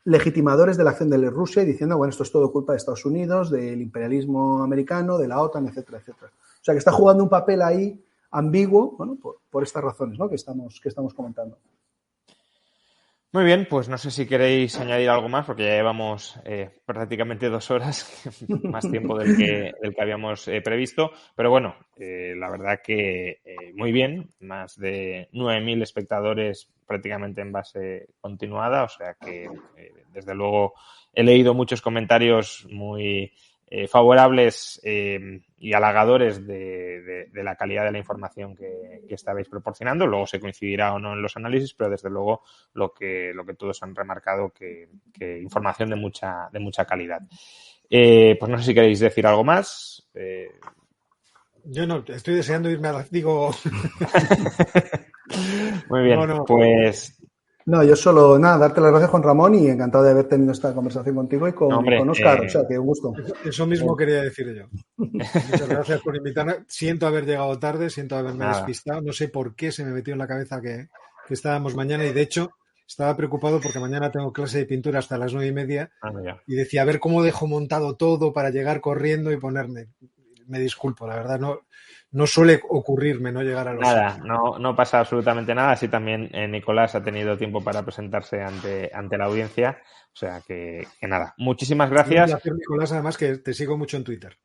legitimadores de la acción de Rusia y diciendo, bueno, esto es todo culpa de Estados Unidos, del imperialismo americano, de la OTAN, etcétera, etcétera. O sea, que está jugando un papel ahí ambiguo, bueno, por estas razones, ¿no? que estamos comentando. Muy bien, pues no sé si queréis añadir algo más, porque ya llevamos prácticamente 2 horas, más tiempo del que habíamos previsto. Pero bueno, la verdad que muy bien, más de 9.000 espectadores prácticamente en base continuada. O sea que, desde luego, he leído muchos comentarios muy favorables y halagadores de la calidad de la información que estabais proporcionando. Luego se coincidirá o no en los análisis, pero desde luego lo que todos han remarcado que información de mucha calidad. Pues no sé si queréis decir algo más. Yo no, estoy deseando irme digo... Muy bien, No. pues... No, yo solo, nada, darte las gracias, Juan Ramón, y encantado de haber tenido esta conversación contigo y con Óscar. O sea, que un gusto. Eso mismo quería decir yo. Muchas gracias por invitarme. Siento haber llegado tarde, siento haberme despistado. No sé por qué se me metió en la cabeza que estábamos mañana, y de hecho estaba preocupado porque mañana tengo clase de pintura hasta las 9:30 y decía, a ver cómo dejo montado todo para llegar corriendo y ponerme. Me disculpo, la verdad, no suele ocurrirme no llegar a los Nada, no pasa absolutamente nada. Así también Nicolás ha tenido tiempo para presentarse ante la audiencia. O sea que nada. Muchísimas gracias. Un placer, Nicolás, además que te sigo mucho en Twitter.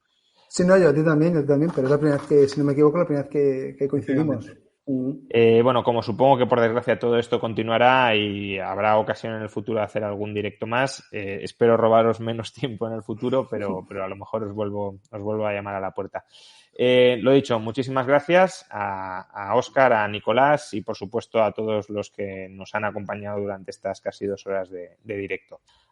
Sí, no, yo a ti también, pero es la primera vez que, si no me equivoco, la primera vez que coincidimos. Bueno, como supongo que por desgracia todo esto continuará y habrá ocasión en el futuro de hacer algún directo más, espero robaros menos tiempo en el futuro, pero a lo mejor os vuelvo a llamar a la puerta. Lo dicho, muchísimas gracias a Óscar, a Nicolás y por supuesto a todos los que nos han acompañado durante estas casi 2 horas de directo.